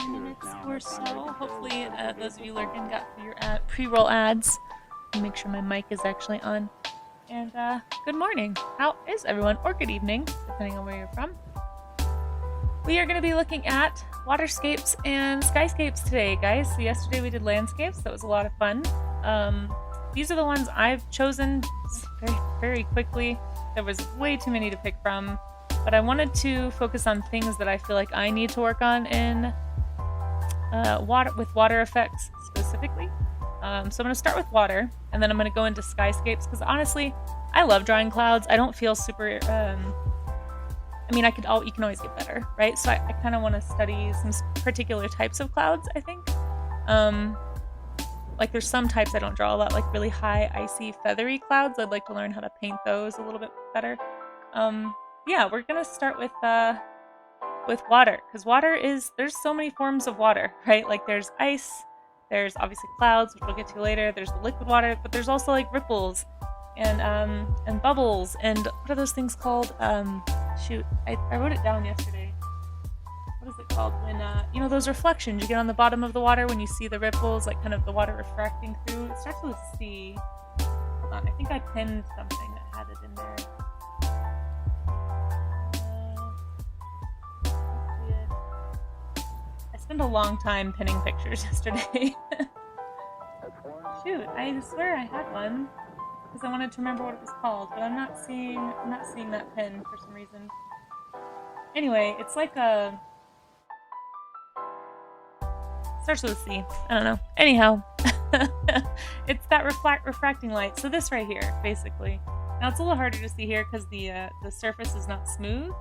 minutes or so. Hopefully, those of you lurking got your pre-roll ads. Make sure my mic is actually on. And good morning. How is everyone? Or good evening, depending on where you're from. We are going to be looking at waterscapes and skyscapes today, guys. So yesterday we did landscapes. That was a lot of fun. These are the ones I've chosen very, very quickly. There was way too many to pick from. But I wanted to focus on things that I feel like I need to work on in water effects specifically. So I'm going to start with water, and then I'm going to go into skyscapes, because honestly, I love drawing clouds. I don't feel super... I mean, you can always get better, right? So I kind of want to study some particular types of clouds, I think. Like there's some types I don't draw a lot, like really high, icy, feathery clouds. I'd like to learn how to paint those a little bit better. Yeah, we're gonna start with water, because there's so many forms of water, right? Like there's ice, there's obviously clouds, which we'll get to later, there's the liquid water, but there's also like ripples and bubbles, and what are those things called? Shoot, I wrote it down yesterday. What is it called? When those reflections you get on the bottom of the water when you see the ripples, like kind of the water refracting through. It starts with a C. Hold on, I think I pinned something that had it in there. I spent a long time pinning pictures yesterday. Shoot, I swear I had one because I wanted to remember what it was called, but I'm not seeing that pin for some reason. Anyway, it's like a starts with a C. I don't know. Anyhow, it's that refracting light. So this right here, basically. Now it's a little harder to see here because the surface is not smooth.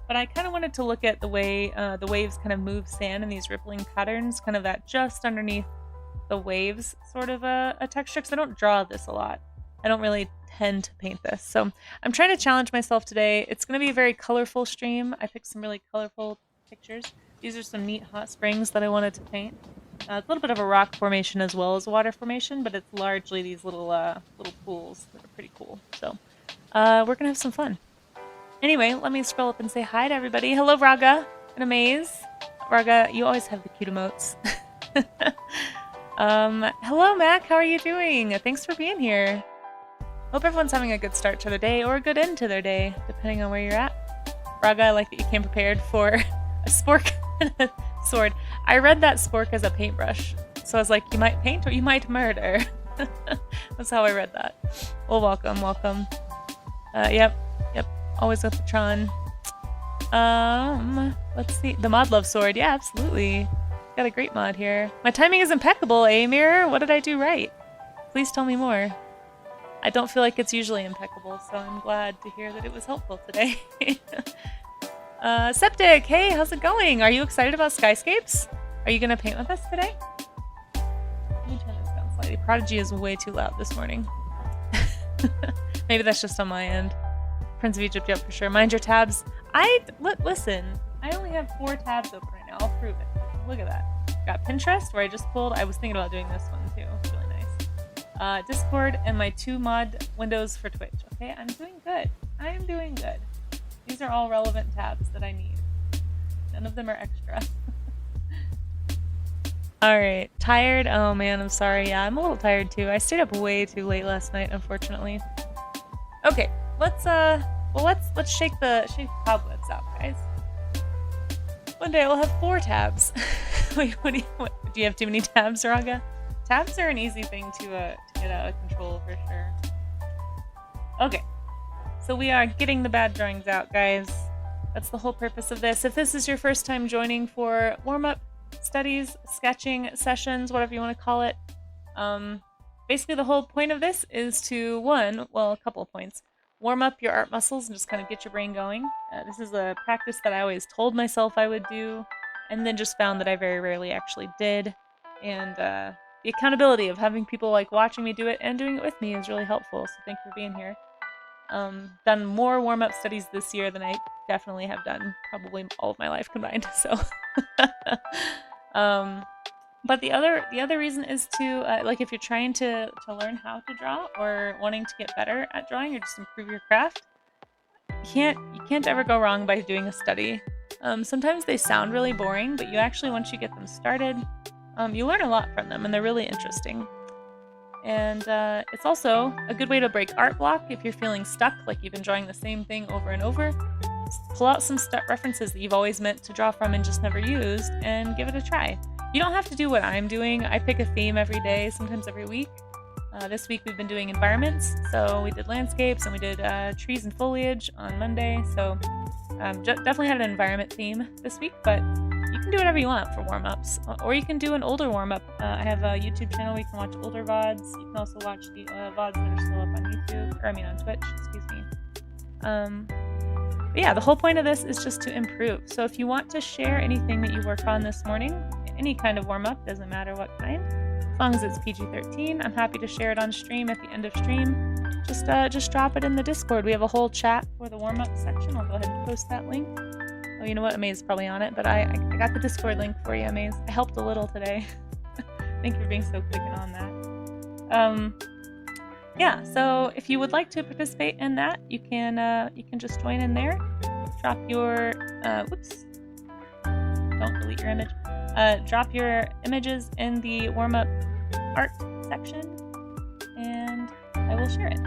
But I kind of wanted to look at the way the waves kind of move sand in these rippling patterns, kind of that just underneath the waves sort of a texture, because I don't draw this a lot. I don't really tend to paint this. So I'm trying to challenge myself today. It's going to be a very colorful stream. I picked some really colorful pictures. These are some neat hot springs that I wanted to paint. It's a little bit of a rock formation as well as a water formation, but it's largely these little pools that are pretty cool. So we're going to have some fun. Anyway, let me scroll up and say hi to everybody. Hello, Raga and Amaze. Raga, you always have the cute emotes. Hello, Mac. How are you doing? Thanks for being here. Hope everyone's having a good start to their day or a good end to their day, depending on where you're at. Raga, I like that you came prepared for a spork and a sword. I read that spork as a paintbrush, so I was like, you might paint or you might murder. That's how I read that. Well, welcome. Yep. Always with the Tron. Let's see. The mod love sword. Yeah, absolutely. Got a great mod here. My timing is impeccable, eh, Mirror? What did I do right? Please tell me more. I don't feel like it's usually impeccable, so I'm glad to hear that it was helpful today. Septic, hey, how's it going? Are you excited about skyscapes? Are you gonna paint with us today? Let me turn this down slightly. Prodigy is way too loud this morning. Maybe that's just on my end. Prince of Egypt, yep, for sure. Mind your tabs. Listen, I only have 4 tabs open right now. I'll prove it. Look at that. Got Pinterest, where I just pulled. I was thinking about doing this one too. It's really nice. Discord and my 2 mod windows for Twitch. Okay, I'm doing good. These are all relevant tabs that I need. None of them are extra. Alright, tired? Oh man, I'm sorry. Yeah, I'm a little tired too. I stayed up way too late last night, unfortunately. Okay, let's shake the cobwebs out, guys. One day I'll have 4 tabs. Wait, do you have too many tabs, Raga? Tabs are an easy thing to get out of control for sure. Okay, so we are getting the bad drawings out, guys. That's the whole purpose of this. If this is your first time joining for warm-up studies, sketching sessions, whatever you want to call it, basically the whole point of this is to, a couple of points. Warm up your art muscles and just kind of get your brain going. This is a practice that I always told myself I would do, and then just found that I very rarely actually did. And the accountability of having people like watching me do it and doing it with me is really helpful, so thank you for being here. Done more warm-up studies this year than I definitely have done probably all of my life combined, so. But the other reason is to, like if you're trying to learn how to draw or wanting to get better at drawing or just improve your craft, you can't ever go wrong by doing a study. Sometimes they sound really boring, but you actually, once you get them started, you learn a lot from them, and they're really interesting. And it's also a good way to break art block if you're feeling stuck, like you've been drawing the same thing over and over. Just pull out some references that you've always meant to draw from and just never used, and give it a try. You don't have to do what I'm doing. I pick a theme every day, sometimes every week. This week we've been doing environments, so we did landscapes and we did trees and foliage on Monday, so definitely had an environment theme this week, but you can do whatever you want for warm-ups, or you can do an older warm-up. I have a YouTube channel where you can watch older VODs. You can also watch the VODs that are still up on YouTube, or I mean on Twitch, excuse me. But yeah, the whole point of this is just to improve. So if you want to share anything that you worked on this morning, any kind of warm-up, doesn't matter what kind, as long as it's PG-13, I'm happy to share it on stream at the end of stream. Just drop it in the Discord. We have a whole chat for the warm-up section. I'll go ahead and post that link. Oh, you know what? Amaze is probably on it, but I got the Discord link for you, Amaze. I helped a little today. Thank you for being so quick and on that. Yeah, so if you would like to participate in that, you can just join in there. Drop your whoops. Don't delete your image. Drop your images in the warm-up art section, and I will share it.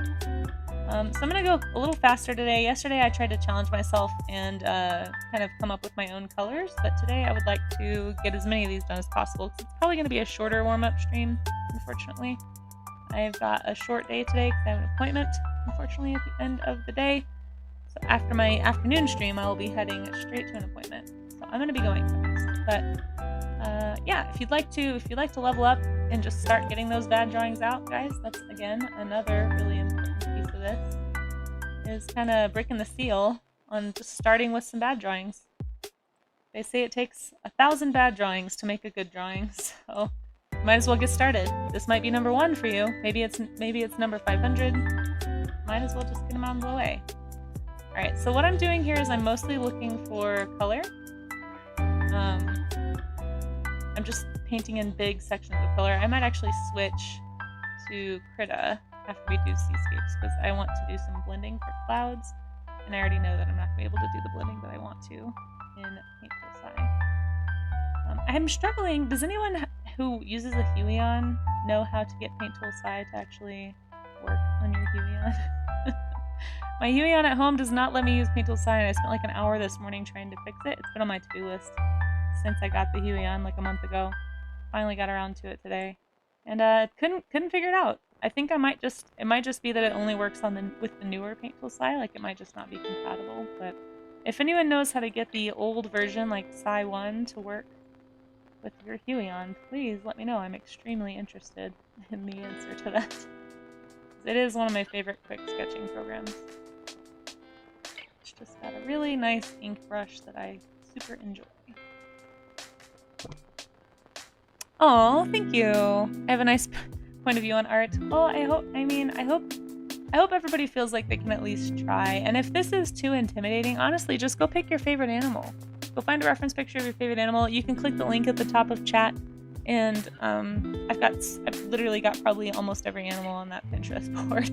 So I'm going to go a little faster today. Yesterday I tried to challenge myself and kind of come up with my own colors, but today I would like to get as many of these done as possible, because it's probably going to be a shorter warm-up stream, unfortunately. I've got a short day today because I have an appointment, unfortunately, at the end of the day. So after my afternoon stream, I will be heading straight to an appointment. So I'm going to be going fast, but yeah, if you'd like to level up and just start getting those bad drawings out, guys, that's again another really important piece of this, is kind of breaking the seal on just starting with some bad drawings. They say it takes 1,000 bad drawings to make a good drawing, so you might as well get started. This might be number 1 for you. Maybe it's number 500. Might as well just get them out of the way. All right, so what I'm doing here is I'm mostly looking for color. I'm just painting in big sections of color. I might actually switch to Krita after we do seascapes, because I want to do some blending for clouds, and I already know that I'm not going to be able to do the blending that I want to in Paint Tool Sai. I'm struggling. Does anyone who uses a Huion know how to get Paint Tool Sai to actually work on your Huion? My Huion at home does not let me use Paint Tool Sai, and I spent like an hour this morning trying to fix it. It's been on my to-do list since I got the Huion like a month ago. Finally got around to it today, and couldn't figure it out. I think it might just be that it only works on with the newer Paint Tool Sai, like it might just not be compatible. But if anyone knows how to get the old version, like Sai 1, to work with your Huion, please let me know. I'm extremely interested in the answer to that. It is one of my favorite quick sketching programs. It's just got a really nice ink brush that I super enjoy. Oh, thank you. I have a nice point of view on art. Well, I hope everybody feels like they can at least try. And if this is too intimidating, honestly, just go pick your favorite animal. Go find a reference picture of your favorite animal. You can click the link at the top of chat, and I've literally got probably almost every animal on that Pinterest board,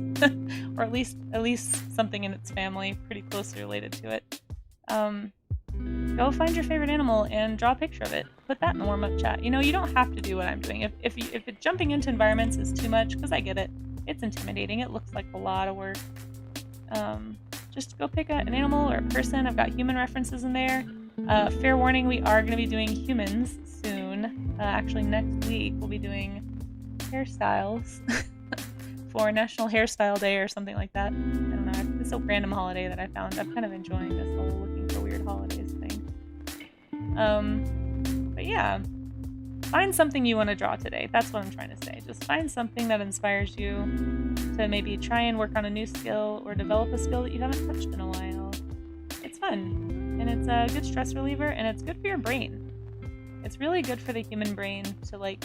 or at least something in its family pretty closely related to it. Go find your favorite animal and draw a picture of it. Put that in the warm-up chat. You know, you don't have to do what I'm doing. If jumping into environments is too much, because I get it, it's intimidating. It looks like a lot of work. Just go pick an animal or a person. I've got human references in there. Fair warning, we are going to be doing humans soon. Actually, next week we'll be doing hairstyles for National Hairstyle Day or something like that. I don't know. It's a random holiday that I found. I'm kind of enjoying this whole looking for weird holidays thing. But yeah, find something you want to draw today. That's what I'm trying to say. Just find something that inspires you to maybe try and work on a new skill or develop a skill that you haven't touched in a while. It's fun, and it's a good stress reliever, and it's good for your brain. It's really good for the human brain to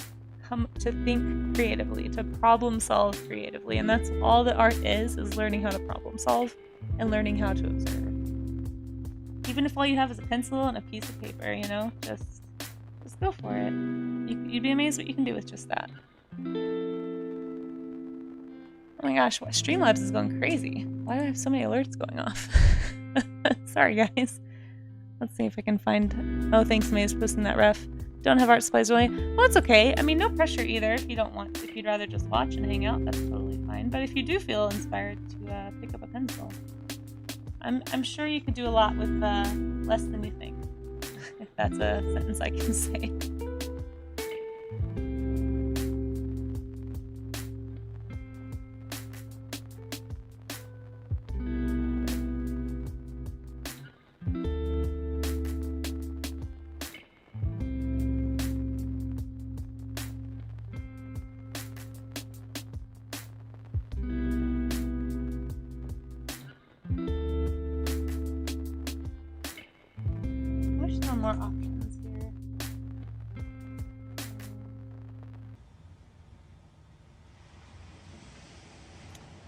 come to think creatively, to problem solve creatively, and that's all that art is learning how to problem solve and learning how to observe. Even if all you have is a pencil and a piece of paper, you know, just go for it. You'd be amazed what you can do with just that. Oh my gosh, Streamlabs is going crazy. Why do I have so many alerts going off? Sorry, guys. Let's see if I can find... Oh, thanks, Maze, posting that ref. Don't have art supplies, really? Well, it's okay. I mean, no pressure either. If you don't want... If you'd rather just watch and hang out, that's totally fine. But if you do feel inspired to pick up a pencil, I'm sure you could do a lot with less than you think. If that's a sentence I can say. More options here.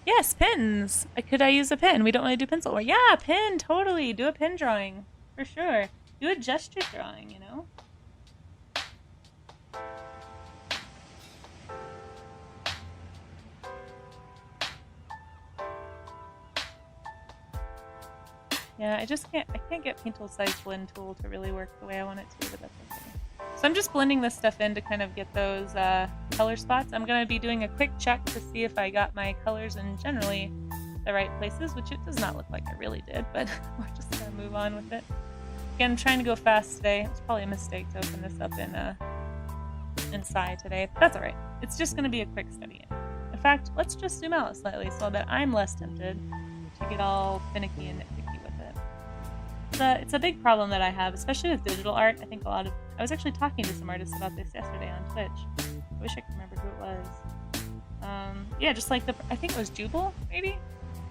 Yes, pins. Could I use a pin? We don't really do pencil. Yeah, pin, totally. Do a pin drawing. For sure. Do a gesture drawing, you know? Yeah, I can't get Paint Tool Size Blend Tool to really work the way I want it to, but that's okay. So I'm just blending this stuff in to kind of get those color spots. I'm going to be doing a quick check to see if I got my colors in generally the right places, which it does not look like I really did, but we're just going to move on with it. Again, I'm trying to go fast today. It's probably a mistake to open this up in Sci today. That's alright. It's just going to be a quick study. In fact, let's just zoom out slightly so that I'm less tempted to get all finicky and nitpicky. It's a big problem that I have, especially with digital art. I think I was actually talking to some artists about this yesterday on Twitch. I wish I could remember who it was. Yeah, just like I think it was Jubal, maybe?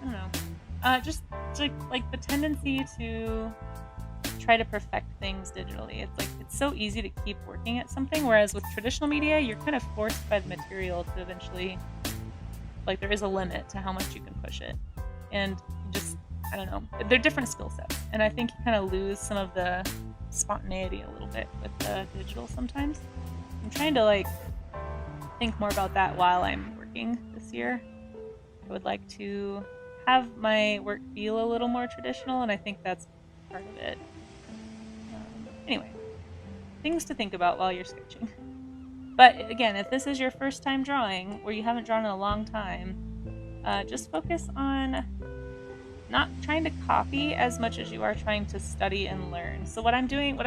I don't know. Just like the tendency to try to perfect things digitally. It's so easy to keep working at something, whereas with traditional media, you're kind of forced by the material to eventually, there is a limit to how much you can push it. And just, I don't know, they're different skill sets, and I think you kind of lose some of the spontaneity a little bit with the digital sometimes. I'm trying to think more about that while I'm working this year. I would like to have my work feel a little more traditional, and I think that's part of it. Anyway, things to think about while you're sketching. But again, if this is your first time drawing, or you haven't drawn in a long time, just focus on not trying to copy as much as you are trying to study and learn. So what I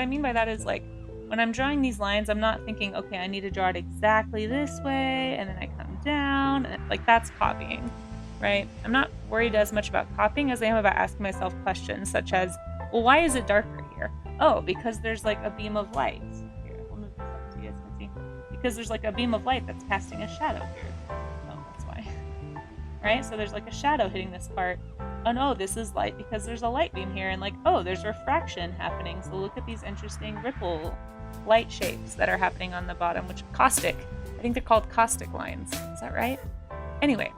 mean by that is when I'm drawing these lines, I'm not thinking, okay, I need to draw it exactly this way, and then I come down, and that's copying, right? I'm not worried as much about copying as I am about asking myself questions such as, well, why is it darker here? Oh, because there's a beam of light. Here, I'll move this up so you guys can see. Because there's a beam of light that's casting a shadow here. Oh, that's why. Right? So there's a shadow hitting this part. Oh no, this is light because there's a light beam here, and oh, there's refraction happening. So look at these interesting ripple light shapes that are happening on the bottom, which caustic. I think they're called caustic lines. Is that right? Anyway,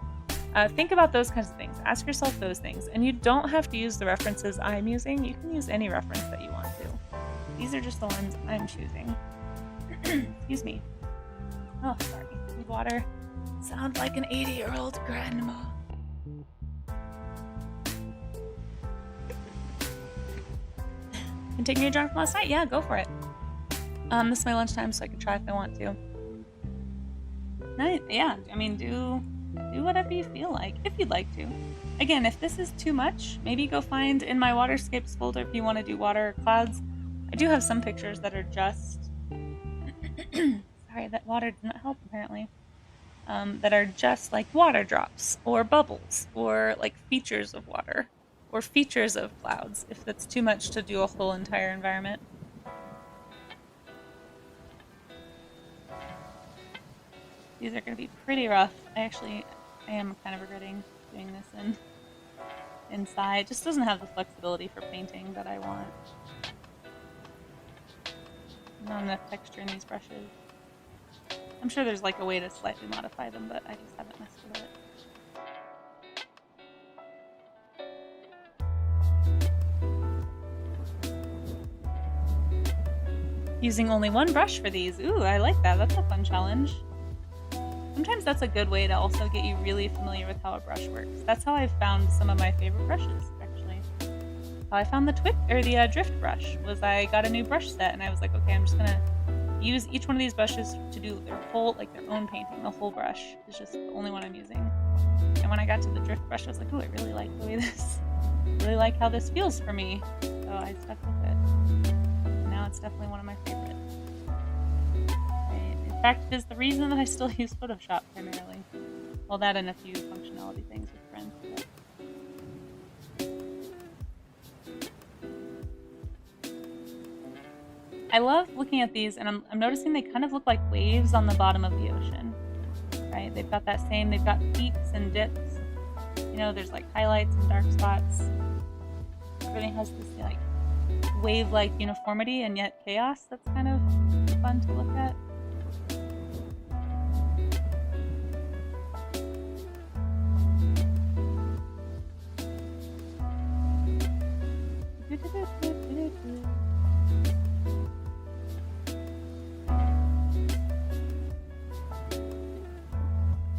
think about those kinds of things. Ask yourself those things, and you don't have to use the references I'm using. You can use any reference that you want to. These are just the ones I'm choosing. Excuse me. Oh, sorry. Need water. Sound like an 80-year-old grandma. Continue drawing from last night? Yeah, go for it. This is my lunchtime, so I can try if I want to. Yeah, I mean, do whatever you feel like, if you'd like to. Again, if this is too much, maybe go find in my Waterscapes folder if you want to do water or clouds. I do have some pictures that are just... Sorry, that water did not help, apparently. That are just water drops, or bubbles, or features of water. Or features of clouds, if that's too much to do a whole entire environment. These are going to be pretty rough. I am kind of regretting doing this inside. It just doesn't have the flexibility for painting that I want. Not enough texture in these brushes. I'm sure there's a way to slightly modify them, but I just haven't messed with it. Using only one brush for these. Ooh, I like that. That's a fun challenge. Sometimes that's a good way to also get you really familiar with how a brush works. That's how I've found some of my favorite brushes, actually. how I found the drift brush. Was I got a new brush set and I was like, okay, I'm just gonna use each one of these brushes to do their whole, like their own painting. The whole brush is just the only one I'm using. And when I got to the drift brush, I was like, oh, I really like the way this, really like how this feels for me. So I stuck with it. And now it's definitely one of my favorites. In fact, it is the reason that I still use Photoshop primarily. Well, that and a few functionality things with friends. I love looking at these, and I'm noticing they kind of look like waves on the bottom of the ocean, right? They've got they've got peaks and dips. You know, there's like highlights and dark spots. Everything has this like wave-like uniformity and yet chaos. That's kind of fun to look at.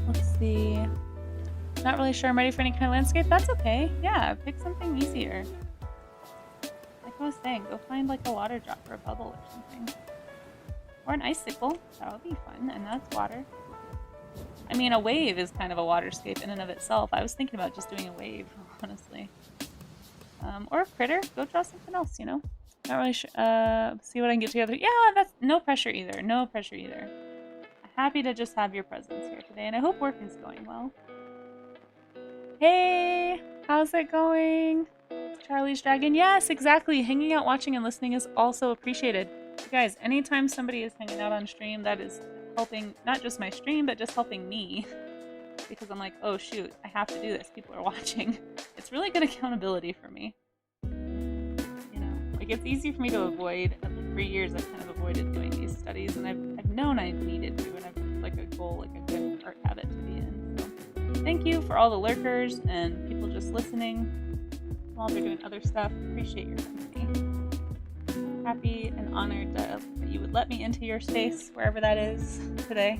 Let's see. Not really sure I'm ready for any kind of landscape. That's okay. Yeah, pick something easier. Like I was saying, go find like a water drop or a bubble or something. Or an icicle. That would be fun. And that's water. I mean, a wave is kind of a waterscape in and of itself. I was thinking about just doing a wave, honestly. Or a critter. Go draw something else, you know? Not really sure. See what I can get together. Yeah, that's no pressure either. No pressure either. Happy to just have your presence here today, and I hope work is going well. Hey! How's it going? Charlie's Dragon. Yes, exactly. Hanging out, watching, and listening is also appreciated. So guys, anytime somebody is hanging out on stream, that is helping not just my stream, but just helping me. Because I'm like, oh shoot, I have to do this. People are watching. It's really good accountability for me. You know, like it's easy for me to avoid. For years, I've kind of avoided doing these studies, and I've known I needed to, and I've like a goal, like a good art habit to be in. So thank you for all the lurkers and people just listening while they're doing other stuff. Appreciate your company. Happy and honored that you would let me into your space, wherever that is today.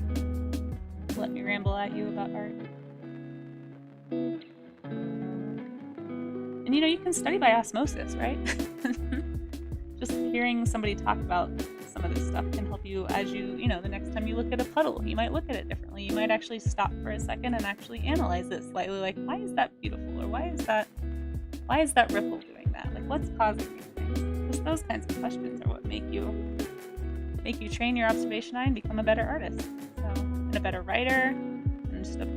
Let me ramble at you about art. And you know, you can study by osmosis, right? Just hearing somebody talk about some of this stuff can help you as you know, the next time you look at a puddle, you might look at it differently. You might actually stop for a second and actually analyze it slightly, like, why is that beautiful? Or why is that ripple doing that? Like, what's causing these things? Just those kinds of questions are what make you train your observation eye and become a better artist. So, and a better writer, and just a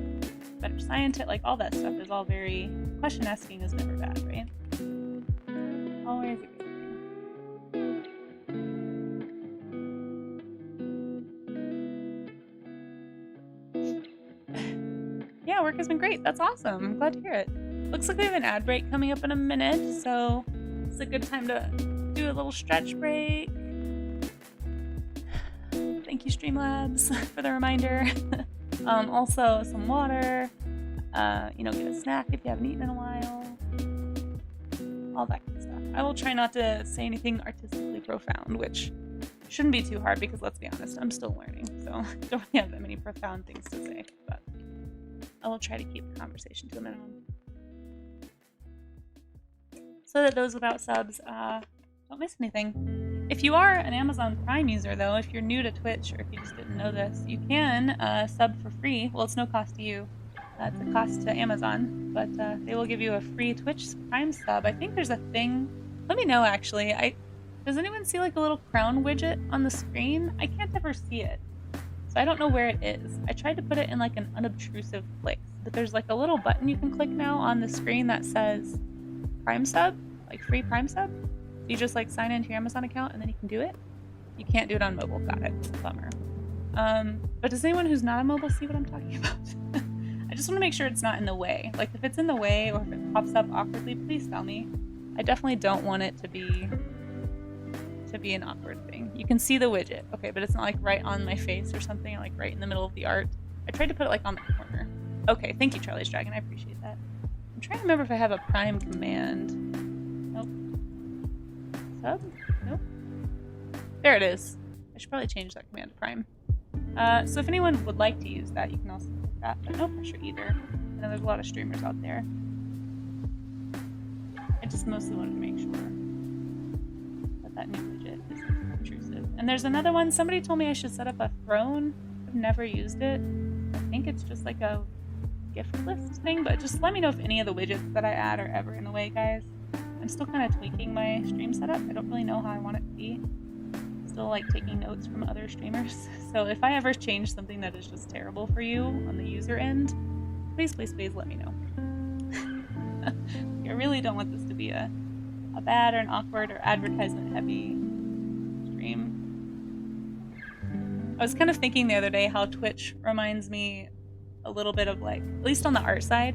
better scientist, like all that stuff is all very, question asking is never bad, right? Always a good thing. Yeah, work has been great. That's awesome. I'm glad to hear it. Looks like we have an ad break coming up in a minute, so it's a good time to do a little stretch break. Thank you, Streamlabs, for the reminder. Also, some water. You know, get a snack if you haven't eaten in a while. All that good stuff. I will try not to say anything artistically profound, which shouldn't be too hard because, let's be honest, I'm still learning, so I don't really have that many profound things to say, but I will try to keep the conversation to a minimum. So that those without subs don't miss anything. If you are an Amazon Prime user, though, if you're new to Twitch, or if you just didn't know this, you can sub for free. Well, it's no cost to you. It's a cost to Amazon, but they will give you a free Twitch Prime sub. I think there's a thing. Let me know, actually. Does anyone see like a little crown widget on the screen? I can't ever see it. So I don't know where it is. I tried to put it in like an unobtrusive place, but there's like a little button you can click now on the screen that says Prime sub, like free Prime sub. You just like sign into your Amazon account and then you can do it. You can't do it on mobile. Got it. Bummer. But does anyone who's not on mobile see what I'm talking about? I just want to make sure it's not in the way. Like if it's in the way or if it pops up awkwardly, please tell me. I definitely don't want it to be an awkward thing. You can see the widget, okay, but it's not like right on my face or something, like right in the middle of the art. I tried to put it like on the corner. Okay, thank you, Charlie's Dragon. I appreciate that. I'm trying to remember if I have a Prime command. Nope. Sub? Nope. There it is. I should probably change that command to Prime. So if anyone would like to use that, you can also do that, but no pressure either. I know there's a lot of streamers out there. I just mostly wanted to make sure that new widget isn't intrusive. And there's another one. Somebody told me I should set up a throne. I've never used it. I think it's just like a gift list thing, but just let me know if any of the widgets that I add are ever in the way, guys. I'm still kind of tweaking my stream setup. I don't really know how I want it to be. Still like taking notes from other streamers. So if I ever change something that is just terrible for you on the user end, please, please, please let me know. I really don't want this to be a bad or an awkward or advertisement heavy stream. I was kind of thinking the other day how Twitch reminds me a little bit of like, at least on the art side,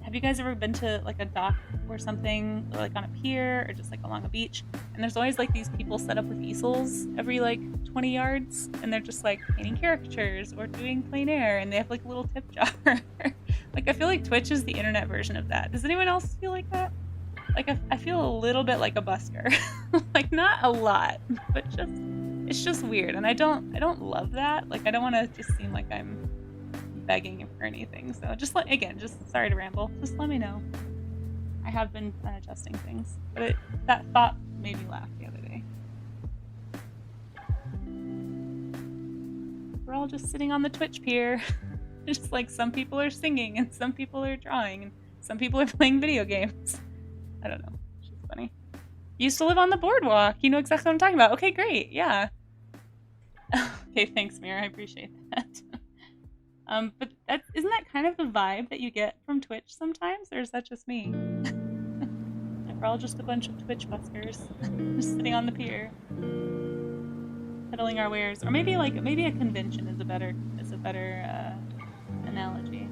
have you guys ever been to like a dock or something, or like on a pier or just like along a beach, and there's always like these people set up with easels every like 20 yards, and they're just like painting caricatures or doing plein air, and they have like a little tip jar. Like I feel like Twitch is the internet version of that. Does anyone else feel like that? Like I feel a little bit like a busker. Like not a lot, but just it's just weird, and I don't love that. Like I don't want to just seem like I'm begging for anything. So just sorry to ramble. Just let me know. I have been adjusting things, but that thought made me laugh the other day. We're all just sitting on the Twitch pier. Just like some people are singing and some people are drawing and some people are playing video games. I don't know. It's just funny. You used to live on the boardwalk. You know exactly what I'm talking about. Okay, great. Yeah. Okay, thanks, Mira. I appreciate that. But isn't that kind of the vibe that you get from Twitch sometimes, or is that just me? Like we're all just a bunch of Twitch buskers, just sitting on the pier, peddling our wares, or maybe a convention is a better analogy.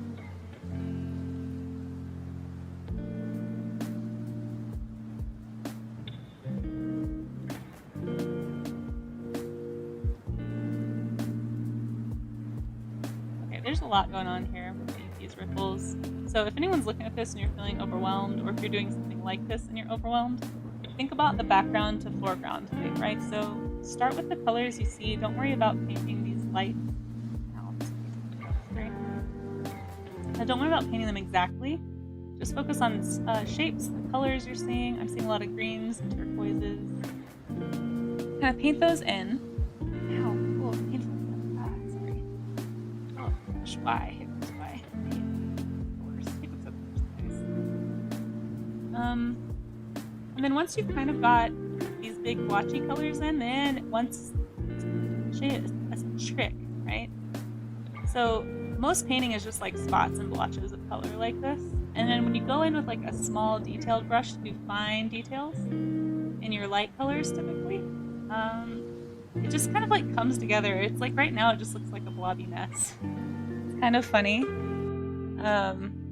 There's a lot going on here with these ripples. So if anyone's looking at this and you're feeling overwhelmed, or if you're doing something like this and you're overwhelmed, think about the background to foreground thing, right? So start with the colors you see. Don't worry about painting these lights. Don't worry about painting them exactly. Just focus on shapes, the colors you're seeing. I'm seeing a lot of greens and turquoises. Kind of paint those in. Ow, cool, painful. Why? Why? And then once you've kind of got these big blotchy colors in, then once that's a trick, right? So most painting is just like spots and blotches of color like this, and then when you go in with like a small detailed brush to do fine details in your light colors, typically, it just kind of like comes together. It's like right now it just looks like a blobby mess. Kind of funny.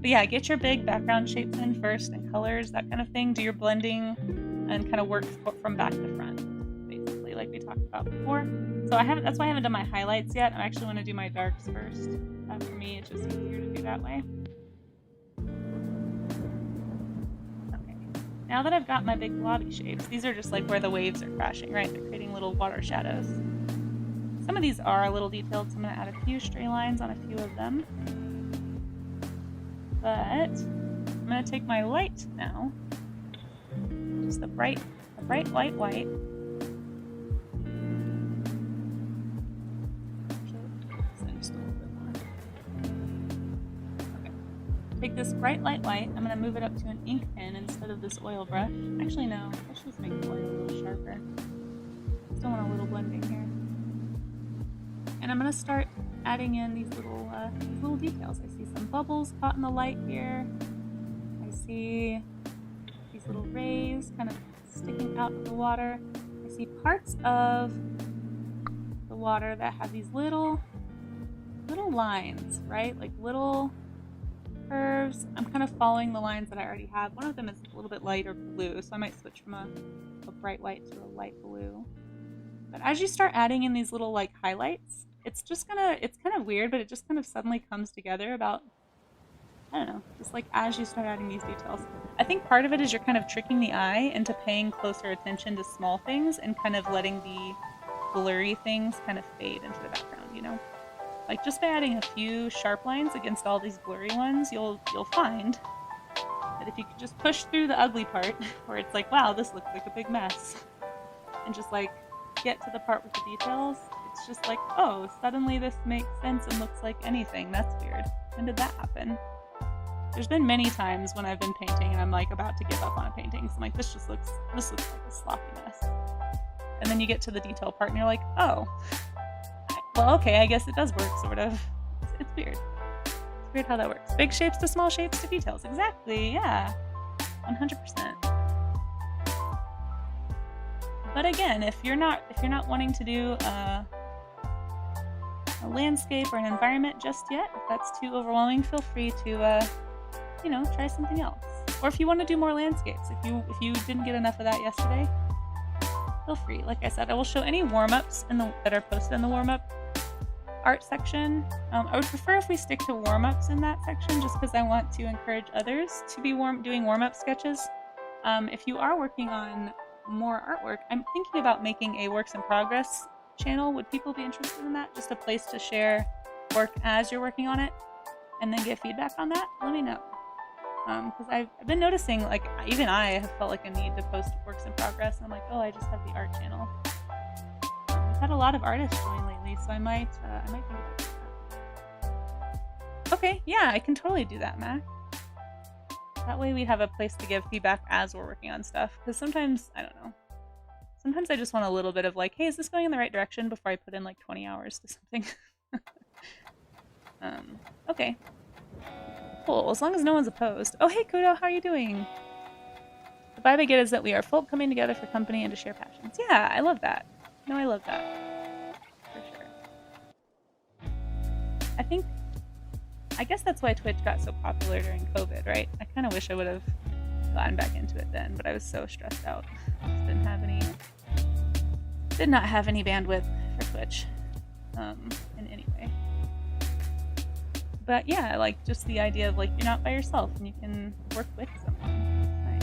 But yeah, get your big background shapes in first and colors, that kind of thing. Do your blending and kind of work from back to front, basically, like we talked about before. So that's why I haven't done my highlights yet. I actually want to do my darks first. For me, it's just easier to do that way. Okay. Now that I've got my big blobby shapes, these are just like where the waves are crashing, right? They're creating little water shadows. Some of these are a little detailed, so I'm going to add a few stray lines on a few of them. But I'm going to take my light now, just the bright light white. Just a little bit more. Okay. Take this bright light white. I'm going to move it up to an ink pen instead of this oil brush. Actually, no. Let's just make the oil a little sharper. Still want a little blending here. And I'm going to start adding in these little details. I see some bubbles caught in the light here. I see these little rays kind of sticking out of the water. I see parts of the water that have these little lines, right? Like little curves. I'm kind of following the lines that I already have. One of them is a little bit lighter blue, so I might switch from a bright white to a light blue. But as you start adding in these little like highlights, it's kind of weird, but it just kind of suddenly comes together about, I don't know, just like as you start adding these details. I think part of it is you're kind of tricking the eye into paying closer attention to small things and kind of letting the blurry things kind of fade into the background, you know? Like just by adding a few sharp lines against all these blurry ones, you'll find that if you could just push through the ugly part, where it's like, wow, this looks like a big mess, and just like get to the part with the details, it's just like, oh, suddenly this makes sense and looks like anything. That's weird. When did that happen? There's been many times when I've been painting and I'm like about to give up on a painting. So I'm like, this looks like a sloppy mess. And then you get to the detail part and you're like, oh, well, okay, I guess it does work, sort of. It's weird. It's weird how that works. Big shapes to small shapes to details. Exactly, yeah. 100%. But again, if you're not wanting to do a landscape or an environment just yet, if that's too overwhelming, feel free to try something else. Or if you want to do more landscapes, if you didn't get enough of that yesterday, feel free. Like I said, I will show any warm-ups that are posted in the warm-up art section. I would prefer if we stick to warm-ups in that section, just because I want to encourage others to be doing warm-up sketches. If you are working on more artwork, I'm thinking about making a works in progress channel. Would people be interested in that? Just a place to share work as you're working on it and then get feedback on that? Let me know. Because I've been noticing, like, even I have felt like a need to post works in progress, and I'm like, oh, I just have the art channel. We've had a lot of artists join lately, so I might think about doing that. Okay, yeah, I can totally do that, Mac. That way we have a place to give feedback as we're working on stuff. Because sometimes, I don't know, sometimes I just want a little bit of like, hey, is this going in the right direction before I put in like 20 hours to something? Okay. Cool, as long as no one's opposed. Oh, hey, Kudo, how are you doing? The vibe I get is that we are folk coming together for company and to share passions. Yeah, I love that. No, I love that. For sure. I guess that's why Twitch got so popular during COVID, right? I kind of wish I would have gotten back into it then, but I was so stressed out. Just did not have any bandwidth for Twitch in any way. But yeah, like just the idea of like you're not by yourself and you can work with someone, right?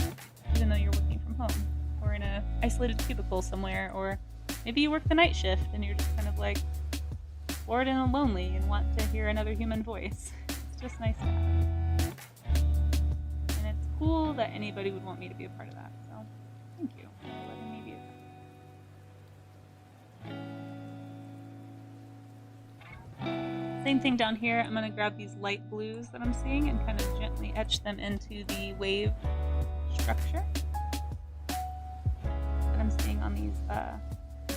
Even though you're working from home or in a isolated cubicle somewhere, or maybe you work the night shift and you're just kind of like bored and lonely and want to hear another human voice. It's just nice to have. And it's cool that anybody would want me to be a part of that. So thank you for letting me be a part. Same thing down here. I'm going to grab these light blues that I'm seeing and kind of gently etch them into the wave structure that I'm seeing on these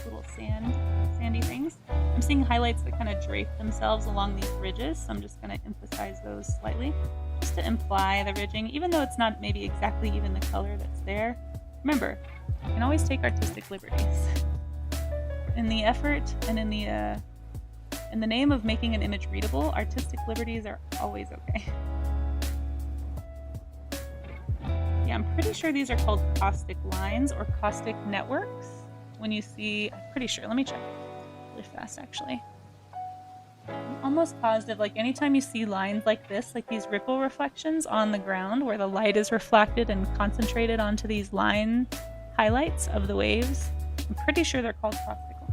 little sandy things. I'm seeing highlights that kind of drape themselves along these ridges, so I'm just going to emphasize those slightly just to imply the ridging, even though it's not maybe exactly even the color that's there. Remember, you can always take artistic liberties. In the effort and in the name of making an image readable, artistic liberties are always okay. Yeah, I'm pretty sure these are called caustic lines or caustic networks. When you see, I'm pretty sure, let me check really fast actually. I'm almost positive, like anytime you see lines like this, like these ripple reflections on the ground where the light is reflected and concentrated onto these line highlights of the waves, I'm pretty sure they're called caustic lines.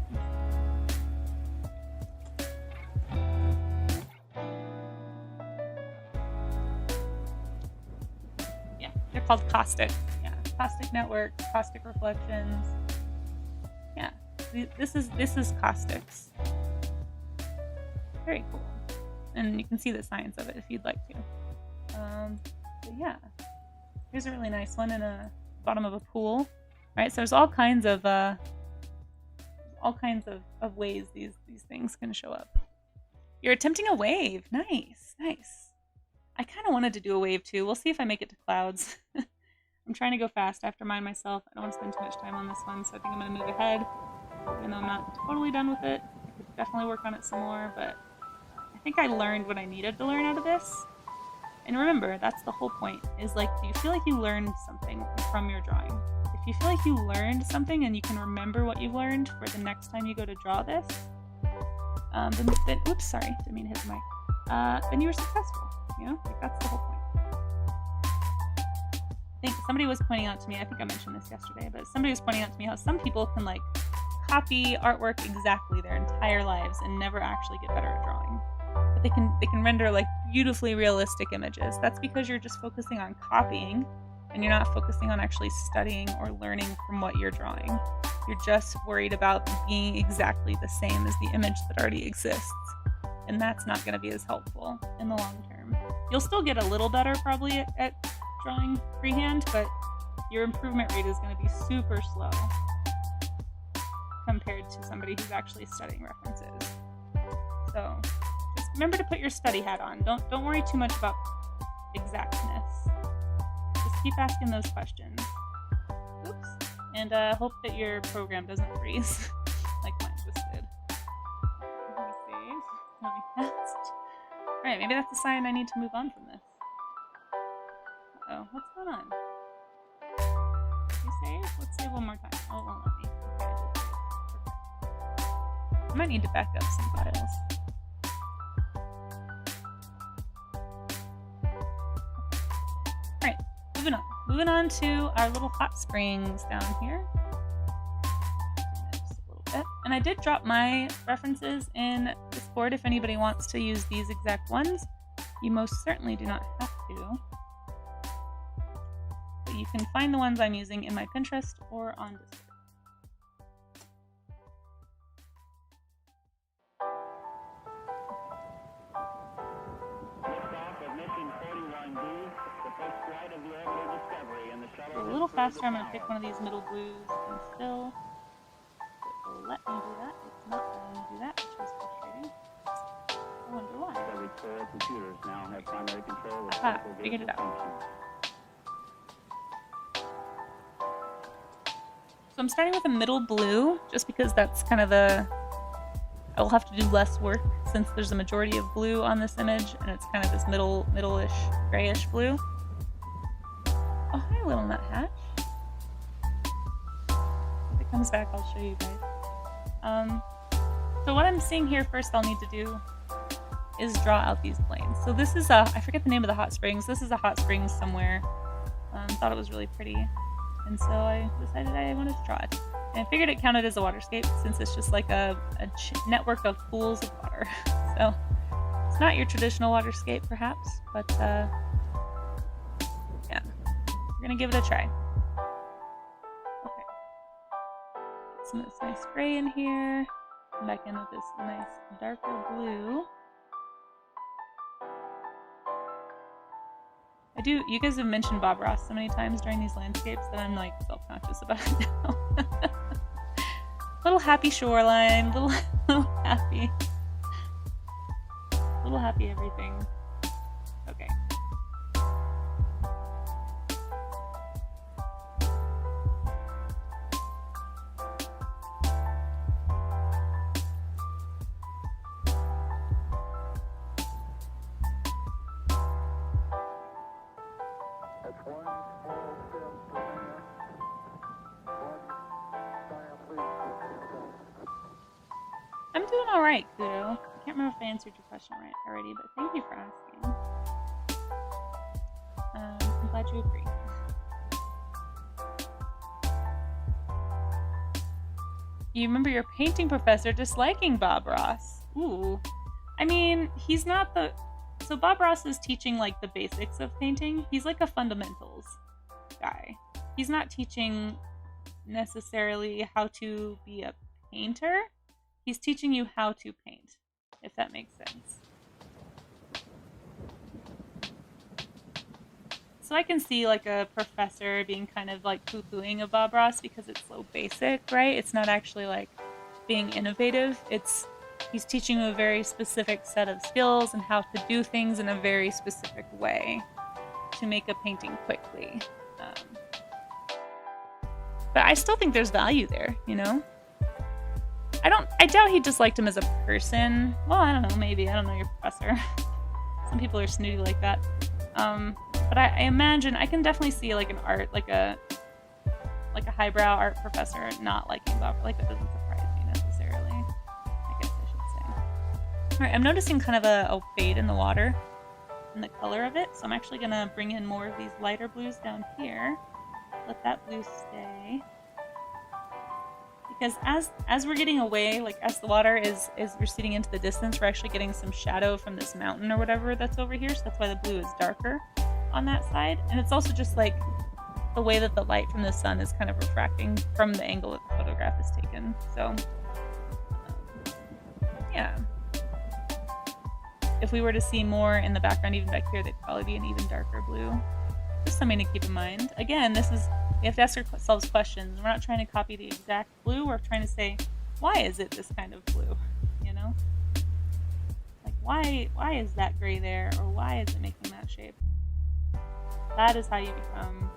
Yeah, they're called caustic. Yeah, caustic networks, caustic reflections. Yeah, this is caustics. Very cool. And you can see the science of it if you'd like to. But yeah, here's a really nice one in a bottom of a pool. Right, so there's all kinds of ways these things can show up. You're attempting a wave. Nice, nice. I kind of wanted to do a wave too. We'll see if I make it to clouds. I'm trying to go fast after mine myself. I don't want to spend too much time on this one, so I think I'm going to move ahead. Even though I'm not totally done with it. I could definitely work on it some more, but I think I learned what I needed to learn out of this. And remember, that's the whole point, is like, do you feel like you learned something from your drawing? If you feel like you learned something and you can remember what you've learned for the next time you go to draw this, then oops, sorry, didn't mean to hit the mic. Then you were successful, you know? Like, that's the whole point. I think somebody was pointing out to me, I think I mentioned this yesterday, but somebody was pointing out to me how some people can like copy artwork exactly their entire lives and never actually get better at drawing. But they can render like beautifully realistic images. That's because you're just focusing on copying and you're not focusing on actually studying or learning from what you're drawing. You're just worried about being exactly the same as the image that already exists. And that's not going to be as helpful in the long term. You'll still get a little better probably at drawing freehand, but your improvement rate is going to be super slow compared to somebody who's actually studying references. So just remember to put your study hat on. Don't worry too much about exactness. Just keep asking those questions. Oops. And hope that your program doesn't freeze like mine just did. Let me see. Really fast. Alright, maybe that's a sign I need to move on from this. Uh-oh, what's going on? Did you save? Let's save one more time. Oh, it won't let me. Okay, I did save. Perfect. I might need to back up some files. Alright, moving on. Moving on to our little hot springs down here. Just a little bit. And I did drop my references in Discord if anybody wants to use these exact ones. You most certainly do not have to. But you can find the ones I'm using in my Pinterest or on Discord. A little faster, I'm going to pick one of these middle blues and fill. It will let me do that. It's not letting me do that, which is frustrating. I wonder why. Computers now have primary control. Aha, figured it out. So I'm starting with a middle blue, just because that's kind of the... I will have to do less work since there's a majority of blue on this image, and it's kind of this middle-ish, grayish blue. Oh, hi, little nuthatch. If it comes back, I'll show you guys. So what I'm seeing here first I'll need to do is draw out these planes. So this is I forget the name of the hot springs. This is a hot springs somewhere. Thought it was really pretty. And so I decided I wanted to draw it. And I figured it counted as a waterscape since it's just like a network of pools of water. So it's not your traditional waterscape perhaps, but yeah. We're gonna give it a try. Okay. Some of this nice gray in here. Come back in with this nice darker blue. You guys have mentioned Bob Ross so many times during these landscapes that I'm like self-conscious about it now. Little happy shoreline, little happy everything. Okay. I'm doing alright, Kudo. I can't remember if I answered your question right already, but thank you for asking. I'm glad you agree. You remember your painting professor disliking Bob Ross. Ooh. I mean, he's not the... So Bob Ross is teaching, like, the basics of painting. He's like a fundamentals guy. He's not teaching necessarily how to be a painter. He's teaching you how to paint, if that makes sense. So I can see like a professor being kind of like poo-pooing of Bob Ross because it's so basic, right? It's not actually like being innovative. He's teaching you a very specific set of skills and how to do things in a very specific way to make a painting quickly. But I still think there's value there, you know? I doubt he disliked him as a person. Well, I don't know, maybe. I don't know your professor. Some people are snooty like that. But I imagine, I can definitely see like an art, like a highbrow art professor not liking Bob. Like, that doesn't surprise me necessarily, I guess I should say. Alright, I'm noticing kind of a fade in the water, in the color of it. So I'm actually gonna bring in more of these lighter blues down here. Let that blue stay. because as we're getting away, like as the water is receding into the distance, we're actually getting some shadow from this mountain or whatever that's over here, so that's why the blue is darker on that side. And it's also just like the way that the light from the sun is kind of refracting from the angle that the photograph is taken. So yeah, if we were to see more in the background even back here, they'd probably be an even darker blue. Just something to keep in mind. Again, we have to ask ourselves questions. We're not trying to copy the exact blue. We're trying to say, why is it this kind of blue? You know? Like, why is that gray there? Or why is it making that shape? That is how you become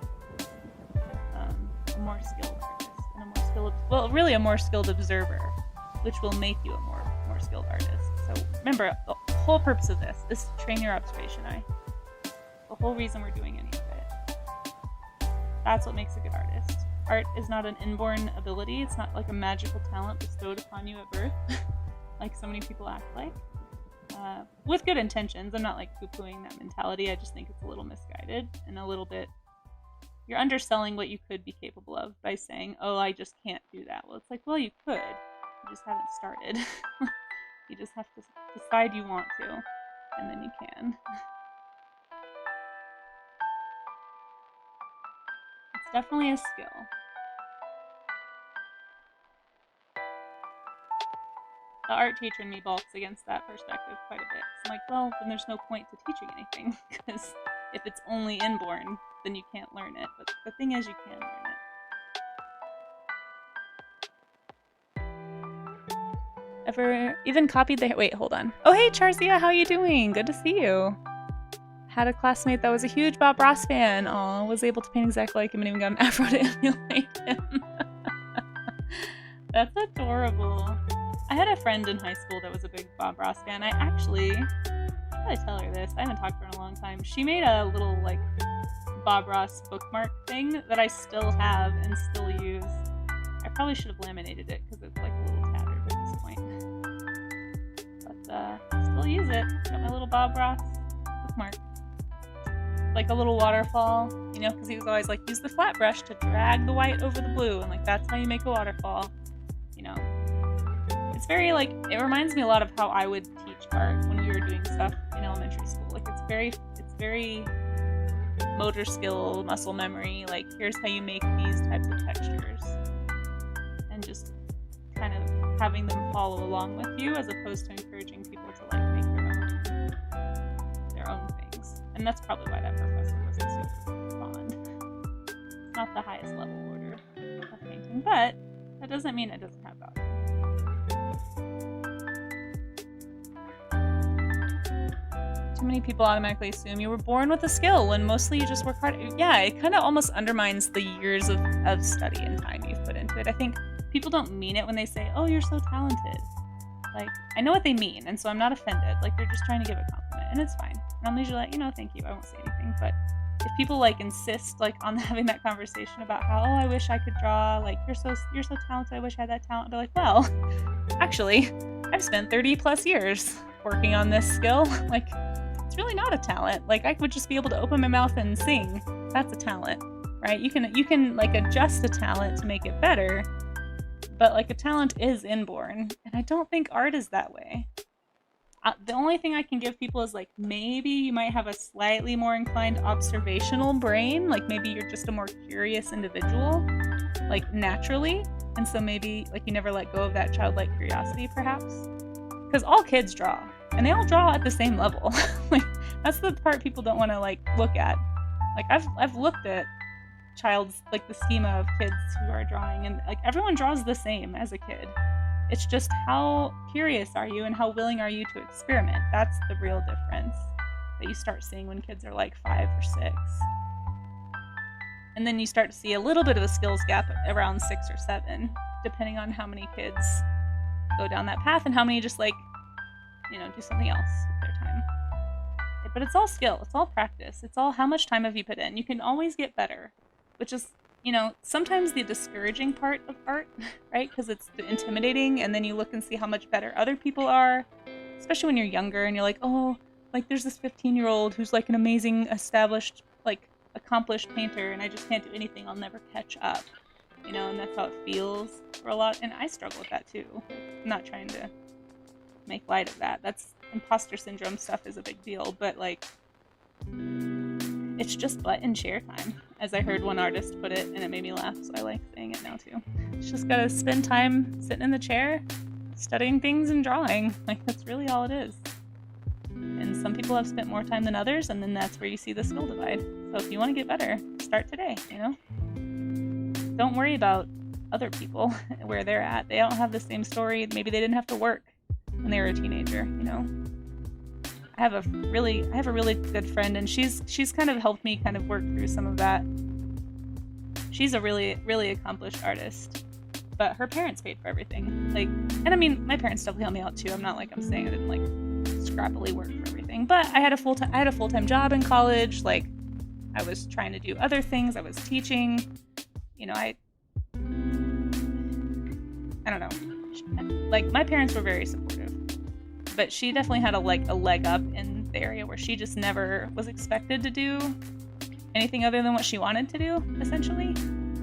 a more skilled artist. And really a more skilled observer, which will make you a more skilled artist. So remember, the whole purpose of this is to train your observation eye. The whole reason we're doing any of it. That's what makes a good artist. Art is not an inborn ability. It's not like a magical talent bestowed upon you at birth, like so many people act like. With good intentions. I'm not like poo-pooing that mentality. I just think it's a little misguided and a little bit... You're underselling what you could be capable of by saying, oh, I just can't do that. Well, it's like, well, you could. You just haven't started. You just have to decide you want to, and then you can. It's definitely a skill. The art teacher in me balks against that perspective quite a bit. So I'm like, well, then there's no point to teaching anything, because if it's only inborn, then you can't learn it. But the thing is, you can learn it. Ever even copied the... Wait, hold on. Oh, hey, Charzia, how you doing? Good to see you. Had a classmate that was a huge Bob Ross fan. Aw, was able to paint exactly like him and even got an afro to emulate him. That's adorable. I had a friend in high school that was a big Bob Ross fan. I actually... How did I tell her this? I haven't talked to her in a long time. She made a little, like, Bob Ross bookmark thing that I still have and still use. I probably should have laminated it because it's, like, a little tattered at this point. Still use it. Got my little Bob Ross bookmark. Like a little waterfall, you know, because he was always like, use the flat brush to drag the white over the blue, and like that's how you make a waterfall, you know. It's very like, it reminds me a lot of how I would teach art when we were doing stuff in elementary school. Like it's very motor skill, muscle memory, like here's how you make these types of textures. And just kind of having them follow along with you as opposed to encouraging people to like make their own things. And that's probably why that professor wasn't super fond. It's not the highest level order of painting, but that doesn't mean it doesn't have value. Too many people automatically assume you were born with a skill when mostly you just work hard. Yeah, it kind of almost undermines the years of study and time you've put into it. I think people don't mean it when they say, oh, you're so talented. Like, I know what they mean, and so I'm not offended. Like, they're just trying to give a compliment, and it's fine. And I'm usually like, you know, thank you, I won't say anything. But if people, like, insist, like, on having that conversation about how, oh, I wish I could draw, like, you're so talented, I wish I had that talent, they're like, well, actually, I've spent 30 plus years working on this skill. Like, it's really not a talent. Like, I would just be able to open my mouth and sing. That's a talent, right? You can like, adjust a talent to make it better. But, like, a talent is inborn, and I don't think art is that way. The only thing I can give people is, like, maybe you might have a slightly more inclined observational brain, like, maybe you're just a more curious individual, like, naturally, and so maybe, like, you never let go of that childlike curiosity, perhaps? Because all kids draw, and they all draw at the same level. Like, that's the part people don't want to, like, look at. Like, I've looked at child's, like, the schema of kids who are drawing, and like everyone draws the same as a kid. It's just how curious are you and how willing are you to experiment. That's the real difference that you start seeing when kids are like 5 or 6. And then you start to see a little bit of a skills gap around 6 or 7, depending on how many kids go down that path and how many just, like, you know, do something else with their time. But it's all skill, it's all practice, it's all how much time have you put in. You can always get better. Which is, you know, sometimes the discouraging part of art, right? Because it's intimidating, and then you look and see how much better other people are, especially when you're younger, and you're like, oh, like, there's this 15-year-old who's, like, an amazing, established, like, accomplished painter, and I just can't do anything, I'll never catch up. you know, and that's how it feels for a lot. And I struggle with that too. I'm not trying to make light of that. That's imposter syndrome stuff is a big deal, but like, it's just butt and chair time, as I heard one artist put it, and it made me laugh, so I like saying it now too. It's just gotta spend time sitting in the chair, studying things and drawing. Like, that's really all it is. And some people have spent more time than others, and then that's where you see the skill divide. So if you want to get better, start today, you know? Don't worry about other people, where they're at. They don't have the same story. Maybe they didn't have to work when they were a teenager, you know? I have a really good friend, and she's kind of helped me kind of work through some of that. She's a really accomplished artist, but her parents paid for everything. Like, and I mean, my parents definitely helped me out too. I'm not like I'm saying I didn't like scrappily work for everything, but I had a full-time job in college. Like, I was trying to do other things. I was teaching. You know, I don't know. Like, my parents were very supportive, but she definitely had a leg up in the area where she just never was expected to do anything other than what she wanted to do, essentially.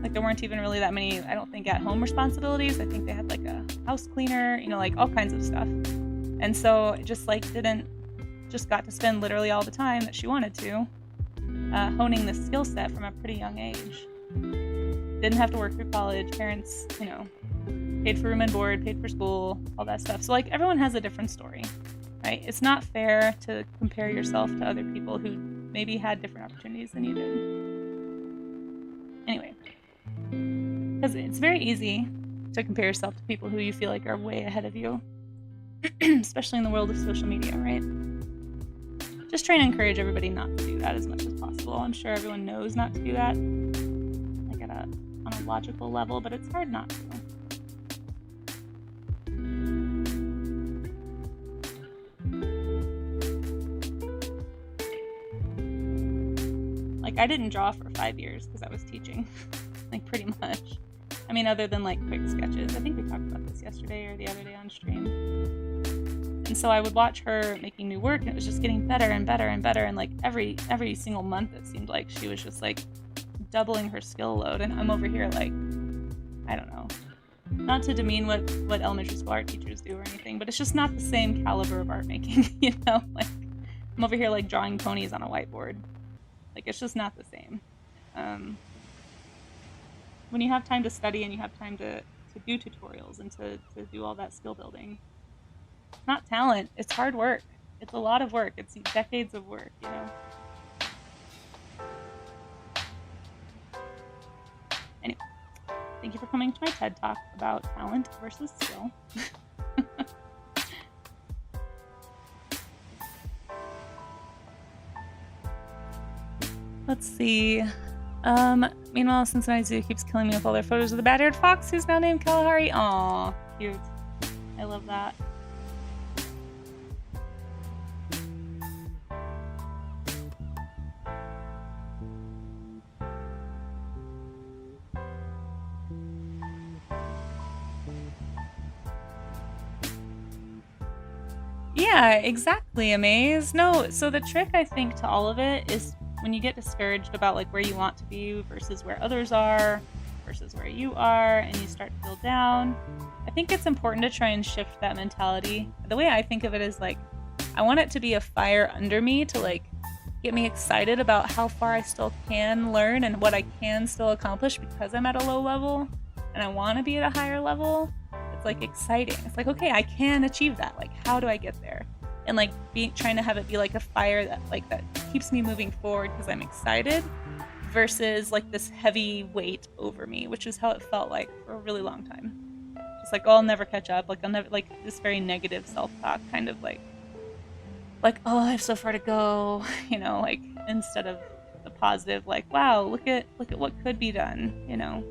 Like, there weren't even really that many, I don't think, at-home responsibilities. I think they had like a house cleaner, you know, like all kinds of stuff. And so it just like just got to spend literally all the time that she wanted to, honing this skill set from a pretty young age. Didn't have to work through college. Parents, you know, paid for room and board, paid for school, all that stuff. So like, everyone has a different story, right? It's not fair to compare yourself to other people who maybe had different opportunities than you did. Anyway, because it's very easy to compare yourself to people who you feel like are way ahead of you, especially in the world of social media, right? Just trying to encourage everybody not to do that as much as possible. I'm sure everyone knows not to do that, like on a logical level, but it's hard not to. Like, I didn't draw for 5 years because I was teaching, like, pretty much. I mean, other than like quick sketches. I think we talked about this yesterday or the other day on stream. And so I would watch her making new work, and it was just getting better and better and better. And like every single month, it seemed like she was just like doubling her skill load. And I'm over here like, I don't know, not to demean what elementary school art teachers do or anything, but it's just not the same caliber of art making, you know? Like, I'm over here like drawing ponies on a whiteboard. Like, it's just not the same. When you have time to study and you have time to do tutorials and to do all that skill building, it's not talent, it's hard work. It's a lot of work. It's decades of work, you know? Anyway, thank you for coming to my TED Talk about talent versus skill. Let's see. Meanwhile, Cincinnati Zoo keeps killing me with all their photos of the bad-haired fox who's now named Kalahari. Aw, cute. I love that. Yeah, exactly, Amaze. No, so the trick, I think, to all of it is when you get discouraged about like where you want to be versus where others are versus where you are, and you start to feel down, I think it's important to try and shift that mentality. The way I think of it is like, I want it to be a fire under me to like get me excited about how far I still can learn and what I can still accomplish because I'm at a low level and I want to be at a higher level. It's like exciting. It's like, okay, I can achieve that. Like, how do I get there? And like trying to have it be like a fire that keeps me moving forward because I'm excited, versus like this heavy weight over me, which is how it felt like for a really long time. Just like, oh, I'll never catch up. Like, I'll never, like this very negative self-talk, kind of like, oh, I have so far to go, you know, like instead of the positive, like, wow, look at what could be done, you know.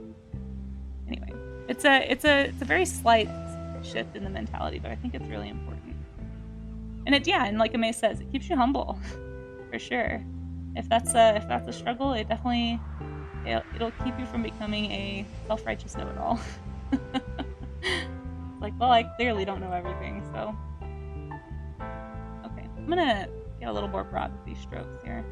Anyway, it's a very slight shift in the mentality, but I think it's really important. And and like Amay says, it keeps you humble, for sure. If that's a struggle, it definitely it'll keep you from becoming a self-righteous know-it-all. Like, well, I clearly don't know everything, so okay, I'm gonna get a little more broad with these strokes here.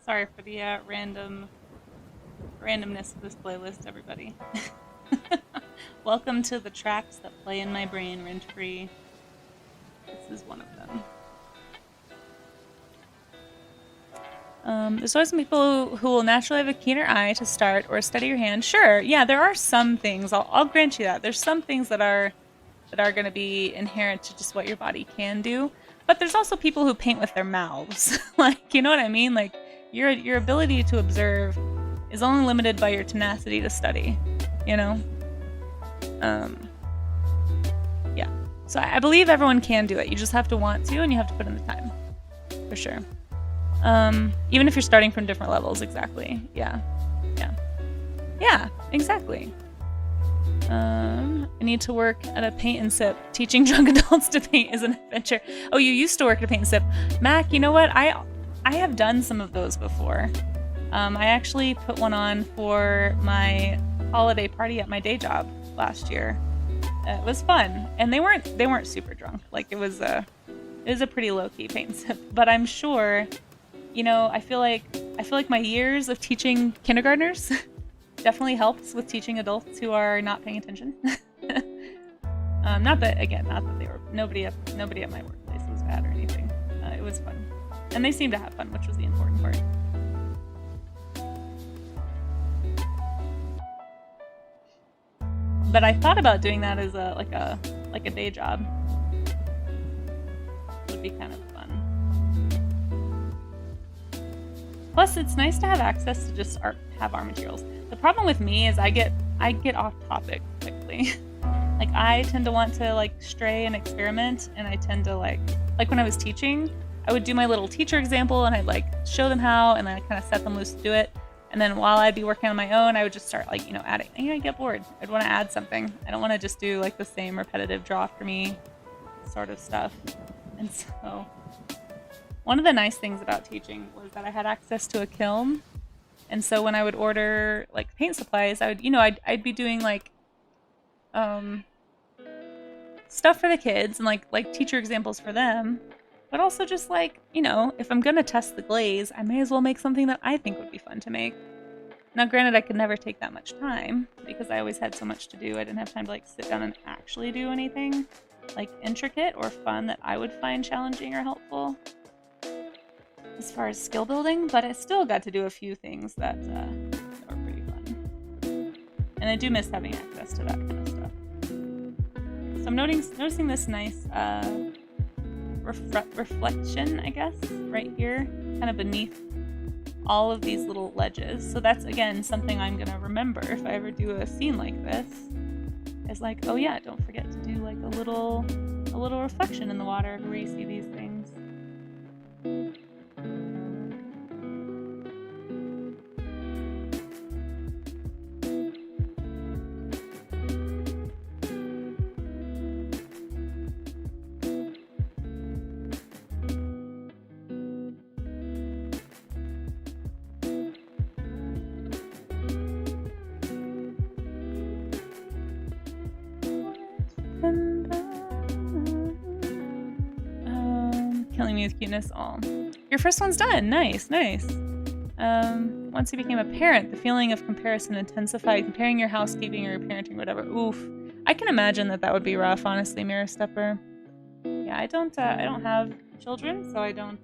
Sorry for the randomness of this playlist, everybody. Welcome to the tracks that play in my brain rent-free. This is one of them. There's always some people who will naturally have a keener eye to start or steady your hand. Sure, yeah, there are some things. I'll grant you that. There's some things that are going to be inherent to just what your body can do. But there's also people who paint with their mouths. Like, you know what I mean? Like, your ability to observe is only limited by your tenacity to study, you know? Yeah. So I believe everyone can do it. You just have to want to, and you have to put in the time. For sure. Even if you're starting from different levels, exactly. Yeah. Exactly. I need to work at a paint and sip. Teaching drunk adults to paint is an adventure. Oh, you used to work at a paint and sip. Mac, you know what? I have done some of those before. I actually put one on for my holiday party at my day job last year. It was fun, and they weren't super drunk. Like, it was a pretty low-key paint and sip. But I'm sure, you know, I feel like my years of teaching kindergartners definitely helps with teaching adults who are not paying attention. Not that they were nobody at my workplace was bad or anything. It was fun, and they seemed to have fun, which was the important part. But I thought about doing that as a day job. It would be kind of fun. Plus, it's nice to have access to just have art materials. The problem with me is I get off topic quickly. Like, I tend to want to like stray and experiment, and I tend to like when I was teaching, I would do my little teacher example, and I'd like show them how, and then I kind of set them loose to do it. And then while I'd be working on my own, I would just start like, you know, adding. And I get bored. I'd want to add something. I don't want to just do like the same repetitive draw after me sort of stuff. And so one of the nice things about teaching was that I had access to a kiln. And so when I would order like paint supplies, I would, you know, I'd be doing like stuff for the kids and like teacher examples for them. But also just like, you know, if I'm going to test the glaze, I may as well make something that I think would be fun to make. Now, granted, I could never take that much time because I always had so much to do. I didn't have time to like sit down and actually do anything like intricate or fun that I would find challenging or helpful as far as skill building, but I still got to do a few things that were pretty fun. And I do miss having access to that kind of stuff. So I'm noticing this nice reflection, I guess, right here, kind of beneath all of these little ledges. So that's, again, something I'm gonna remember if I ever do a scene like this. Is like, oh yeah, don't forget to do like a little reflection in the water where you see these things. Killing me with cuteness. Oh, your first one's done. Nice. Once you became a parent, the feeling of comparison intensified. Comparing your housekeeping or your parenting, whatever. Oof. I can imagine that would be rough, honestly, Mirror Stepper. Yeah, I don't have children, so I don't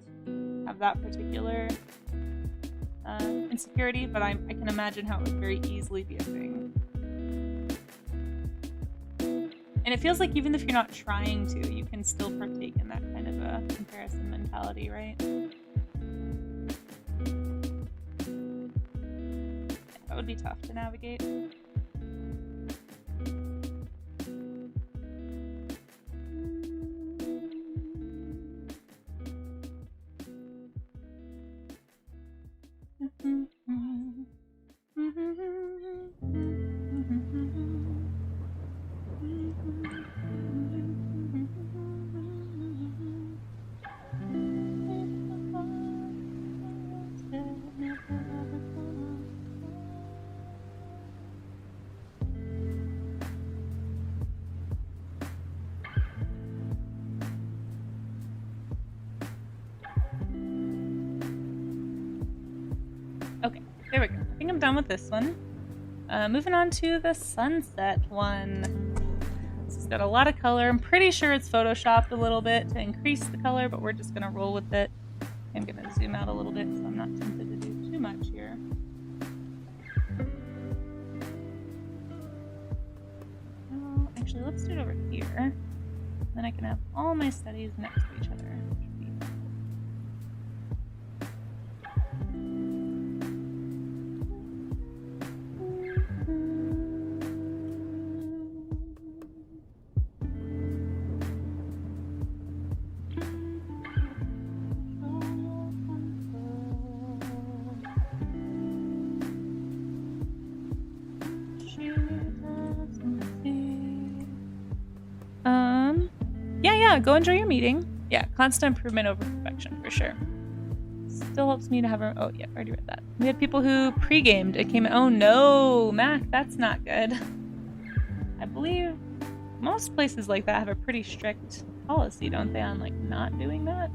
have that particular insecurity, but I can imagine how it would very easily be a thing. And it feels like even if you're not trying to, you can still partake in that kind of a comparison mentality, right? That would be tough to navigate. There we go. I think I'm done with this one. Moving on to the sunset one. This has got a lot of color. I'm pretty sure it's photoshopped a little bit to increase the color, but we're just gonna roll with it. I'm gonna zoom out a little bit so I'm not tempted to do too much here. Oh, actually, let's do it over here. Then I can have all my studies next to each other. Yeah, go enjoy your meeting. Yeah, constant improvement over perfection, for sure. Still helps me to have a... Oh, yeah, I already read that. We had people who pre-gamed. It came... Oh, no, Mac, that's not good. I believe most places like that have a pretty strict policy, don't they, on, like, not doing that?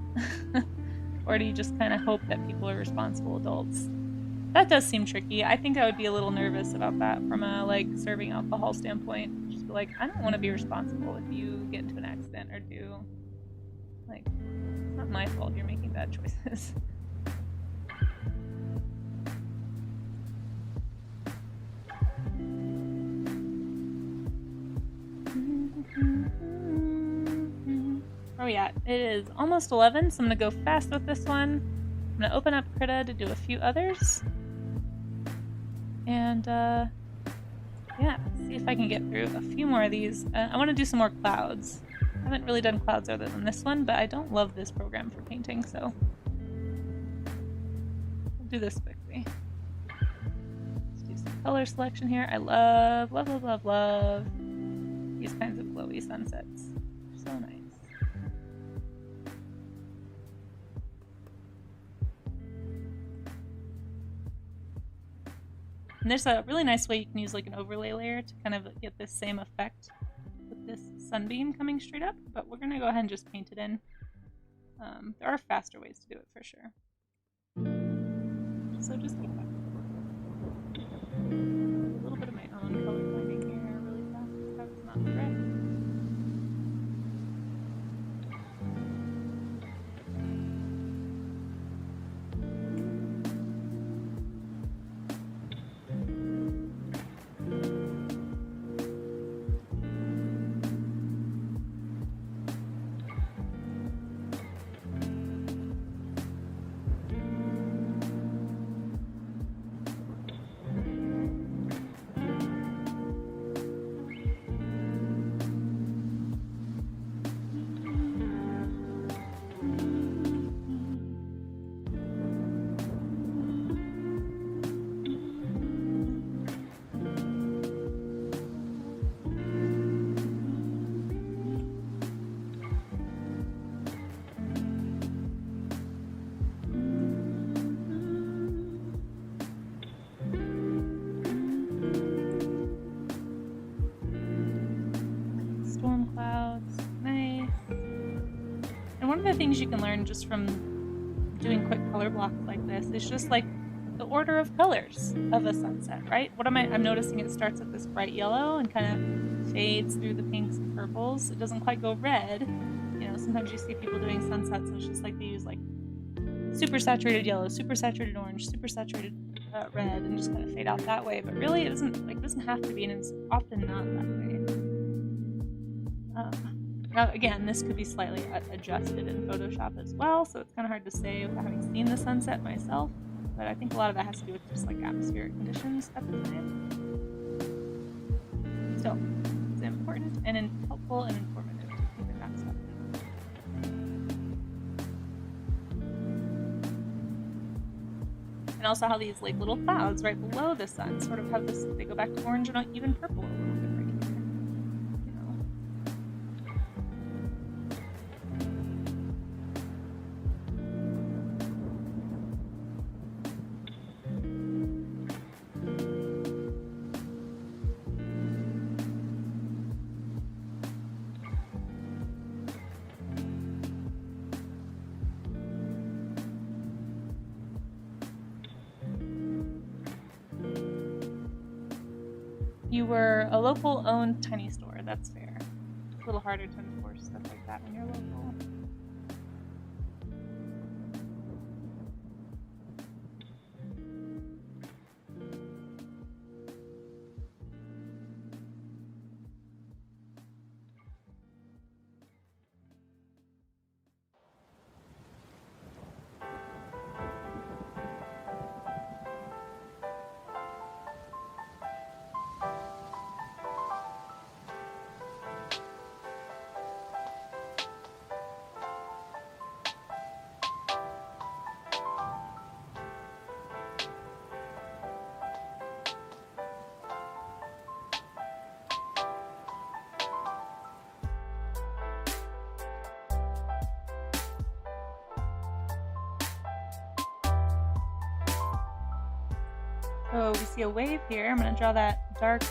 Or do you just kind of hope that people are responsible adults? That does seem tricky. I think I would be a little nervous about that from a, like, serving alcohol standpoint. Just be like, I don't want to be responsible if you get into an accident or do... Like, it's not my fault you're making bad choices. Oh yeah, it is almost 11, so I'm going to go fast with this one. I'm going to open up Krita to do a few others. And, yeah, see if I can get through a few more of these. I want to do some more clouds. I haven't really done clouds other than this one, but I don't love this program for painting, so I'll do this quickly. Let's do some color selection here. I love these kinds of glowy sunsets. So nice. And there's a really nice way you can use like an overlay layer to kind of get this same effect with this sunbeam coming straight up, but we're going to go ahead and just paint it in. There are faster ways to do it for sure. So just keep that. A little bit of my own color blending here really fast. That's not correct. One of the things you can learn just from doing quick color blocks like this is just like the order of colors of a sunset, right? I'm noticing it starts with this bright yellow and kind of fades through the pinks and purples. It doesn't quite go red. You know, sometimes you see people doing sunsets and it's just like they use like super saturated yellow, super saturated orange, super saturated red, and just kind of fade out that way. But really, it doesn't have to be, and it's often not that way. Now, again, this could be slightly adjusted in Photoshop as well, so it's kind of hard to say without having seen the sunset myself, but I think a lot of that has to do with just like atmospheric conditions at the time. So, it's important and helpful and informative to keep in that stuff. And also how these like little clouds right below the sun sort of have this, they go back to orange and even purple a little bit. You were a local owned tiny store, that's fair. It's a little harder to enforce stuff like that when you're local. So we see a wave here. I'm going to draw that dark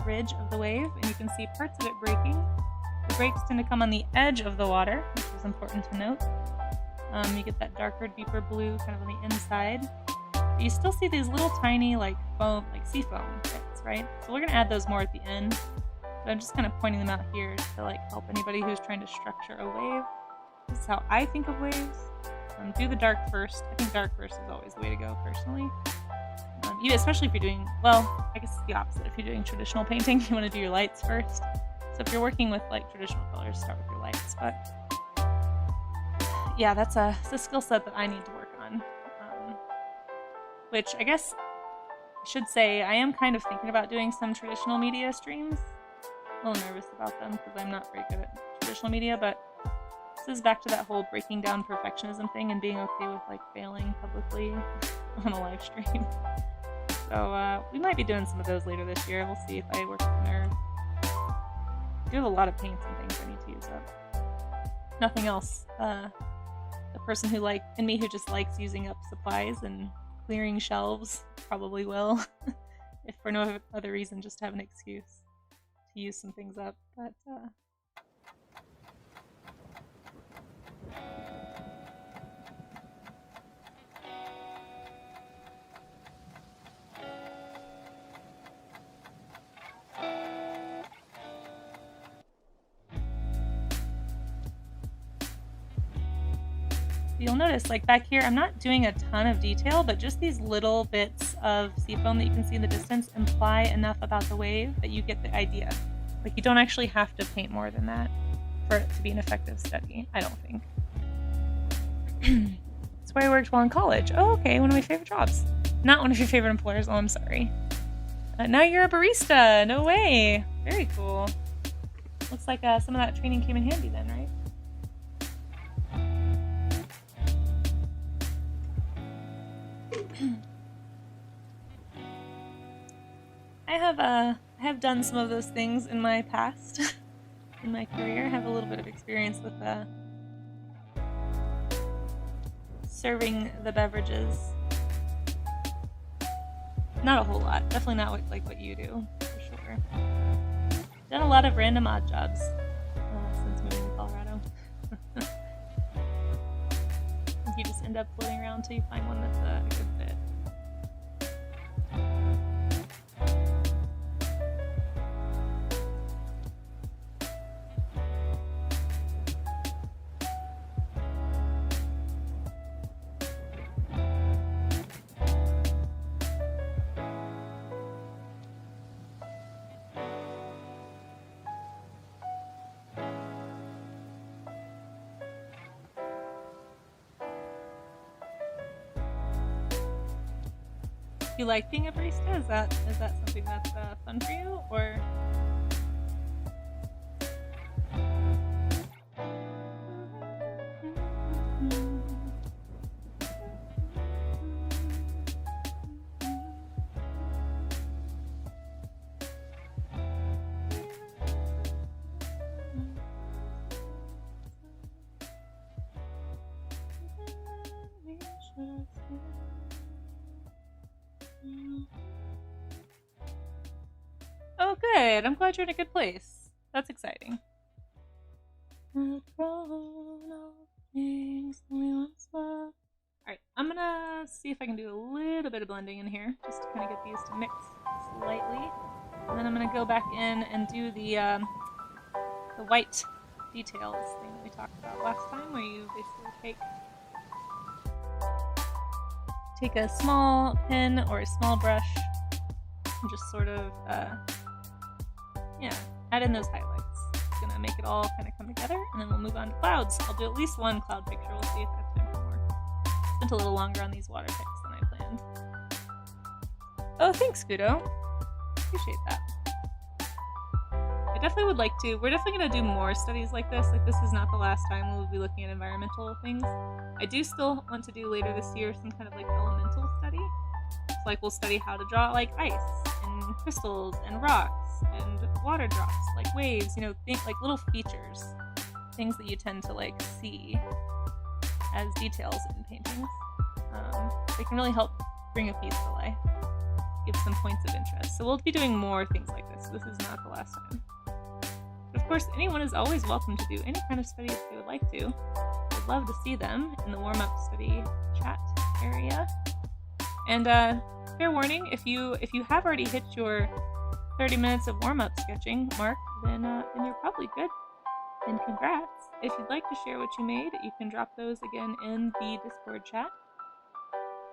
ridge of the wave, and you can see parts of it breaking. The breaks tend to come on the edge of the water, which is important to note. You get that darker, deeper blue kind of on the inside. But you still see these little tiny like foam, like sea foam bits, right? So we're going to add those more at the end. But I'm just kind of pointing them out here to like help anybody who's trying to structure a wave. This is how I think of waves. Do the dark first. I think dark first is always the way to go, personally. Especially if you're doing, well, I guess it's the opposite. If you're doing traditional painting, you want to do your lights first. So if you're working with like traditional colors, start with your lights. But yeah, it's a skill set that I need to work on. Which I guess I should say I am kind of thinking about doing some traditional media streams. A little nervous about them because I'm not very good at traditional media, but this is back to that whole breaking down perfectionism thing and being okay with like failing publicly on a live stream. So we might be doing some of those later this year. We'll see if I work the nerve. I do have a lot of paints and things I need to use up. Nothing else. The person who in me who just likes using up supplies and clearing shelves probably will, if for no other reason, just to have an excuse to use some things up. But you'll notice, like back here, I'm not doing a ton of detail, but just these little bits of seafoam that you can see in the distance imply enough about the wave that you get the idea. Like, you don't actually have to paint more than that for it to be an effective study, I don't think. That's where I worked while in college. Oh, okay, one of my favorite jobs. Not one of your favorite employers, oh, I'm sorry. Now you're a barista, no way. Very cool. Looks like some of that training came in handy then, right? I have done some of those things in my past, in my career. I have a little bit of experience with serving the beverages. Not a whole lot. Definitely not like what you do, for sure. Done a lot of random odd jobs since moving to Colorado. You just end up floating around until you find one that's a good fit. You like being a barista? Is that something that's fun for you, or? Oh, good. I'm glad you're in a good place. That's exciting. Alright, I'm gonna see if I can do a little bit of blending in here, just to kind of get these to mix slightly. And then I'm gonna go back in and do the white details thing that we talked about last time, where you basically take a small pen or a small brush and just sort of add in those highlights. It's gonna make it all kind of come together, and then we'll move on to clouds. I'll do at least one cloud picture. We'll see if I have time for more. Spent a little longer on these water pics than I planned. Oh, thanks, Kudo. Appreciate that. I definitely would like to. We're definitely going to do more studies like this. Like, this is not the last time we'll be looking at environmental things. I do still want to do later this year some kind of like elemental study. So, like, we'll study how to draw like ice and crystals and rocks and water drops, like waves, you know, like little features, things that you tend to like see as details in paintings. They can really help bring a piece to life, give some points of interest. So we'll be doing more things like this. This is not the last time. But of course, anyone is always welcome to do any kind of study if they would like to. I'd love to see them in the warm-up study chat area. And fair warning, if you have already hit your 30 minutes of warm-up sketching mark, then you're probably good. And congrats. If you'd like to share what you made, you can drop those again in the Discord chat,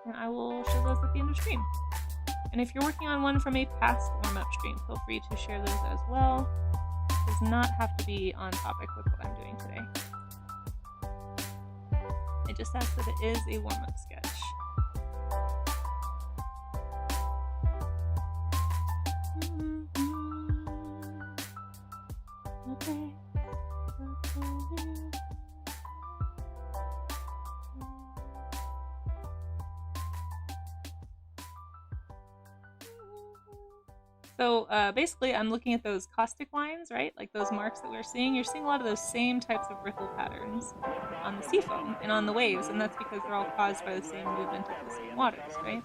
and I will show those at the end of stream. And if you're working on one from a past warm-up stream, feel free to share those as well. It does not have to be on topic with what I'm doing today. I just ask that it is a warm-up sketch. Okay. So basically I'm looking at those caustic lines, right? Like those marks that we're seeing. You're seeing a lot of those same types of ripple patterns on the seafoam and on the waves, and that's because they're all caused by the same movement of the same waters, right?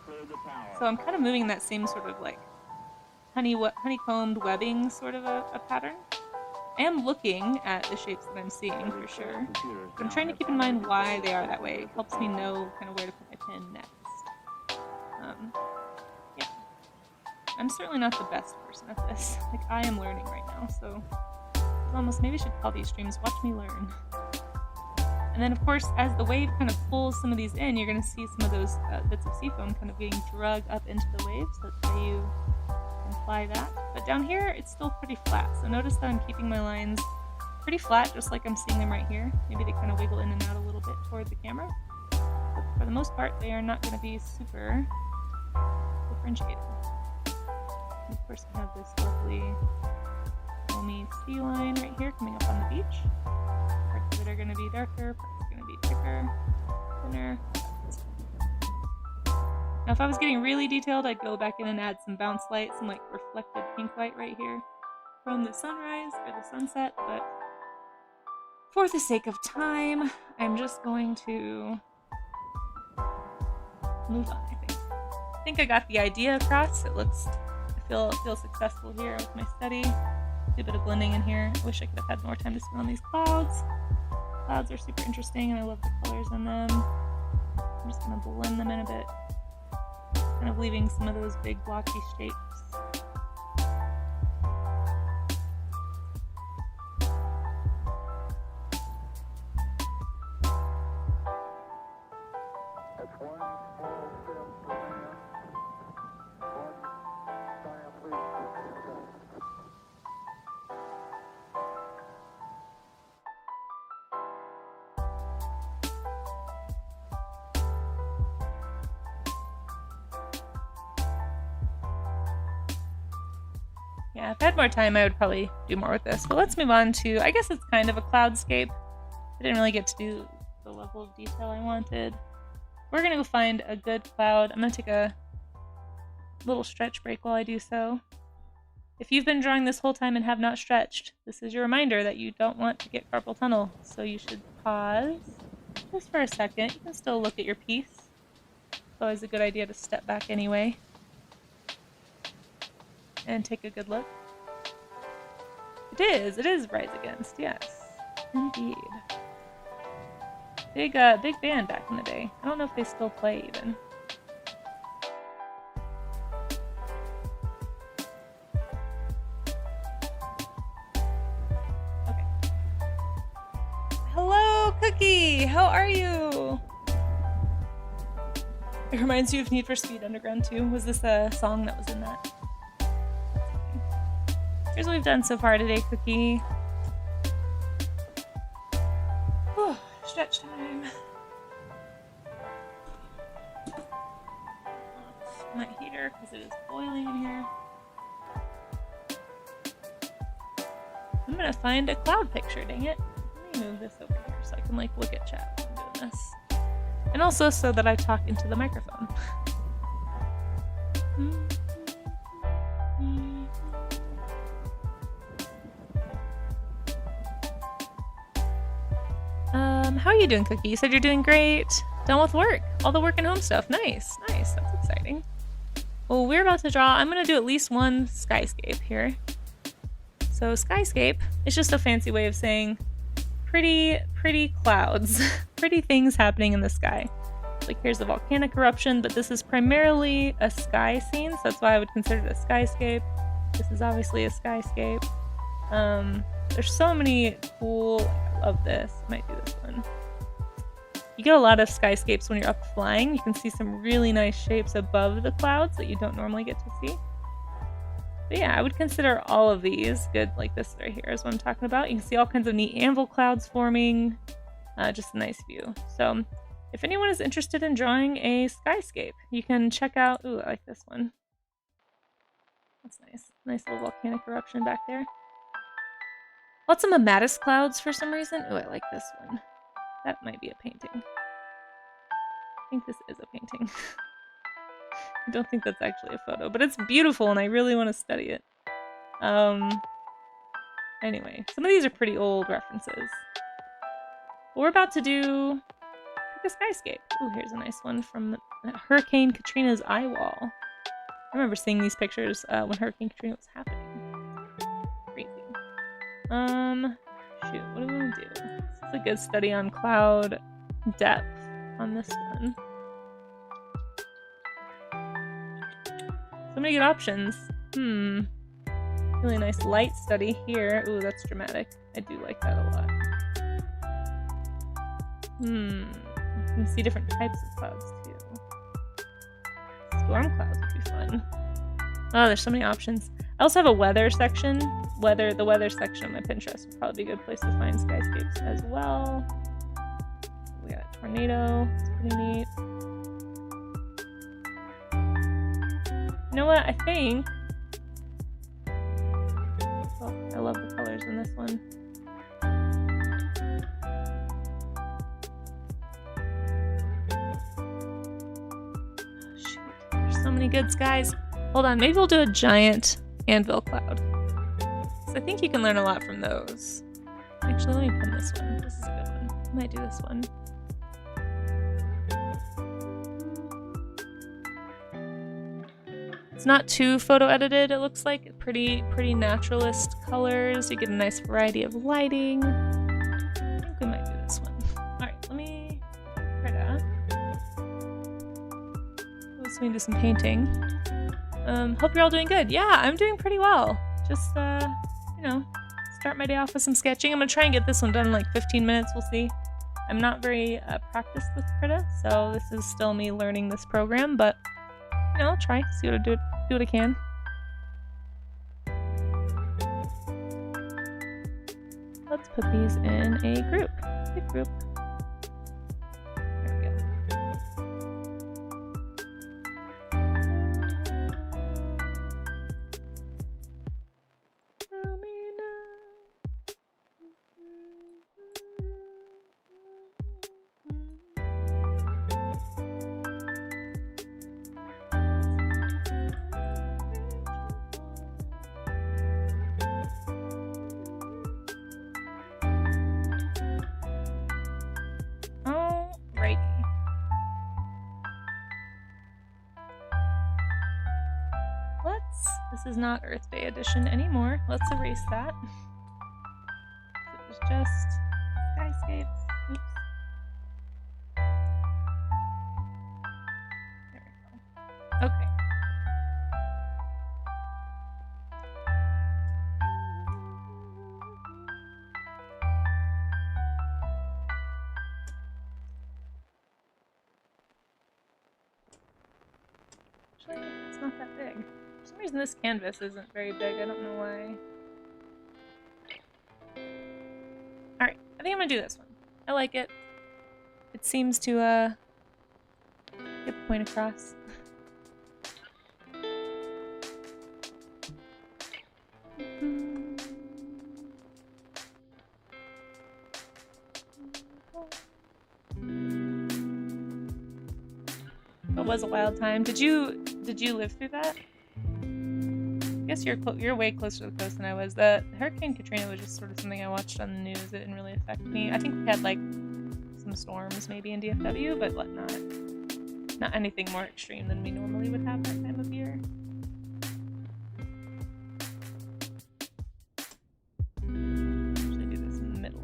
So I'm kind of moving that same sort of like honeycombed webbing sort of a pattern. I am looking at the shapes that I'm seeing for sure, but I'm trying to keep in mind why they are that way. It helps me know kind of where to put my pen next. Yeah. I'm certainly not the best person at this. Like, I am learning right now, so almost maybe I should call these streams Watch Me Learn. And then, of course, as the wave kind of pulls some of these in, you're going to see some of those bits of seafoam kind of getting dragged up into the waves. That's how you apply that. But down here, it's still pretty flat. So notice that I'm keeping my lines pretty flat, just like I'm seeing them right here. Maybe they kind of wiggle in and out a little bit toward the camera. But for the most part, they are not going to be super differentiated. And of course, we have this lovely foamy sea line right here coming up on the beach. Parts of it are going to be darker, parts are going to be thicker, thinner. Now, if I was getting really detailed, I'd go back in and add some bounce light, some like reflected pink light right here from the sunrise or the sunset, but for the sake of time, I'm just going to move on, I think. I think I got the idea across. I feel successful here with my study. Do a bit of blending in here. I wish I could have had more time to spend on these clouds. Clouds are super interesting, and I love the colors in them. I'm just going to blend them in a bit, kind of leaving some of those big blocky shapes. Yeah, if I had more time, I would probably do more with this. But let's move on to, I guess it's kind of a cloudscape. I didn't really get to do the level of detail I wanted. We're going to go find a good cloud. I'm going to take a little stretch break while I do so. If you've been drawing this whole time and have not stretched, this is your reminder that you don't want to get carpal tunnel. So you should pause just for a second. You can still look at your piece. It's always a good idea to step back anyway and take a good look. It is Rise Against, yes, indeed. Big band back in the day. I don't know if they still play even. It reminds you of Need for Speed Underground 2. Was this a song that was in that? Here's what we've done so far today, Cookie. Whew, stretch time. Off my heater because it is boiling in here. I'm gonna find a cloud picture, dang it. Let me move this over here so I can like look at chat while I'm doing this. And also so that I talk into the microphone. How are you doing, Cookie? You said you're doing great. Done with work. All the work and home stuff. Nice, nice. That's exciting. Well, we're about to draw. I'm gonna do at least one skyscape here. So skyscape is just a fancy way of saying pretty clouds, pretty things happening in the sky. Like here's a volcanic eruption, but this is primarily a sky scene, so that's why I would consider it a skyscape. This is obviously a skyscape. There's so many cool, I love this, might do this one. You get a lot of skyscapes when you're up flying. You can see some really nice shapes above the clouds that you don't normally get to see. But yeah, I would consider all of these good, like this right here is what I'm talking about. You can see all kinds of neat anvil clouds forming, just a nice view. So if anyone is interested in drawing a skyscape, you can check out, ooh, I like this one. That's nice. Nice little volcanic eruption back there. Lots of mammatus clouds for some reason. Ooh, I like this one. That might be a painting. I think this is a painting. I don't think that's actually a photo, but it's beautiful and I really want to study it. Anyway, some of these are pretty old references. But we're about to do pick a skyscape. Ooh, here's a nice one from Hurricane Katrina's eye wall. I remember seeing these pictures when Hurricane Katrina was happening. Crazy. Shoot, what do we want to do? This is a good study on cloud depth on this one. So many good options. Really nice light study here. Ooh, that's dramatic. I do like that a lot. You can see different types of clouds too. Storm clouds would be fun. Oh, there's so many options. I also have a weather section. The weather section on my Pinterest would probably be a good place to find skyscapes as well. We got a tornado. It's pretty neat. You know what? I think... Oh, I love the colors in this one. Oh, shoot. There's so many good skies. Hold on, maybe we'll do a giant anvil cloud. So I think you can learn a lot from those. Actually, let me pin this one. This is a good one. I might do this one. It's not too photo edited, it looks like. Pretty naturalist colors. You get a nice variety of lighting. I think we might do this one. Alright, let me try that. Let's do some painting. Hope you're all doing good. Yeah, I'm doing pretty well. Just, you know, start my day off with some sketching. I'm gonna try and get this one done in like 15 minutes, we'll see. I'm not very practiced with Krita, so this is still me learning this program, but, you know, I'll try, see what I do what I can. Let's put these in a group. Big group. There we go. This is not Earth Day edition anymore. Let's erase that. It was just skyscapes. Oops. There we go. Okay. Actually, it's not that big. For some reason this canvas isn't very big. I don't know why. Alright, I think I'm gonna do this one. I like it. It seems to get the point across. It was a wild time. Did you live through that? I guess you're way closer to the coast than I was. The Hurricane Katrina was just sort of something I watched on the news. It didn't really affect me. I think we had like some storms maybe in DFW, but not anything more extreme than we normally would have that time of year. Usually do this in the middle.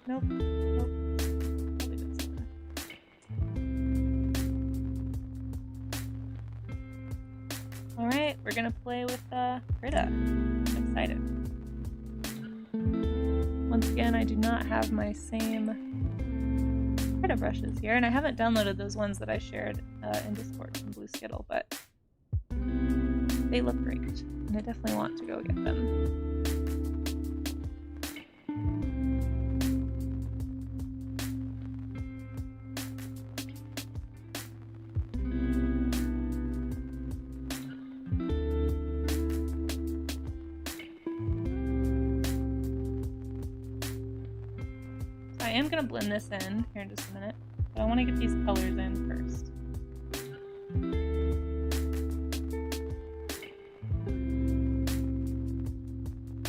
Nope. Probably this one. Alright, we're gonna play with Krita. I'm excited. Once again, I do not have my same Krita brushes here, and I haven't downloaded those ones that I shared in Discord from Blue Skittle, but they look great, and I definitely want to go get them. I am going to blend this in here in just a minute, but I want to get these colors in first.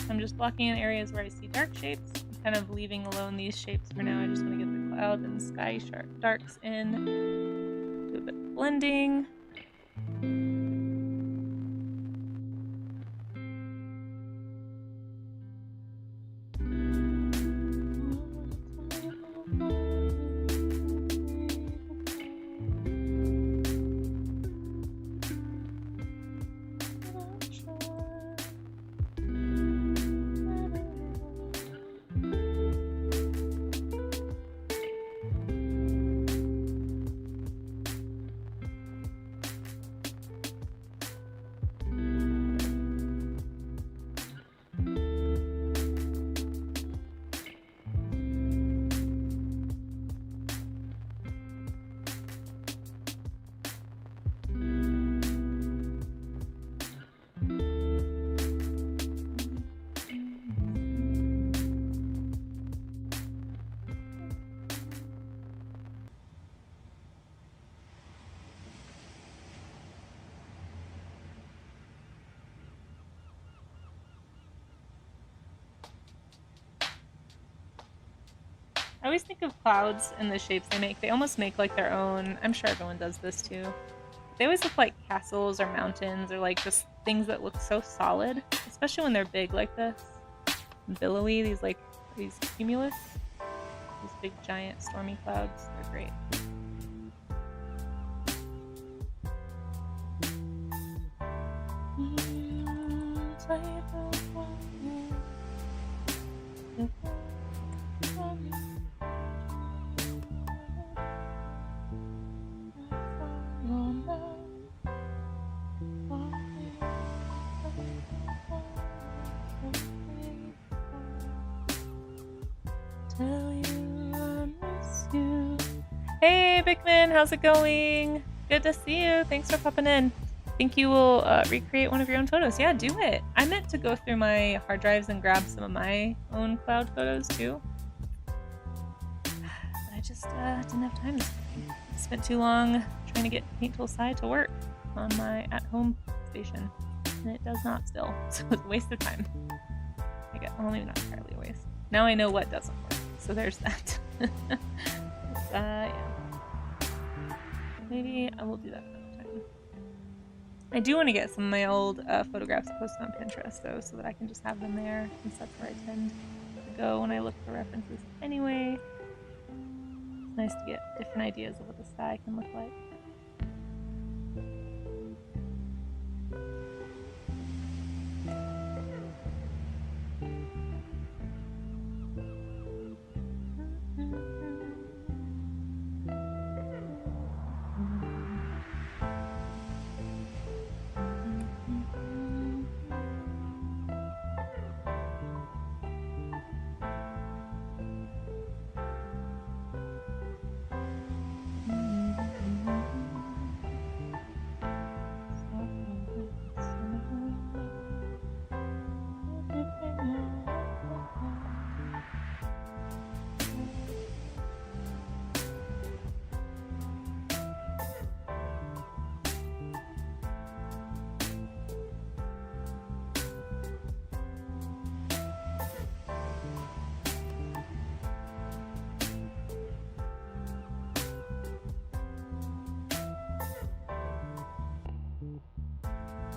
I'm just blocking in areas where I see dark shapes, kind of leaving alone these shapes for now. I just want to get the cloud and sky darks in, do a bit of blending. I always think of clouds and the shapes they make. They almost make like their own. I'm sure everyone does this too. They always look like castles or mountains or like just things that look so solid, especially when they're big like this. Billowy, these cumulus. These big giant stormy clouds. They're great. Hey Bickman, how's it going? Good to see you. Thanks for popping in. Think you will recreate one of your own photos? Yeah, do it. I meant to go through my hard drives and grab some of my own cloud photos too. I just didn't have time this morning. I spent too long trying to get Paint Tool Sci to work on my at-home station, and it does not still. So it's a waste of time. I guess, well, maybe not entirely a waste. Now I know what doesn't work, so there's that. Yeah. Maybe I will do that another time. I do want to get some of my old photographs posted on Pinterest, though, so that I can just have them there, since that's where I tend to go when I look for references anyway. It's nice to get different ideas of what the sky can look like.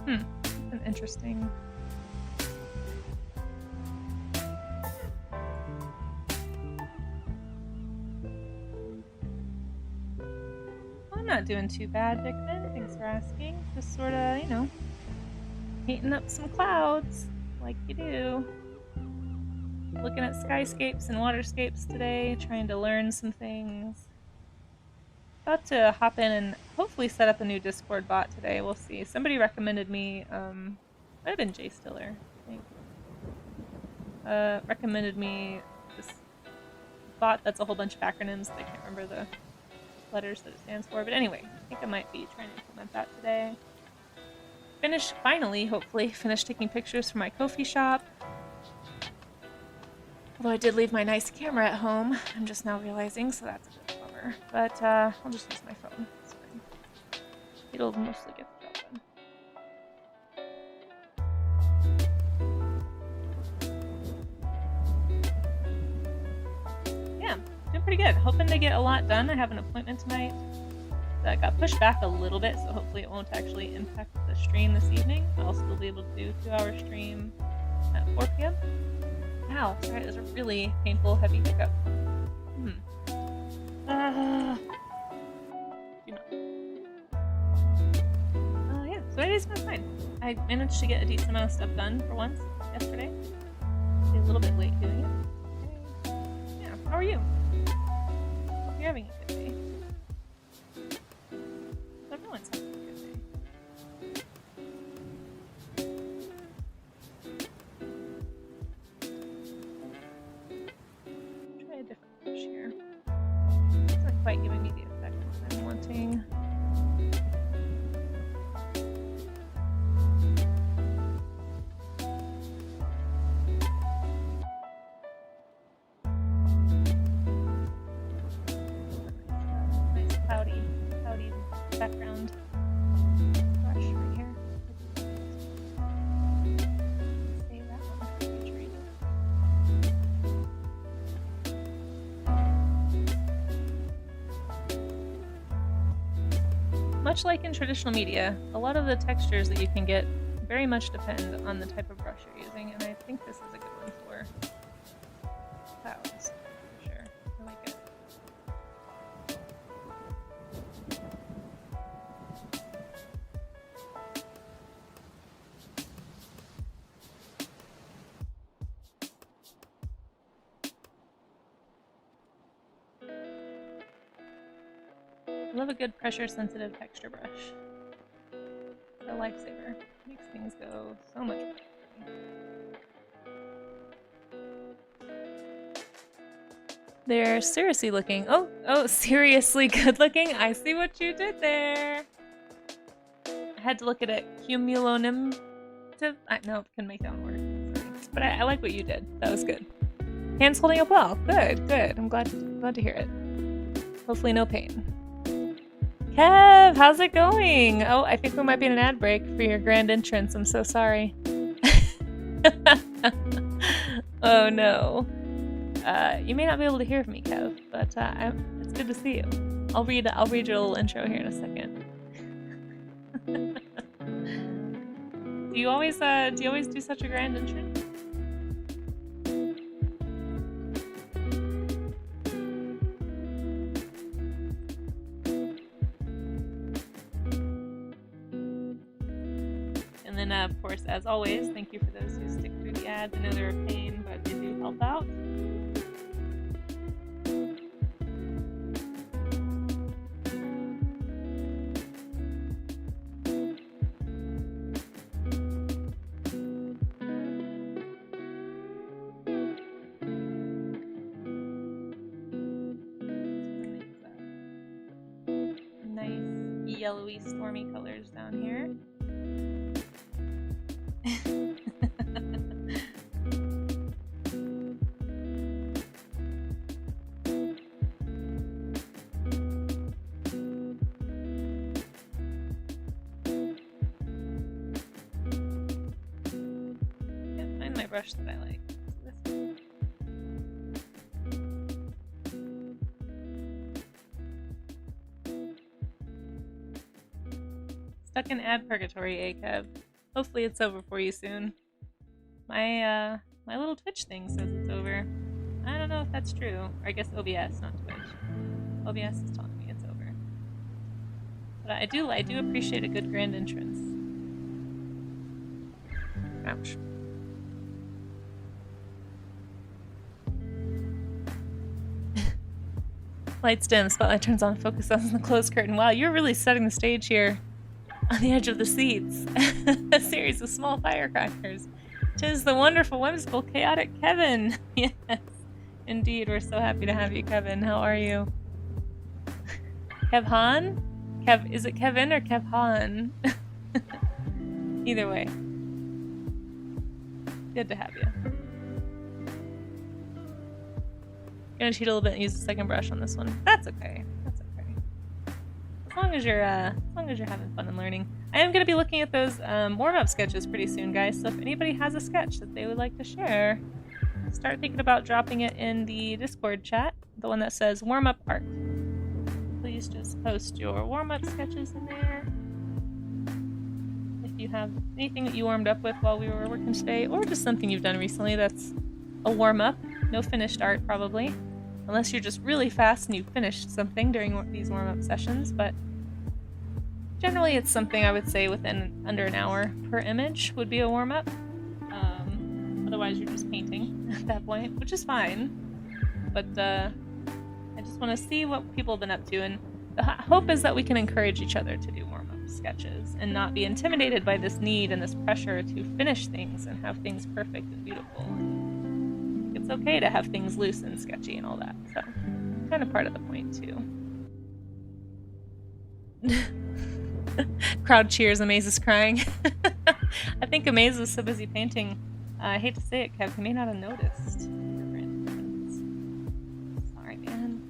An interesting. I'm not doing too bad, Dickman. Thanks for asking. Just sort of, you know, heating up some clouds like you do. Looking at skyscapes and waterscapes today, trying to learn some things. About to hop in and hopefully set up a new Discord bot today. We'll see. Somebody recommended me, might have been Jay Stiller, I think. Recommended me this bot that's a whole bunch of acronyms. I can't remember the letters that it stands for, but anyway, I think I might be trying to implement that today. Finally, hopefully, finish taking pictures for my Ko-fi shop. Although I did leave my nice camera at home, I'm just now realizing, so that's a bit of a bummer. But I'll just use my phone. It's fine. It'll mostly get the job done. Yeah, doing pretty good. Hoping to get a lot done. I have an appointment tonight that got pushed back a little bit, so hopefully it won't actually impact the stream this evening. I'll still be able to do a 2-hour stream at 4 p.m. Ow, sorry, it was a really painful, heavy hiccup. Yeah, so today's been fine. I managed to get a decent amount of stuff done for once yesterday. A little bit late doing it. Yeah, how are you? Hope you're having a good day. Everyone's having a good day. Try a different brush here. It's not quite giving me the effect that I'm wanting. Nice cloudy background brush right here. Say that one. Much like in traditional media, a lot of the textures that you can get very much depend on the type of brush you're using, and I think this is a good one for clouds, for sure. I like it. I love a good pressure-sensitive texture brush. It's a lifesaver. Makes things go so much better. They're seriously looking. Oh, seriously good looking. I see what you did there. I had to look at it. Cumulonimbus. No, couldn't make that one work. Sorry. But I like what you did. That was good. Hands holding up well. Good, good. I'm glad to hear it. Hopefully no pain. Kev, how's it going? Oh, I think we might be in an ad break for your grand entrance. I'm so sorry. Oh no. You may not be able to hear from me, Kev, but it's good to see you. I'll read your little intro here in a second. Do you always do such a grand entrance? And then, of course, as always, thank you for those who stick through the ads. I know they're a pain, but they do help out. Nice yellowy, stormy colors down here. Find my brush that I like. This one. Stuck in ad purgatory, Kev. Hopefully it's over for you soon. My my little Twitch thing says it's over. I don't know if that's true. Or I guess OBS, not Twitch. OBS is telling me it's over. But I do appreciate a good grand entrance. Ouch. Lights dim, spotlight turns on, focus on the closed curtain. Wow, you're really setting the stage here. On the edge of the seats. A series of small firecrackers. 'Tis the wonderful, whimsical, chaotic Kevin. Yes, indeed. We're so happy to have you, Kevin. How are you? Kevhan? Is it Kevin or Kevhan? Either way. Good to have you. Gonna cheat a little bit and use the second brush on this one. That's okay. That's okay. As long as you're having fun and learning. I am gonna be looking at those warm-up sketches pretty soon, guys. So if anybody has a sketch that they would like to share, start thinking about dropping it in the Discord chat, the one that says warm-up art. Please just post your warm-up sketches in there. If you have anything that you warmed up with while we were working today, or just something you've done recently that's a warm-up. No finished art, probably. Unless you're just really fast and you finished something during these warm-up sessions, but generally it's something I would say within under an hour per image would be a warm-up. Otherwise you're just painting at that point, which is fine. But I just want to see what people have been up to, and the hope is that we can encourage each other to do warm-up sketches and not be intimidated by this need and this pressure to finish things and have things perfect and beautiful. It's okay to have things loose and sketchy and all that, so kind of part of the point too. Crowd cheers, Amaze is crying. I think Amaze was so busy painting. I hate to say it, Kev, he may not have noticed. Sorry, man.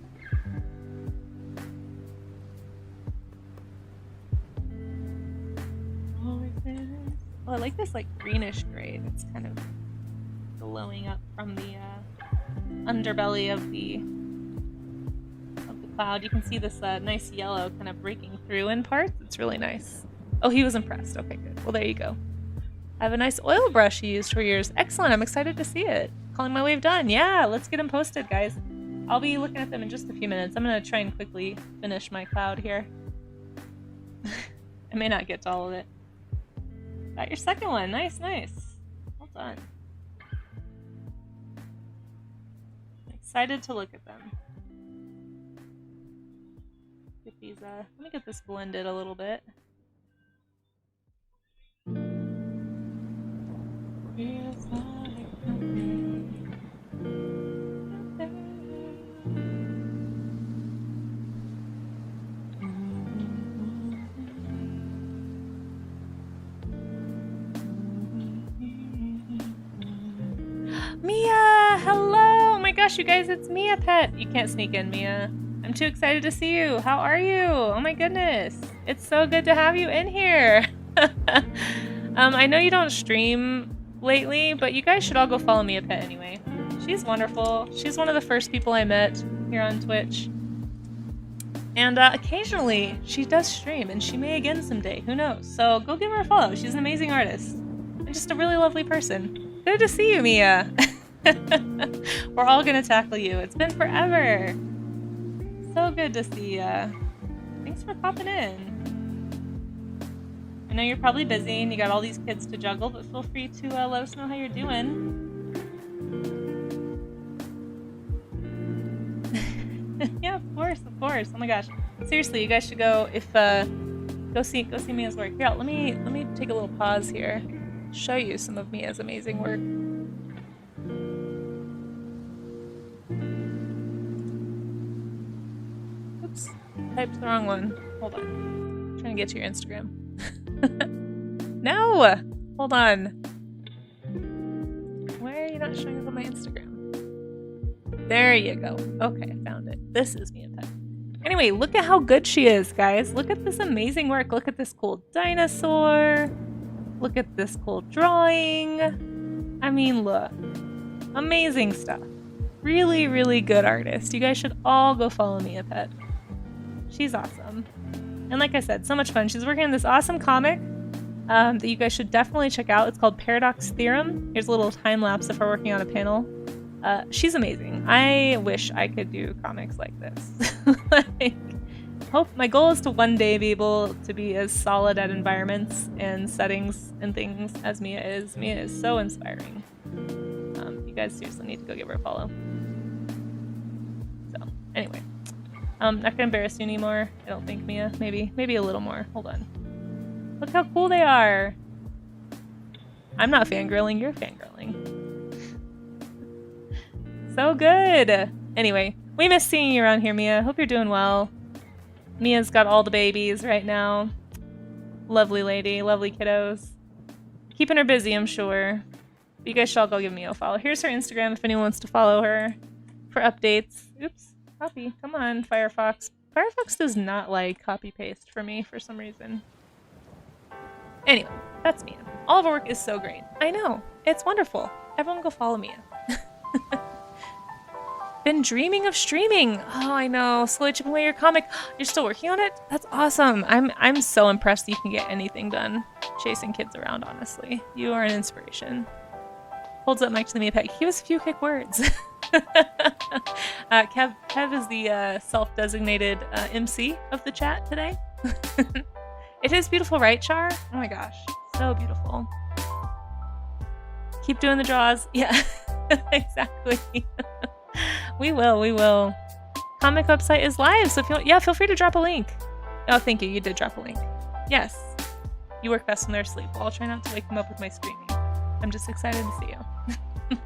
Oh, I like this like greenish gray that's kind of glowing up from the underbelly of the cloud. You can see this nice yellow kind of breaking through in parts. It's really nice. Oh, he was impressed. Okay, good. Well, there you go. I have a nice oil brush you used for yours. Excellent. I'm excited to see it. Calling my wave done. Yeah, let's get them posted, guys. I'll be looking at them in just a few minutes. I'm going to try and quickly finish my cloud here. I may not get to all of it. Got your second one. Nice, nice. Well done. Excited to look at them. Get these, let me get this blended a little bit. Mia, hello! Oh my gosh, you guys, it's Mia Pet. You can't sneak in, Mia. I'm too excited to see you. How are you? Oh my goodness. It's so good to have you in here. I know you don't stream lately, but you guys should all go follow Mia Pet anyway. She's wonderful. She's one of the first people I met here on Twitch. And occasionally she does stream, and she may again someday. Who knows? So go give her a follow. She's an amazing artist. And just a really lovely person. Good to see you, Mia. We're all gonna tackle you. It's been forever. So good to see ya. Thanks for popping in. I know you're probably busy and you got all these kids to juggle, but feel free to let us know how you're doing. Yeah, of course, of course. Oh my gosh. Seriously, you guys should go go see Mia's work. Yeah, let me take a little pause here. Show you some of Mia's amazing work. Oops, typed the wrong one. Hold on. I'm trying to get to your Instagram. No! Hold on. Why are you not showing up on my Instagram? There you go. Okay, I found it. This is Mia Pet. Anyway, look at how good she is, guys. Look at this amazing work. Look at this cool dinosaur. Look at this cool drawing. I mean, look. Amazing stuff. Really, really good artist. You guys should all go follow Mia Pet. She's awesome. And like I said, so much fun. She's working on this awesome comic that you guys should definitely check out. It's called Paradox Theorem. Here's a little time lapse of her working on a panel. She's amazing. I wish I could do comics like this. Like, my goal is to one day be able to be as solid at environments and settings and things as Mia is. Mia is so inspiring. You guys seriously need to go give her a follow. So, anyway. Not gonna embarrass you anymore, I don't think, Mia. Maybe a little more. Hold on. Look how cool they are! I'm not fangirling, you're fangirling. So good! Anyway, we miss seeing you around here, Mia. Hope you're doing well. Mia's got all the babies right now. Lovely lady, lovely kiddos. Keeping her busy, I'm sure. But you guys should all go give Mia a follow. Here's her Instagram if anyone wants to follow her for updates. Oops, copy. Come on, Firefox. Firefox does not like copy-paste for me for some reason. Anyway, that's Mia. All of her work is so great. I know. It's wonderful. Everyone go follow Mia. Been dreaming of streaming. Oh, I know. Slowly chipping away your comic. You're still working on it? That's awesome. I'm so impressed that you can get anything done chasing kids around, honestly. You are an inspiration. Holds up mic to the Mia Peg. Give us a few quick words. Kev is the self-designated MC of the chat today. It is beautiful, right, Char? Oh my gosh. So beautiful. Keep doing the draws. Yeah, exactly. We will. Comic website is live, so feel free to drop a link. Oh, thank you. You did drop a link. Yes. You work best when they're asleep. Well, I'll try not to wake them up with my screaming. I'm just excited to see you.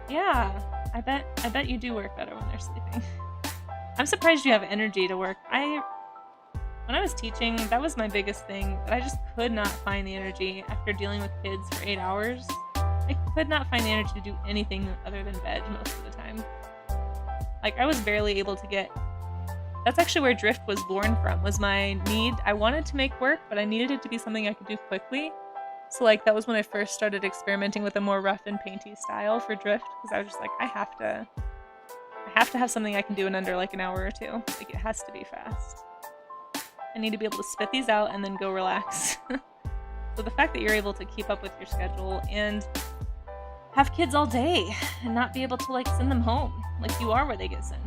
Yeah, I bet you do work better when they're sleeping. I'm surprised you have energy to work. When I was teaching, that was my biggest thing, that I just could not find the energy after dealing with kids for 8 hours. I could not find the energy to do anything other than veg most of the time. Like, I was barely able to get... That's actually where Drift was born from, was my need. I wanted to make work, but I needed it to be something I could do quickly. So, like, that was when I first started experimenting with a more rough and painty style for Drift, because I was just like, I have to have something I can do in under, like, an hour or two. Like, it has to be fast. I need to be able to spit these out and then go relax. So the fact that you're able to keep up with your schedule and have kids all day and not be able to, like, send them home like you are where they get sent.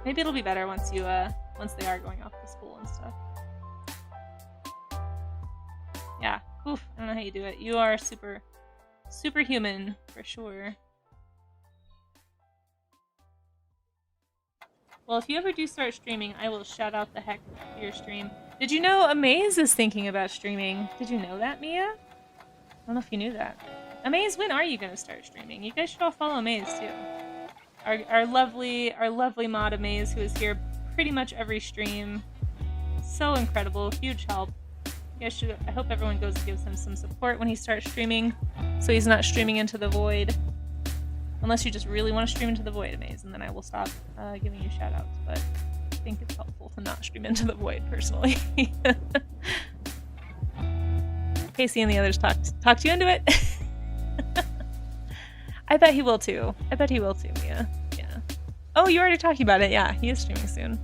Maybe it'll be better once they are going off to school and stuff. Yeah. Oof, I don't know how you do it. You are superhuman for sure. Well, if you ever do start streaming, I will shout out the heck to your stream. Did you know Amaze is thinking about streaming? Did you know that, Mia? I don't know if you knew that. Amaze, when are you gonna start streaming? You guys should all follow Amaze too. Our lovely mod Amaze, who is here pretty much every stream. So incredible, huge help. You guys should. I hope everyone goes and gives him some support when he starts streaming, so he's not streaming into the void. Unless you just really want to stream into the void, Amaze, and then I will stop giving you shoutouts. But I think it's helpful to not stream into the void, personally. Casey and the others talked you into it. I bet he will too. Mia. Yeah. Oh, you already talking about it. Yeah, he is streaming soon.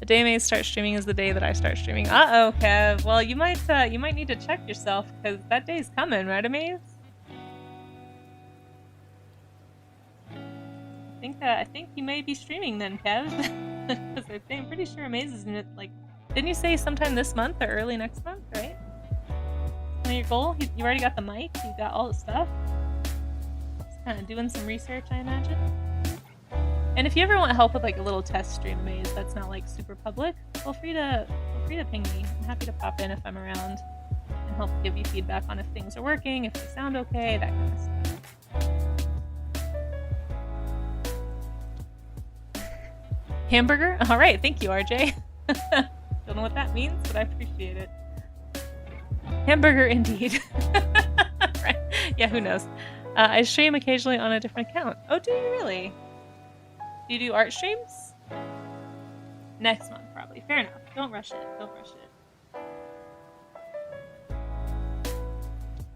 The day Amaze starts streaming is the day that I start streaming. Uh-oh, Kev. Well, you might need to check yourself, because that day's coming, right, Amaze? I think you may be streaming then, Kev. Because I'm pretty sure Amaze is in it, like... Didn't you say sometime this month or early next month, right? Is that your goal? You already got the mic? You got all the stuff? Just kind of doing some research, I imagine? And if you ever want help with, like, a little test stream, Amaze, that's not, like, super public, feel free to ping me. I'm happy to pop in if I'm around and help give you feedback on if things are working, if they sound okay, that kind of stuff. Hamburger? Alright, thank you, RJ. Don't know what that means, but I appreciate it. Hamburger indeed. Right. Yeah, who knows? I stream occasionally on a different account. Oh, do you really? Do you do art streams? Next month, probably. Fair enough. Don't rush it.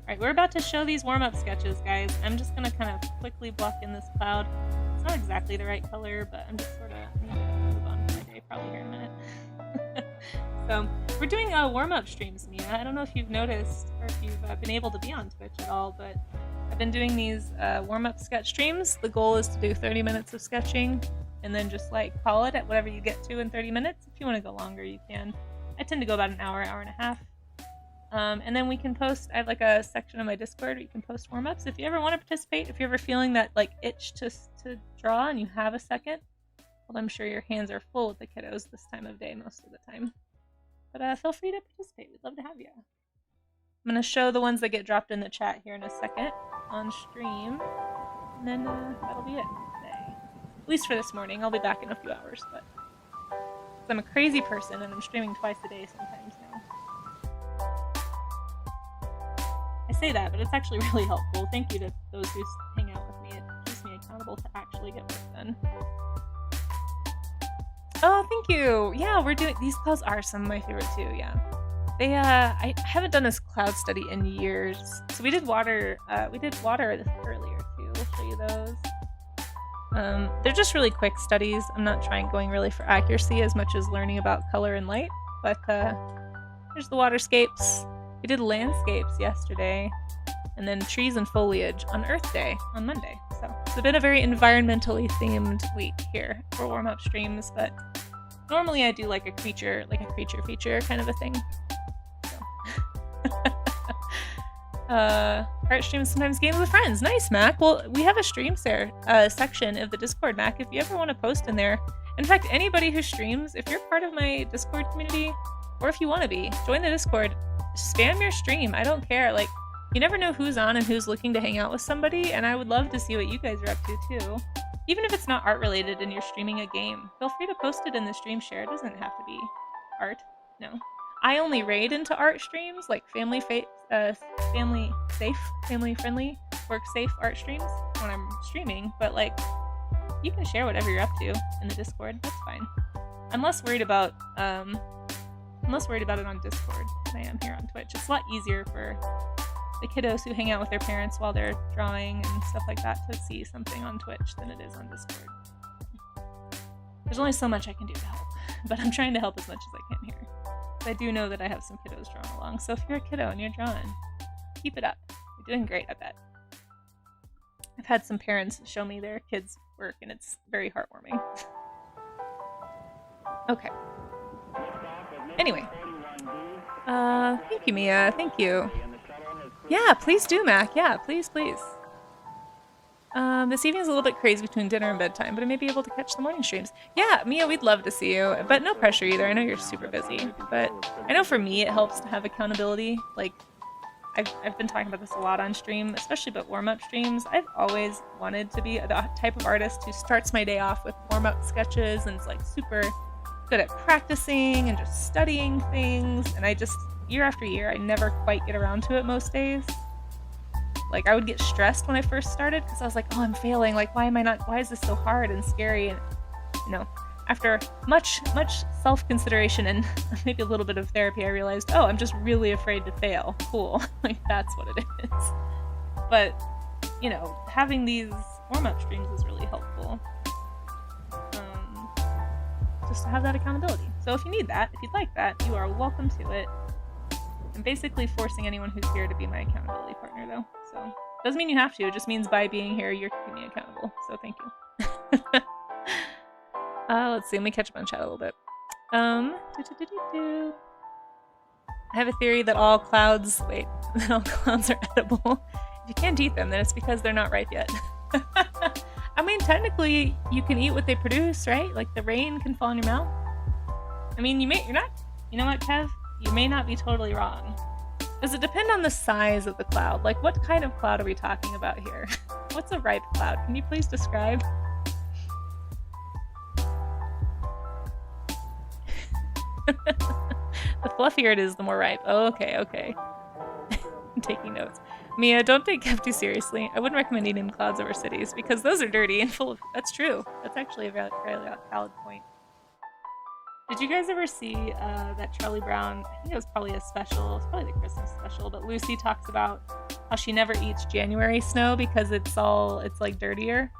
Alright, we're about to show these warm-up sketches, guys. I'm just gonna kind of quickly block in this cloud. It's not exactly the right color, but I'm just sort of... I need to move on with my day probably here in a minute. So we're doing warm-up streams, Mia. I don't know if you've noticed or if you've been able to be on Twitch at all, but I've been doing these warm-up sketch streams. The goal is to do 30 minutes of sketching and then just like call it at whatever you get to in 30 minutes. If you want to go longer, you can. I tend to go about an hour, hour and a half. And then we can post, I have like a section on my Discord where you can post warm-ups. If you ever want to participate, if you're ever feeling that like itch to draw and you have a second, well, I'm sure your hands are full with the kiddos this time of day most of the time. But feel free to participate. We'd love to have you. I'm going to show the ones that get dropped in the chat here in a second on stream. And then that'll be it for today. At least for this morning. I'll be back in a few hours. But I'm a crazy person and I'm streaming twice a day sometimes now. I say that, but it's actually really helpful. Thank you to those who hang out with me. It keeps me accountable to actually get work done. Oh, thank you. Yeah, we're doing these clouds are some of my favorite too. Yeah, they. I haven't done this cloud study in years. So we did water. We did water earlier too. We'll show you those. They're just really quick studies. I'm not going really for accuracy as much as learning about color and light. But there's the waterscapes. We did landscapes yesterday, and then trees and foliage on Earth Day on Monday. So it's been a very environmentally themed week here for warm-up streams, but normally I do like a creature feature kind of a thing. So. Art streams, sometimes games with friends. Nice, Mac. Well, we have a stream section of the Discord, Mac, if you ever want to post in there. In fact, anybody who streams, if you're part of my Discord community, or if you want to be, join the Discord. Spam your stream. I don't care. Like, you never know who's on and who's looking to hang out with somebody, and I would love to see what you guys are up to too. Even if it's not art related and you're streaming a game, feel free to post it in the stream share. It doesn't have to be art. No. I only raid into art streams, like family friendly, work safe art streams when I'm streaming, but like, you can share whatever you're up to in the Discord. That's fine. I'm less worried about it on Discord than I am here on Twitch. It's a lot easier for the kiddos who hang out with their parents while they're drawing and stuff like that to see something on Twitch than it is on Discord. There's only so much I can do to help, but I'm trying to help as much as I can here. I do know that I have some kiddos drawing along, so if you're a kiddo and you're drawing, keep it up. You're doing great, I bet. I've had some parents show me their kids' work, and it's very heartwarming. Okay. Anyway. Thank you, Mia. Thank you. Yeah, please do, Mac. Yeah, please, please. This evening's a little bit crazy between dinner and bedtime, but I may be able to catch the morning streams. Yeah, Mia, we'd love to see you, but no pressure either. I know you're super busy, but I know for me it helps to have accountability. Like, I've been talking about this a lot on stream, especially about warm-up streams. I've always wanted to be the type of artist who starts my day off with warm-up sketches and is like super good at practicing and just studying things, and I just, year after year, I never quite get around to it most days. Like, I would get stressed when I first started because I was like, oh, I'm failing. Like, why is this so hard and scary? And, you know, after much self-consideration and maybe a little bit of therapy, I realized, oh, I'm just really afraid to fail. Cool. Like, that's what it is. But, you know, having these warm-up streams is really helpful. Just to have that accountability. So if you need that, if you'd like that, you are welcome to it. I'm basically forcing anyone who's here to be my accountability partner, though. So doesn't mean you have to. It just means by being here, you're keeping me accountable. So thank you. Let's see. Let me catch up on chat a little bit. I have a theory that all clouds are edible. If you can't eat them, then it's because they're not ripe yet. I mean, technically, you can eat what they produce, right? Like, the rain can fall in your mouth. I mean, you know what, Kev? You may not be totally wrong. Does it depend on the size of the cloud? Like, what kind of cloud are we talking about here? What's a ripe cloud? Can you please describe? The fluffier it is, the more ripe. Oh, okay. I'm taking notes. Mia, don't take Kev too seriously. I wouldn't recommend eating clouds over cities because those are dirty and full of... That's true. That's actually a very valid point. Did you guys ever see that Charlie Brown, I think it was probably a special, it's probably the Christmas special, but Lucy talks about how she never eats January snow because it's like dirtier.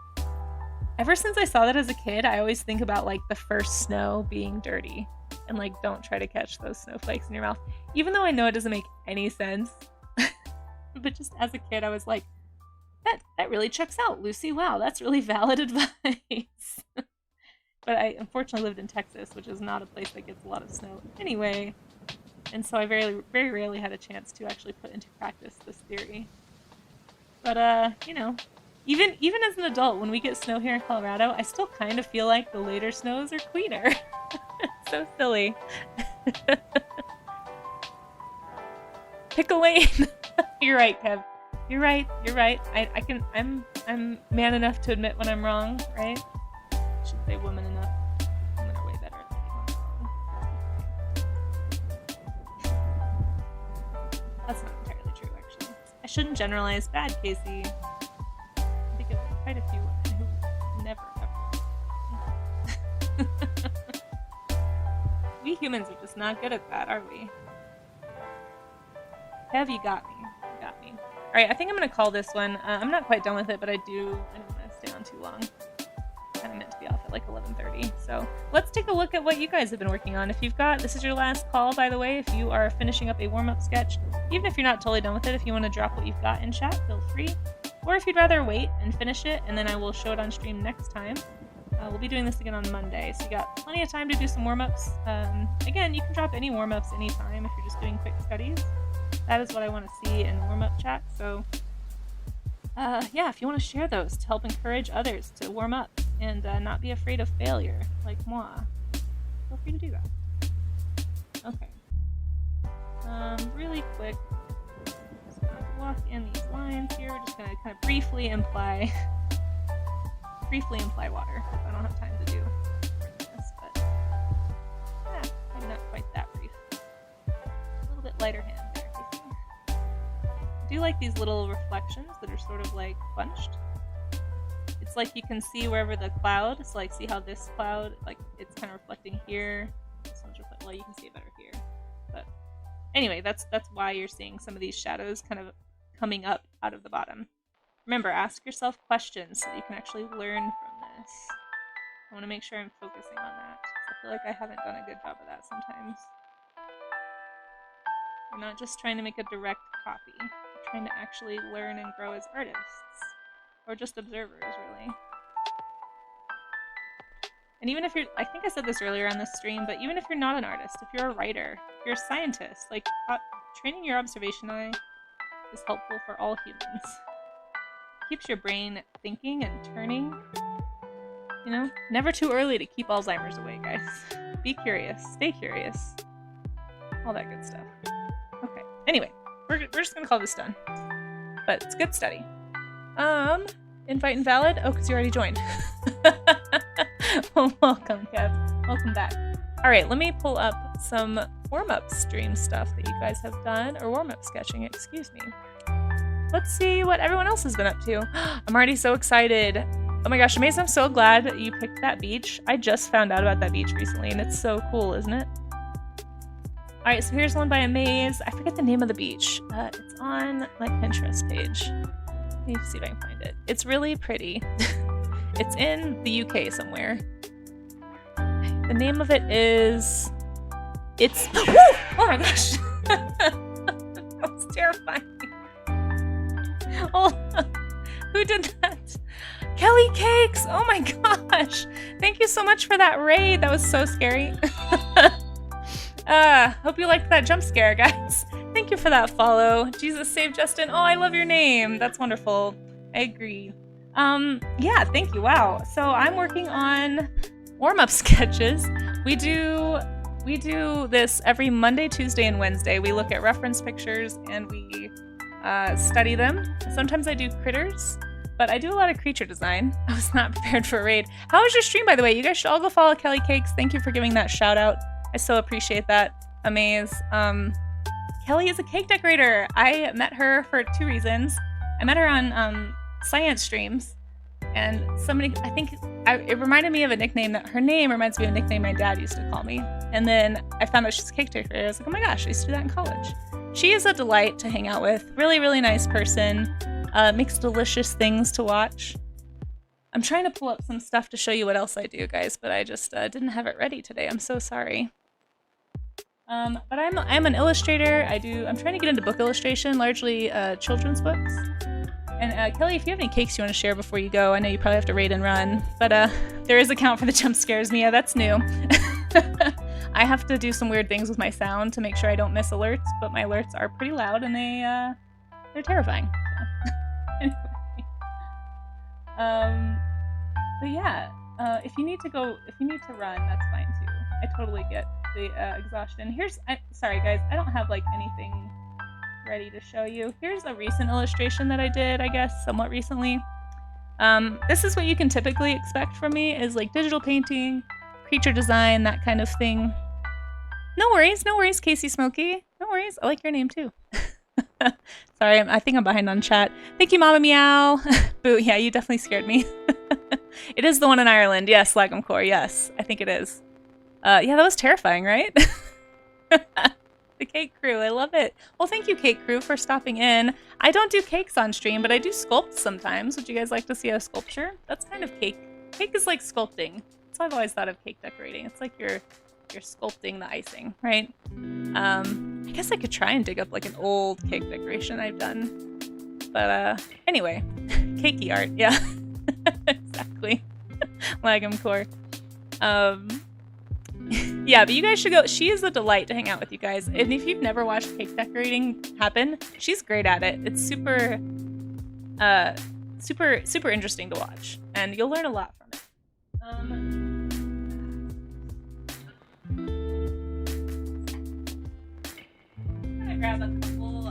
Ever since I saw that as a kid, I always think about like the first snow being dirty. and like don't try to catch those snowflakes in your mouth. Even though I know it doesn't make any sense. But just as a kid, I was like, that really checks out, Lucy. Wow, that's really valid advice. But I unfortunately lived in Texas, which is not a place that gets a lot of snow anyway. And so I very rarely had a chance to actually put into practice this theory. But, you know, even as an adult, when we get snow here in Colorado, I still kind of feel like the later snows are cleaner. It's so silly. Pick a lane. You're right, Kev. You're right. I'm man enough to admit when I'm wrong, right? I should say woman enough. Women are way better at admitting when I'm wrong. That's not entirely true, actually. I shouldn't generalize. Bad, Casey. I think of quite a few women who never ever. We humans are just not good at that, are we? Kev, you got me. You got me. Alright, I think I'm going to call this one. I'm not quite done with it, but I don't want to stay on too long. Kind of meant to be off at like 11:30. So let's take a look at what you guys have been working on. If you've got, this is your last call, by the way, if you are finishing up a warm-up sketch, even if you're not totally done with it, if you want to drop what you've got in chat, feel free. Or if you'd rather wait and finish it, and then I will show it on stream next time. We'll be doing this again on Monday, so you got plenty of time to do some warm-ups. Again, you can drop any warm-ups anytime if you're just doing quick studies. That is what I want to see in warm-up chat, so yeah, if you want to share those to help encourage others to warm up and not be afraid of failure, like moi, feel free to do that. Okay. Really quick, just gonna walk in these lines here. We're just gonna kind of briefly imply water. I don't have time to do this, but yeah, maybe not quite that brief. A little bit lighter hand there. I do like these little reflections that are sort of like bunched. It's like you can see wherever the cloud, so like see how this cloud, like it's kind of reflecting here. This one's reflecting, well, you can see it better here. But anyway, that's why you're seeing some of these shadows kind of coming up out of the bottom. Remember, ask yourself questions so that you can actually learn from this. I want to make sure I'm focusing on that, because I feel like I haven't done a good job of that sometimes. We're not just trying to make a direct copy. We're trying to actually learn and grow as artists. Or just observers, really. And even if you're, I think I said this earlier on this stream, but even if you're not an artist, if you're a writer, if you're a scientist, like, training your observation eye is helpful for all humans. Keeps your brain thinking and turning. You know, never too early to keep Alzheimer's away, guys. Be curious, stay curious. All that good stuff. Okay, anyway, we're just gonna call this done. But it's good study. Invite invalid? Oh, because you already joined. Well, welcome, Kev. Welcome back. Alright, let me pull up some warm-up stream stuff that you guys have done, or warm-up sketching, excuse me. Let's see what everyone else has been up to. I'm already so excited. Oh my gosh, Amaze, I'm so glad that you picked that beach. I just found out about that beach recently, and it's so cool, isn't it? Alright, so here's one by Amaze. I forget the name of the beach. It's on my Pinterest page. Let me see if I can find it. It's really pretty. It's in the UK somewhere. The name of it is... It's... Oh my gosh! That was terrifying. Oh, who did that? Kelly Cakes! Oh my gosh! Thank you so much for that raid. That was so scary. Hope you liked that jump scare, guys. Thank you for that follow. Jesus save Justin. Oh, I love your name. That's wonderful. I agree. Yeah, thank you. Wow. So I'm working on warm-up sketches. We do this every Monday, Tuesday, and Wednesday. We look at reference pictures and we study them. Sometimes I do critters, but I do a lot of creature design. I was not prepared for a raid. How was your stream, by the way? You guys should all go follow Kelly Cakes. Thank you for giving that shout out. I so appreciate that. Amaze. Kelly is a cake decorator. I met her for 2 reasons. I met her on science streams, and somebody, I think, it reminded me of a nickname that, her name reminds me of a nickname my dad used to call me. And then I found out she's a cake decorator. I was like, oh my gosh, I used to do that in college. She is a delight to hang out with. Really, really nice person. Makes delicious things to watch. I'm trying to pull up some stuff to show you what else I do, guys, but I just didn't have it ready today. I'm so sorry. But I'm an illustrator. I'm trying to get into book illustration, largely children's books. And Kelly, if you have any cakes you want to share before you go, I know you probably have to raid and run, but there is a count for the jump scares. Mia, that's new. I have to do some weird things with my sound to make sure I don't miss alerts, but my alerts are pretty loud and they're terrifying. Anyway. But yeah, if you need to run, that's fine too. I totally get the exhaustion. Sorry guys, I don't have like anything ready to show you. Here's a recent illustration that I did, I guess, somewhat recently. This is what you can typically expect from me, is like digital painting, creature design, that kind of thing. No worries, Casey Smokey. No worries, I like your name too. Sorry, I think I'm behind on chat. Thank you, Mama Meow. Boo, yeah, you definitely scared me. It is the one in Ireland. Yes, Lagom Core, yes, I think it is. Yeah, that was terrifying, right? The Cake Crew, I love it. Well, thank you, Cake Crew, for stopping in. I don't do cakes on stream, but I do sculpt sometimes. Would you guys like to see a sculpture? That's kind of cake. Cake is like sculpting. That's how I've always thought of cake decorating. It's like you're sculpting the icing, right? I guess I could try and dig up like an old cake decoration I've done. But anyway, cakey art, yeah. Exactly. Lagom Core. Yeah, but you guys should go. She is a delight to hang out with, you guys. And if you've never watched cake decorating happen, she's great at it. It's super interesting to watch, and you'll learn a lot from it. I'm gonna grab a couple.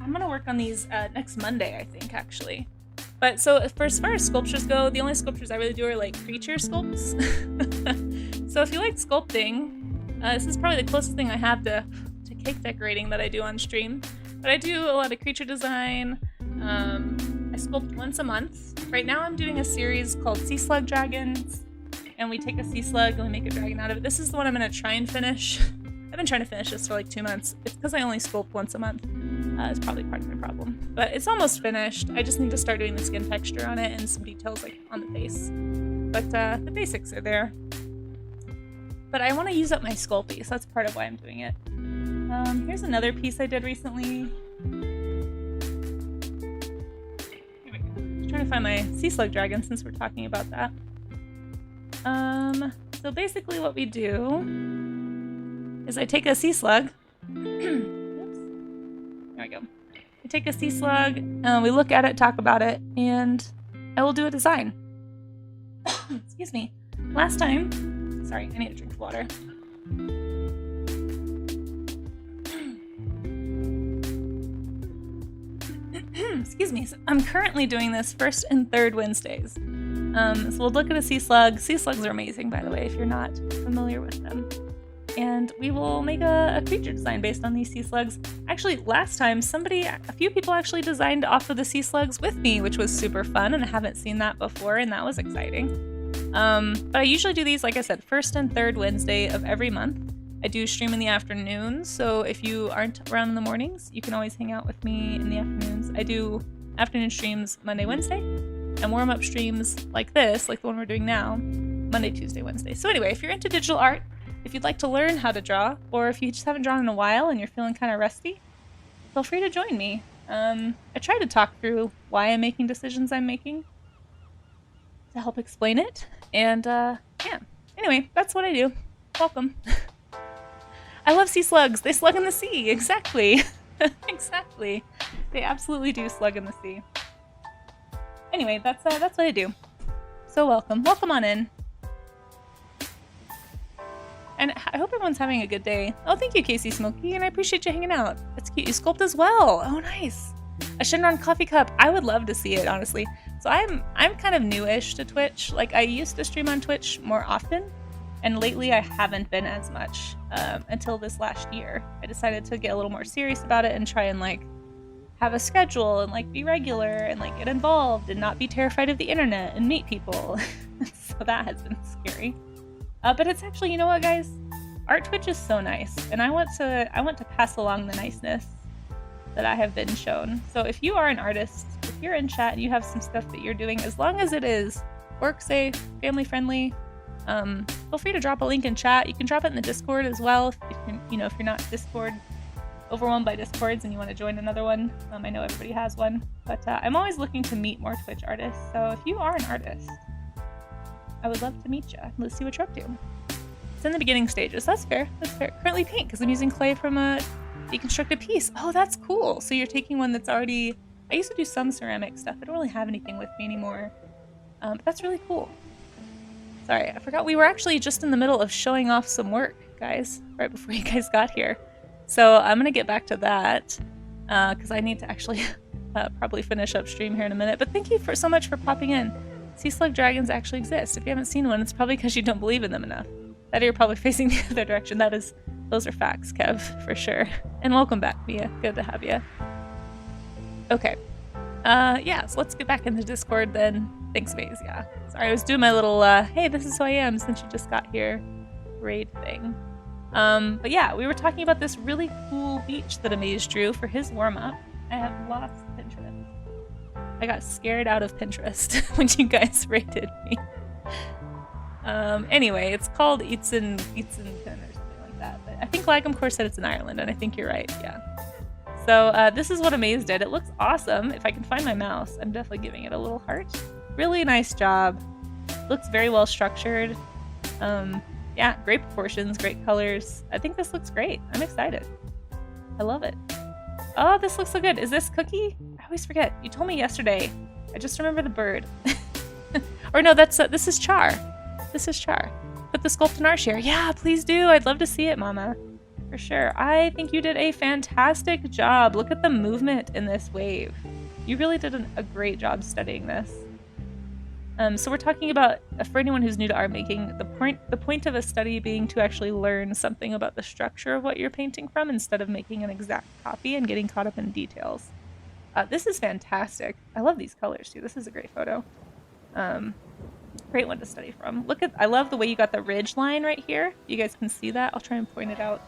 I'm gonna work on these next Monday, I think, actually. But so as far as sculptures go, the only sculptures I really do are like creature sculpts. So if you like sculpting, this is probably the closest thing I have to cake decorating that I do on stream. But I do a lot of creature design. I sculpt once a month. Right now I'm doing a series called Sea Slug Dragons. And we take a sea slug and we make a dragon out of it. This is the one I'm going to try and finish. I've been trying to finish this for like 2 months. It's because I only sculpt once a month. It's probably part of my problem. But it's almost finished. I just need to start doing the skin texture on it and some details like on the face. But the basics are there. But I want to use up my Sculpey, so that's part of why I'm doing it. Here's another piece I did recently. Here we go. I'm trying to find my sea slug dragon since we're talking about that. So basically what we do is I take a sea slug. Oops. There we go. I take a sea slug, we look at it, talk about it, and I will do a design. Excuse me. Last time, sorry, I need a drink of water. Excuse me. So I'm currently doing this first and third Wednesdays. So we'll look at a sea slug. Sea slugs are amazing, by the way, if you're not familiar with them. And we will make a creature design based on these sea slugs. Actually, last time, a few people actually designed off of the sea slugs with me, which was super fun, and I haven't seen that before, and that was exciting. But I usually do these, like I said, first and third Wednesday of every month. I do stream in the afternoons, so if you aren't around in the mornings, you can always hang out with me in the afternoons. I do afternoon streams Monday, Wednesday, and warm-up streams like this, like the one we're doing now, Monday, Tuesday, Wednesday. So anyway, if you're into digital art, if you'd like to learn how to draw, or if you just haven't drawn in a while and you're feeling kind of rusty, feel free to join me. I try to talk through why I'm making decisions I'm making to help explain it, and yeah. Anyway, that's what I do. Welcome. I love sea slugs. They slug in the sea. Exactly. Exactly. They absolutely do slug in the sea. Anyway, that's what I do. So welcome. Welcome on in. And I hope everyone's having a good day. Oh, thank you, Casey Smokey, and I appreciate you hanging out. That's cute. You sculpt as well. Oh, nice. A Shenron coffee cup. I would love to see it, honestly. So I'm kind of newish to Twitch. Like, I used to stream on Twitch more often, and lately I haven't been as much until this last year. I decided to get a little more serious about it and try and like have a schedule and like be regular and like get involved and not be terrified of the internet and meet people. So that has been scary. But it's actually, you know what, guys? Art Twitch is so nice, and I want to pass along the niceness that I have been shown. So if you are an artist, if you're in chat and you have some stuff that you're doing, as long as it is work safe, family friendly, feel free to drop a link in chat. You can drop it in the Discord as well if you're not Discord overwhelmed by Discords and you want to join another one. I know everybody has one, but I'm always looking to meet more Twitch artists. So if you are an artist, I would love to meet you. Let's see what you're up to. It's in the beginning stages. That's fair. That's fair. Currently paint because I'm using clay from a deconstructed piece. Oh, that's cool. So you're taking one that's already... I used to do some ceramic stuff. I don't really have anything with me anymore. But that's really cool. Sorry, I forgot we were actually just in the middle of showing off some work, guys, right before you guys got here. So I'm going to get back to that because I need to actually probably finish up stream here in a minute. But thank you so much for popping in. Sea slug dragons actually exist. If you haven't seen one, it's probably because you don't believe in them enough. That or you're probably facing the other direction. Those are facts, Kev, for sure. And welcome back, Mia. Good to have you. Okay. Yeah, so let's get back into Discord then. Thanks, Maze, yeah. Sorry, I was doing my little, hey, this is who I am since you just got here raid thing. But yeah, we were talking about this really cool beach that Amaze drew for his warm-up. I have lost Pinterest. I got scared out of Pinterest when you guys rated me. Anyway, it's called Eatson or something like that. But I think Lagom Core said it's in Ireland, and I think you're right, yeah. So this is what Amaze did. It looks awesome. If I can find my mouse, I'm definitely giving it a little heart. Really nice job. Looks very well structured. Yeah, great proportions, great colors. I think this looks great. I'm excited. I love it. Oh, this looks so good. Is this Cookie? I always forget. You told me yesterday. I just remember the bird. Or no, this is Char. This is Char. Put the sculpt in our share. Yeah, please do. I'd love to see it, Mama. For sure. I think you did a fantastic job. Look at the movement in this wave. You really did a great job studying this. So we're talking about, for anyone who's new to art making, the point of a study being to actually learn something about the structure of what you're painting from instead of making an exact copy and getting caught up in details. This is fantastic. I love these colors too. This is a great photo. Great one to study from. I love the way you got the ridge line right here. You guys can see that. I'll try and point it out.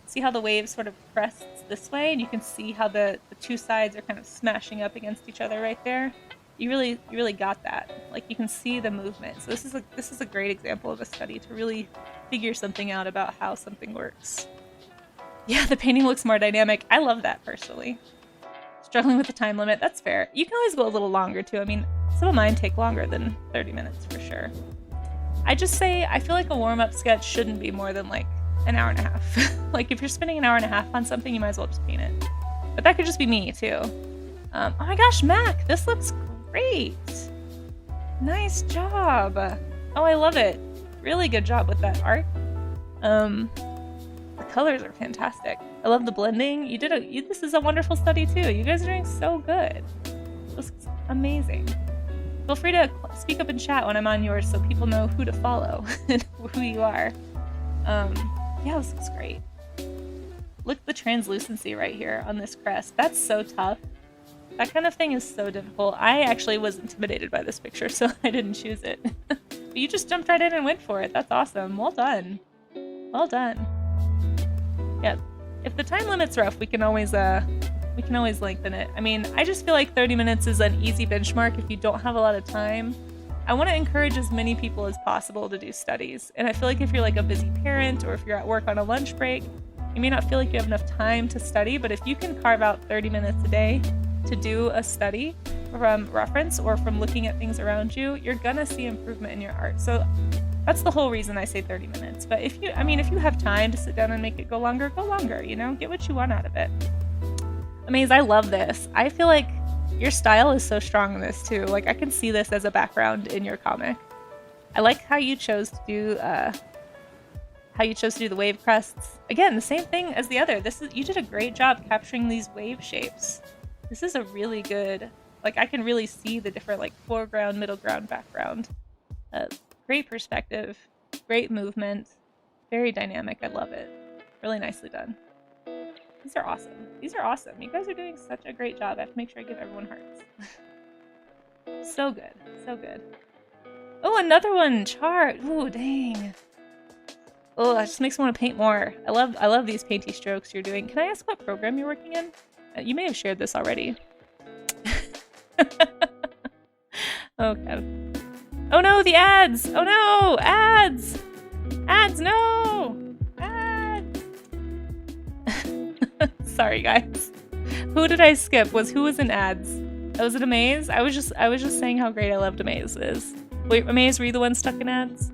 See how the wave sort of crests this way, and you can see how the two sides are kind of smashing up against each other right there. You really got that. Like, you can see the movement. So this is a great example of a study to really figure something out about how something works. Yeah, the painting looks more dynamic. I love that personally. Struggling with the time limit, that's fair. You can always go a little longer too. I mean, some of mine take longer than 30 minutes for sure. I just say, I feel like a warm-up sketch shouldn't be more than like an hour and a half. Like, if you're spending an hour and a half on something, you might as well just paint it. But that could just be me too. Oh my gosh, Mac, this looks great. Nice job. Oh, I love it. Really good job with that art. The colors are fantastic. I love the blending. This is a wonderful study too. You guys are doing so good. This looks amazing. Feel free to speak up in chat when I'm on yours so people know who to follow and who you are. Yeah, this looks great. Look at the translucency right here on this crest. That's so tough. That kind of thing is so difficult. I actually was intimidated by this picture, so I didn't choose it. But you just jumped right in and went for it. That's awesome. Well done. Well done. Yeah, if the time limit's rough, we can always lengthen it. I mean, I just feel like 30 minutes is an easy benchmark if you don't have a lot of time. I want to encourage as many people as possible to do studies. And I feel like if you're like a busy parent or if you're at work on a lunch break, you may not feel like you have enough time to study, but if you can carve out 30 minutes a day to do a study from reference or from looking at things around you, you're gonna see improvement in your art. So that's the whole reason I say 30 minutes. But if you have time to sit down and make it go longer, you know, get what you want out of it. Amaze, I love this. I feel like your style is so strong in this too. Like, I can see this as a background in your comic. I like how you chose to do the wave crests. Again, the same thing as the other. You did a great job capturing these wave shapes. This is a really good, like, I can really see the different like foreground, middle ground, background. Great perspective, great movement, very dynamic. I love it. Really nicely done. These are awesome. These are awesome. You guys are doing such a great job. I have to make sure I give everyone hearts. So good. So good. Oh, another one. Chart. Ooh, dang. Oh, that just makes me want to paint more. I love these painty strokes you're doing. Can I ask what program you're working in? You may have shared this already. Okay. Oh no, the ads! Oh no, ads! Ads, no! Ads! Sorry, guys. Who did I skip? Who was in ads? Was it Amaze? I was just saying how great I loved Amaze is. Wait, Amaze, were you the one stuck in ads?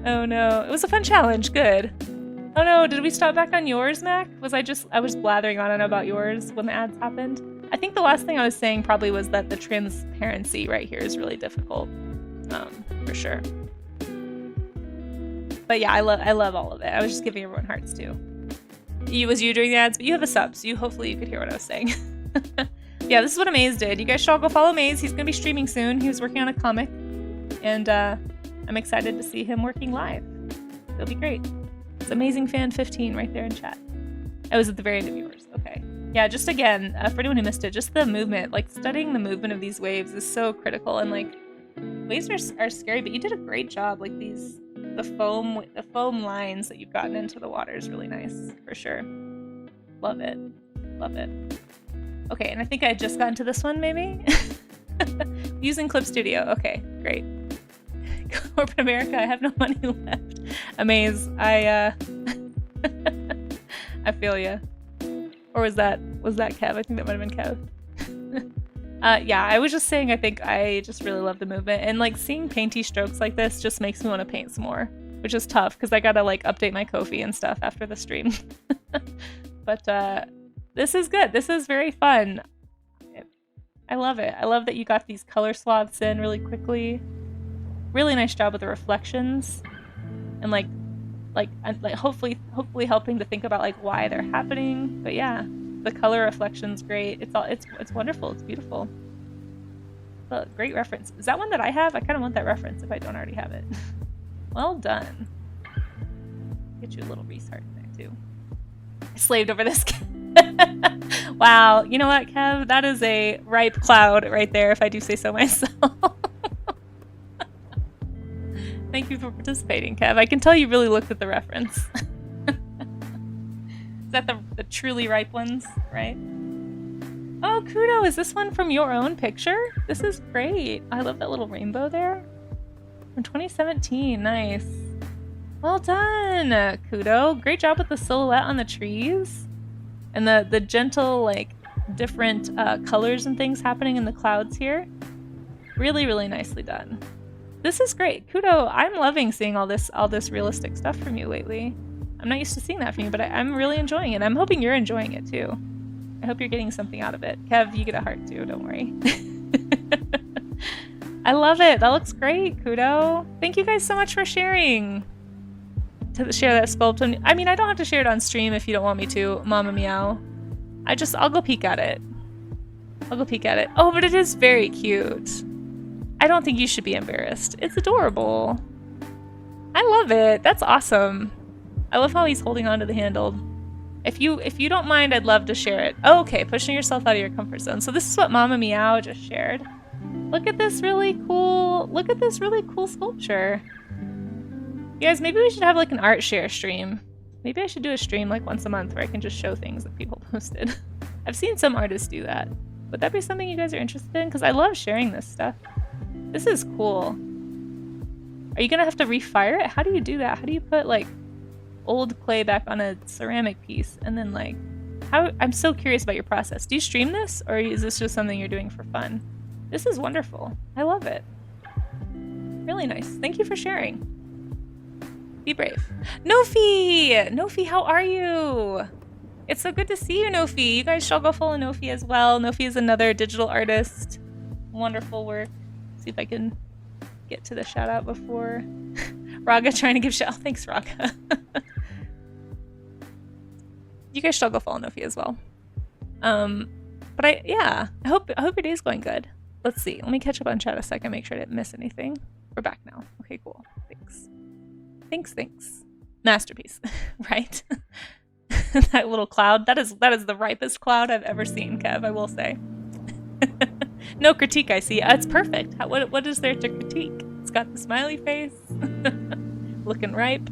Oh no. It was a fun challenge. Good. Oh no, did we stop back on yours, Mac? I was blathering on about yours when the ads happened? I think the last thing I was saying probably was that the transparency right here is really difficult. For sure. But yeah, I love all of it. I was just giving everyone hearts too. Was you doing the ads? But you have a sub, so hopefully you could hear what I was saying. Yeah, this is what Amaze did. You guys should all go follow Amaze. He's gonna be streaming soon. He was working on a comic, and I'm excited to see him working live. It'll be great. It's Amazing Fan 15 right there in chat. I was at the very end of yours. Okay. Yeah, just again, for anyone who missed it, just the movement, like studying the movement of these waves is so critical, and like waves are scary, but you did a great job. Like the foam lines that you've gotten into the water is really nice for sure. Love it. Love it. Okay, and I think I just got into this one maybe. Using Clip Studio. Okay, great. Corporate America, I have no money left. Amaze, I feel ya. Or was that Kev? I think that might have been Kev. Yeah, I was just saying I think I just really love the movement, and like seeing painty strokes like this just makes me want to paint some more, which is tough because I gotta like update my Ko-fi and stuff after the stream. But this is good. This is very fun. I love it. I love that you got these color swaths in really quickly. Really nice job with the reflections, and like hopefully helping to think about like why they're happening. But yeah, the color reflection's great. It's wonderful. It's beautiful. Well, great reference. Is that one that I have? I kind of want that reference if I don't already have it. Well done. Get you a little restart there too. I slaved over this. Wow. You know what, Kev? That is a ripe cloud right there, if I do say so myself. Thank you for participating, Kev. I can tell you really looked at the reference. Is that the truly ripe ones, right? Oh, Kudo, is this one from your own picture? This is great. I love that little rainbow there. From 2017, nice. Well done, Kudo. Great job with the silhouette on the trees. And the gentle, like, different colors and things happening in the clouds here. Really, really nicely done. This is great. Kudo, I'm loving seeing all this realistic stuff from you lately. I'm not used to seeing that from you, but I'm really enjoying it. I'm hoping you're enjoying it too. I hope you're getting something out of it. Kev, you get a heart too, don't worry. I love it. That looks great, Kudo. Thank you guys so much for sharing. To share that sculpt. I mean, I don't have to share it on stream if you don't want me to, Mama Meow. I'll go peek at it. I'll go peek at it. Oh, but it is very cute. I don't think you should be embarrassed. It's adorable. I love it. That's awesome. I love how he's holding on to the handle. If you don't mind, I'd love to share it. Oh, okay, pushing yourself out of your comfort zone. So this is what Mama Meow just shared. Look at this really cool sculpture. You guys, maybe we should have like an art share stream. Maybe I should do a stream like once a month where I can just show things that people posted. I've seen some artists do that. Would that be something you guys are interested in? Because I love sharing this stuff. This is cool. Are you gonna have to refire it? How do you do that? How do you put like old clay back on a ceramic piece and then like I'm so curious about your process. Do you stream this or is this just something you're doing for fun? This is wonderful. I love it. Really nice. Thank you for sharing. Be brave. Nofi! Nofi, how are you? It's so good to see you, Nofi. You guys shall go follow Nofi as well. Nofi is another digital artist. Wonderful work. See if I can get to the shout out before Raga trying to give shout. Oh, thanks, Raga. You guys shall go follow Nofi as well. But I hope your day is going good. Let's see. Let me catch up on chat a second. Make sure I didn't miss anything. We're back now. Okay, cool. Thanks. Masterpiece, right? That little cloud. That is the ripest cloud I've ever seen, Kev. I will say. No critique, I see. It's perfect. What is there to critique? It's got the smiley face. Looking ripe.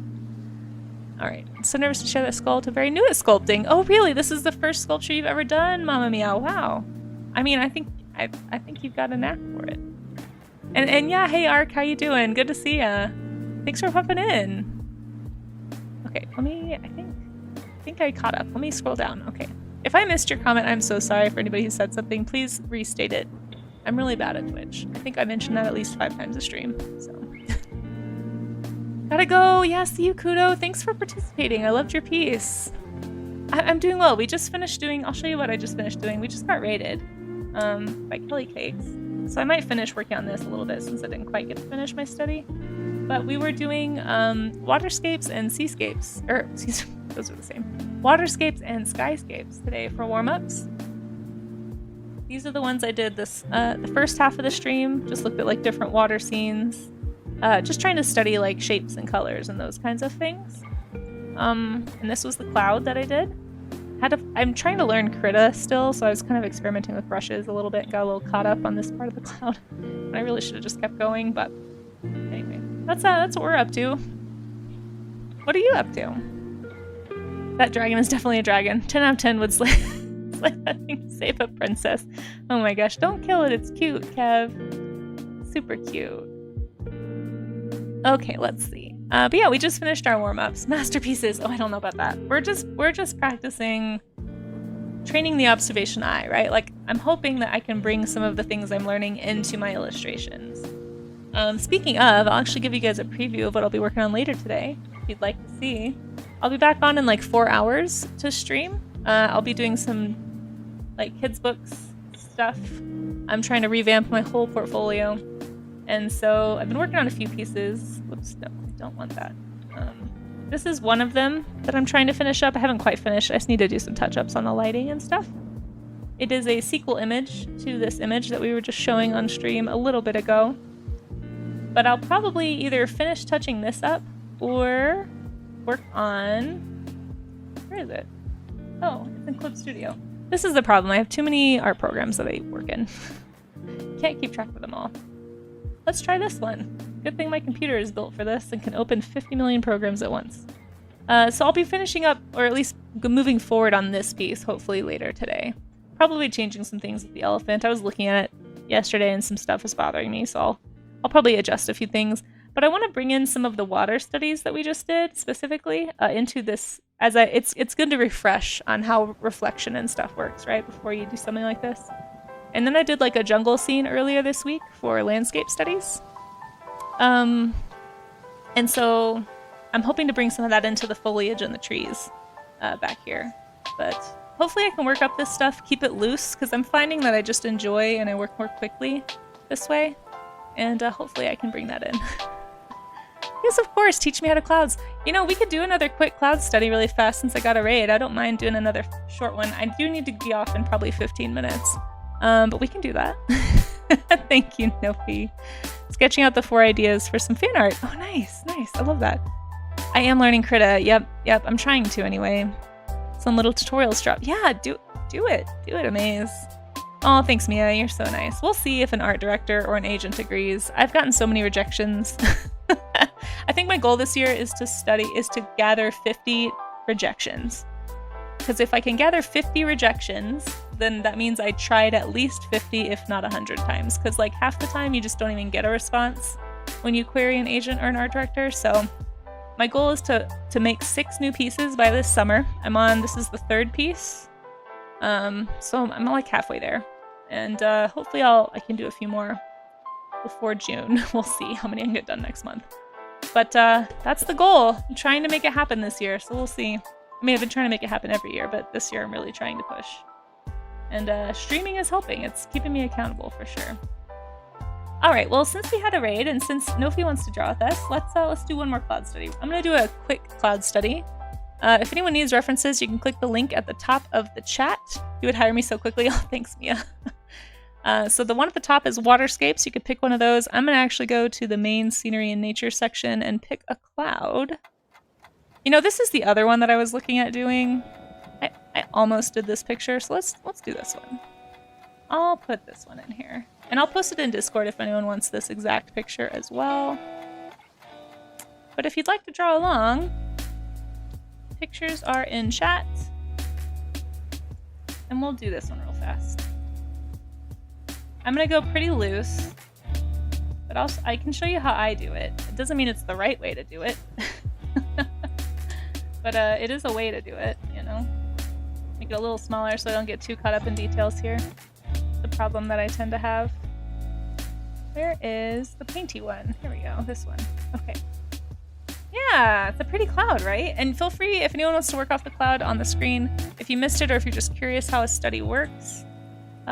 Alright. So nervous to share that sculpt. I'm very new at sculpting. Oh, really? This is the first sculpture you've ever done, Mama Meow. Wow. I mean, I think you've got a knack for it. And yeah, hey Ark, how you doing? Good to see ya. Thanks for popping in. Okay, I think I caught up. Let me scroll down. Okay. If I missed your comment, I'm so sorry. For anybody who said something, please restate it. I'm really bad at Twitch. I think I mentioned that at least 5 times a stream, so. Gotta go. Yeah, see you, Kudo. Thanks for participating. I loved your piece. I'm doing well. We just finished doing, I'll show you what I just finished doing. We just got rated by Kelly Cakes. So I might finish working on this a little bit since I didn't quite get to finish my study. But we were doing Waterscapes and Seascapes, or those are the same. Waterscapes and Skyscapes today for warm-ups. These are the ones I did this the first half of the stream. Just looked at like different water scenes. Just trying to study like shapes and colors and those kinds of things. And this was the cloud that I did. I'm trying to learn Krita still, so I was kind of experimenting with brushes a little bit. Got a little caught up on this part of the cloud. I really should have just kept going, but anyway. That's what we're up to. What are you up to? That dragon is definitely a dragon. 10 out of 10 would slay that thing to save a princess. Oh my gosh, don't kill it. It's cute, Kev. Super cute. Okay, let's see. But yeah, we just finished our warm-ups. Masterpieces. Oh, I don't know about that. We're just practicing training the observation eye, right? Like, I'm hoping that I can bring some of the things I'm learning into my illustrations. Speaking of, I'll actually give you guys a preview of what I'll be working on later today, if you'd like to see. I'll be back on in like 4 hours to stream. I'll be doing some like kids books stuff. I'm trying to revamp my whole portfolio. And so I've been working on a few pieces. Whoops, no, I don't want that. This is one of them that I'm trying to finish up. I haven't quite finished. I just need to do some touch-ups on the lighting and stuff. It is a sequel image to this image that we were just showing on stream a little bit ago. But I'll probably either finish touching this up or work on... Where is it? Oh, it's in Clip Studio. This is the problem. I have too many art programs that I work in. Can't keep track of them all. Let's try this one. Good thing my computer is built for this and can open 50 million programs at once. So I'll be finishing up, or at least moving forward on this piece, hopefully later today. Probably changing some things with the elephant. I was looking at it yesterday and some stuff was bothering me, so I'll probably adjust a few things. But I want to bring in some of the water studies that we just did, specifically, into this, as it's good to refresh on how reflection and stuff works, right, before you do something like this. And then I did like a jungle scene earlier this week for landscape studies. And so I'm hoping to bring some of that into the foliage and the trees back here. But hopefully I can work up this stuff, keep it loose, because I'm finding that I just enjoy and I work more quickly this way. And hopefully I can bring that in. Yes, of course, teach me how to clouds. You know, we could do another quick cloud study really fast since I got a raid. I don't mind doing another short one. I do need to be off in probably 15 minutes. But we can do that. Thank you, Nofi. Sketching out the 4 ideas for some fan art. Oh, nice, nice. I love that. I am learning Krita. Yep. I'm trying to anyway. Some little tutorials drop. Yeah, do it. Do it, Amaze. Oh, thanks, Mia. You're so nice. We'll see if an art director or an agent agrees. I've gotten so many rejections. I think my goal this year is to gather 50 rejections. Because if I can gather 50 rejections, then that means I tried at least 50, if not 100 times. Because like half the time you just don't even get a response when you query an agent or an art director. So my goal is to make 6 new pieces by this summer. This is the 3rd piece. So I'm like halfway there. And hopefully I can do a few more before June. We'll see how many I can get done next month. But that's the goal. I'm trying to make it happen this year, so we'll see. I mean, I've been trying to make it happen every year, but this year I'm really trying to push. And streaming is helping. It's keeping me accountable for sure. All right, well, since we had a raid and since Nofi wants to draw with us, let's do one more cloud study. I'm going to do a quick cloud study. If anyone needs references, you can click the link at the top of the chat. You would hire me so quickly. Oh, thanks, Mia. So the one at the top is Waterscapes. You could pick one of those. I'm going to actually go to the main scenery and nature section and pick a cloud. You know, this is the other one that I was looking at doing. I almost did this picture, so let's do this one. I'll put this one in here. And I'll post it in Discord if anyone wants this exact picture as well. But if you'd like to draw along, pictures are in chat. And we'll do this one real fast. I'm gonna go pretty loose. but I can show you how I do it. It doesn't mean it's the right way to do it. But it is a way to do it, you know? Make it a little smaller so I don't get too caught up in details here. The problem that I tend to have. Where is the painty one? Here we go, this one. Okay. Yeah, it's a pretty cloud, right? And feel free, if anyone wants to work off the cloud on the screen, if you missed it or if you're just curious how a study works,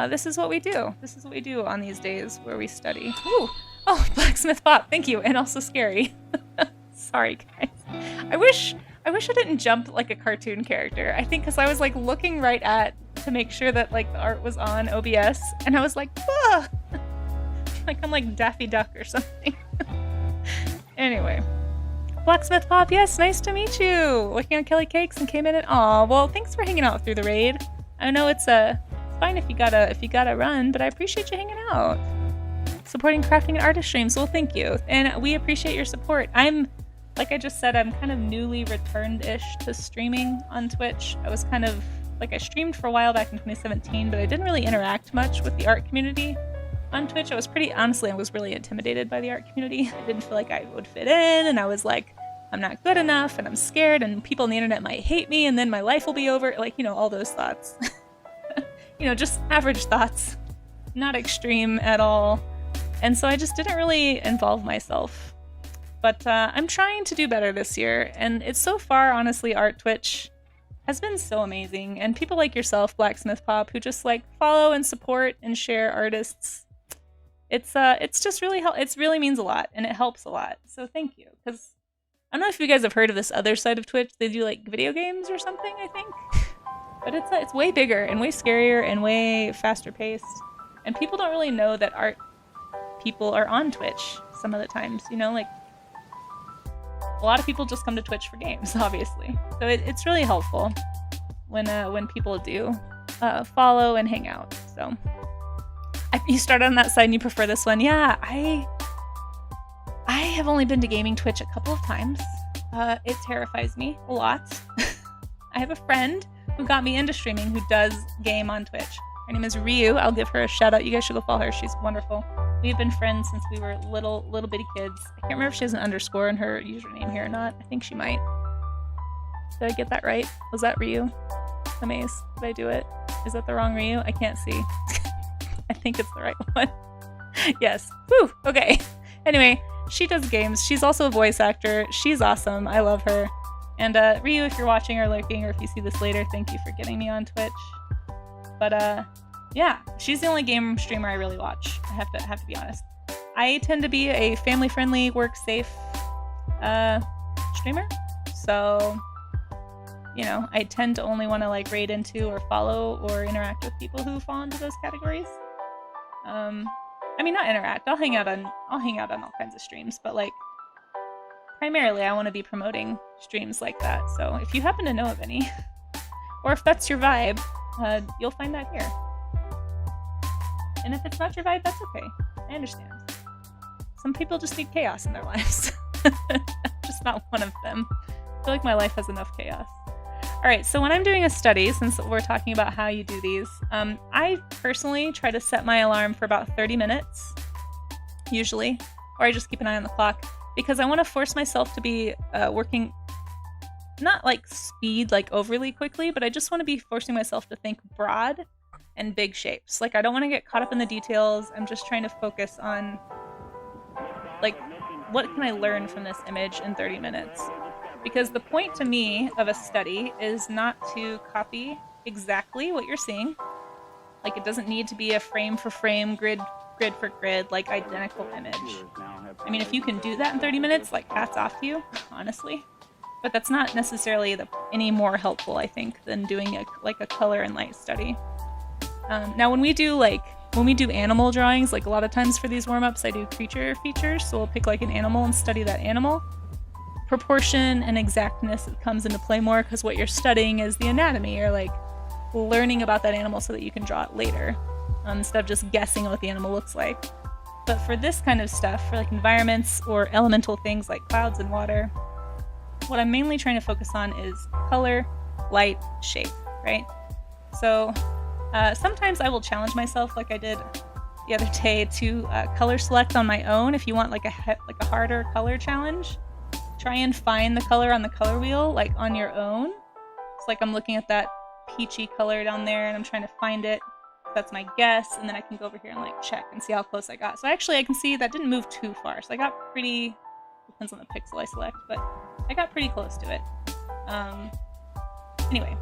this is what we do. This is what we do on these days where we study. Ooh! Oh, Blacksmith Pop, thank you, and also scary. Sorry, guys. I wish I didn't jump like a cartoon character. I think because I was like looking right at to make sure that like the art was on OBS, and I was like, ah! Like I'm like Daffy Duck or something. Anyway, Blacksmith Pop, yes, nice to meet you. Working on Kelly Cakes and came in at well, thanks for hanging out through the raid. I know it's fine if you gotta run, but I appreciate you hanging out. Supporting crafting and artist streams, well, thank you, and we appreciate your support. Like I just said, I'm kind of newly returned-ish to streaming on Twitch. I was kind of, like I streamed for a while back in 2017, but I didn't really interact much with the art community on Twitch. Honestly, I was really intimidated by the art community. I didn't feel like I would fit in, and I was like, I'm not good enough, and I'm scared, and people on the internet might hate me, and then my life will be over. Like, you know, all those thoughts. You know, just average thoughts. Not extreme at all. And so I just didn't really involve myself. But I'm trying to do better this year, and it's so far, honestly, Art Twitch has been so amazing. And people like yourself, Blacksmith Pop, who just like follow and support and share artists. It's just really it really means a lot, and it helps a lot. So thank you. Because I don't know if you guys have heard of this other side of Twitch. They do like video games or something, I think. But it's way bigger and way scarier and way faster paced. And people don't really know that art people are on Twitch some of the times, you know, like a lot of people just come to Twitch for games, obviously. So it's really helpful when people do follow and hang out. So you started on that side and you prefer this one. Yeah, I have only been to gaming Twitch a couple of times. It terrifies me a lot. I have a friend who got me into streaming who does game on Twitch. Her name is Ryu. I'll give her a shout out. You guys should go follow her. She's wonderful. We've been friends since we were little bitty kids. I can't remember if she has an underscore in her username here or not. I think she might. Did I get that right? Was that Ryu? Amaze. Did I do it? Is that the wrong Ryu? I can't see. I think it's the right one. Yes. Whew. Okay. Anyway, she does games. She's also a voice actor. She's awesome. I love her. And Ryu, if you're watching or lurking, or if you see this later, thank you for getting me on Twitch. But yeah, she's the only game streamer I really watch. I have to be honest. I tend to be a family-friendly, work-safe streamer. So, you know, I tend to only want to like raid into or follow or interact with people who fall into those categories. I mean, not interact. I'll hang out on all kinds of streams, but like primarily I want to be promoting streams like that. So if you happen to know of any, or if that's your vibe, you'll find that here. And if it's not your vibe, that's okay. I understand. Some people just need chaos in their lives. Just not one of them. I feel like my life has enough chaos. Alright, so when I'm doing a study, since we're talking about how you do these, I personally try to set my alarm for about 30 minutes, usually, or I just keep an eye on the clock, because I want to force myself to be working, not like speed, like overly quickly, but I just want to be forcing myself to think broad and big shapes. Like, I don't want to get caught up in the details. I'm just trying to focus on, like, what can I learn from this image in 30 minutes? Because the point to me of a study is not to copy exactly what you're seeing. Like, it doesn't need to be a frame for frame, grid for grid, like identical image. I mean, if you can do that in 30 minutes, like, hats off to you, honestly. But that's not necessarily any more helpful, I think, than doing a color and light study. Now, when we do animal drawings, like a lot of times for these warm-ups, I do creature features, so we'll pick like an animal and study that animal. Proportion and exactness comes into play more because what you're studying is the anatomy, or like learning about that animal so that you can draw it later, instead of just guessing what the animal looks like. But for this kind of stuff, for like environments or elemental things like clouds and water, what I'm mainly trying to focus on is color, light, shape, right? So sometimes I will challenge myself, like I did the other day to color select on my own if you want like a harder color challenge. Try and find the color on the color wheel like on your own. It's like I'm looking at that peachy color down there and I'm trying to find it. That's my guess, and then I can go over here and like check and see how close I got. So actually I can see that didn't move too far, so I got pretty, depends on the pixel I select, but I got pretty close to it. Anyway,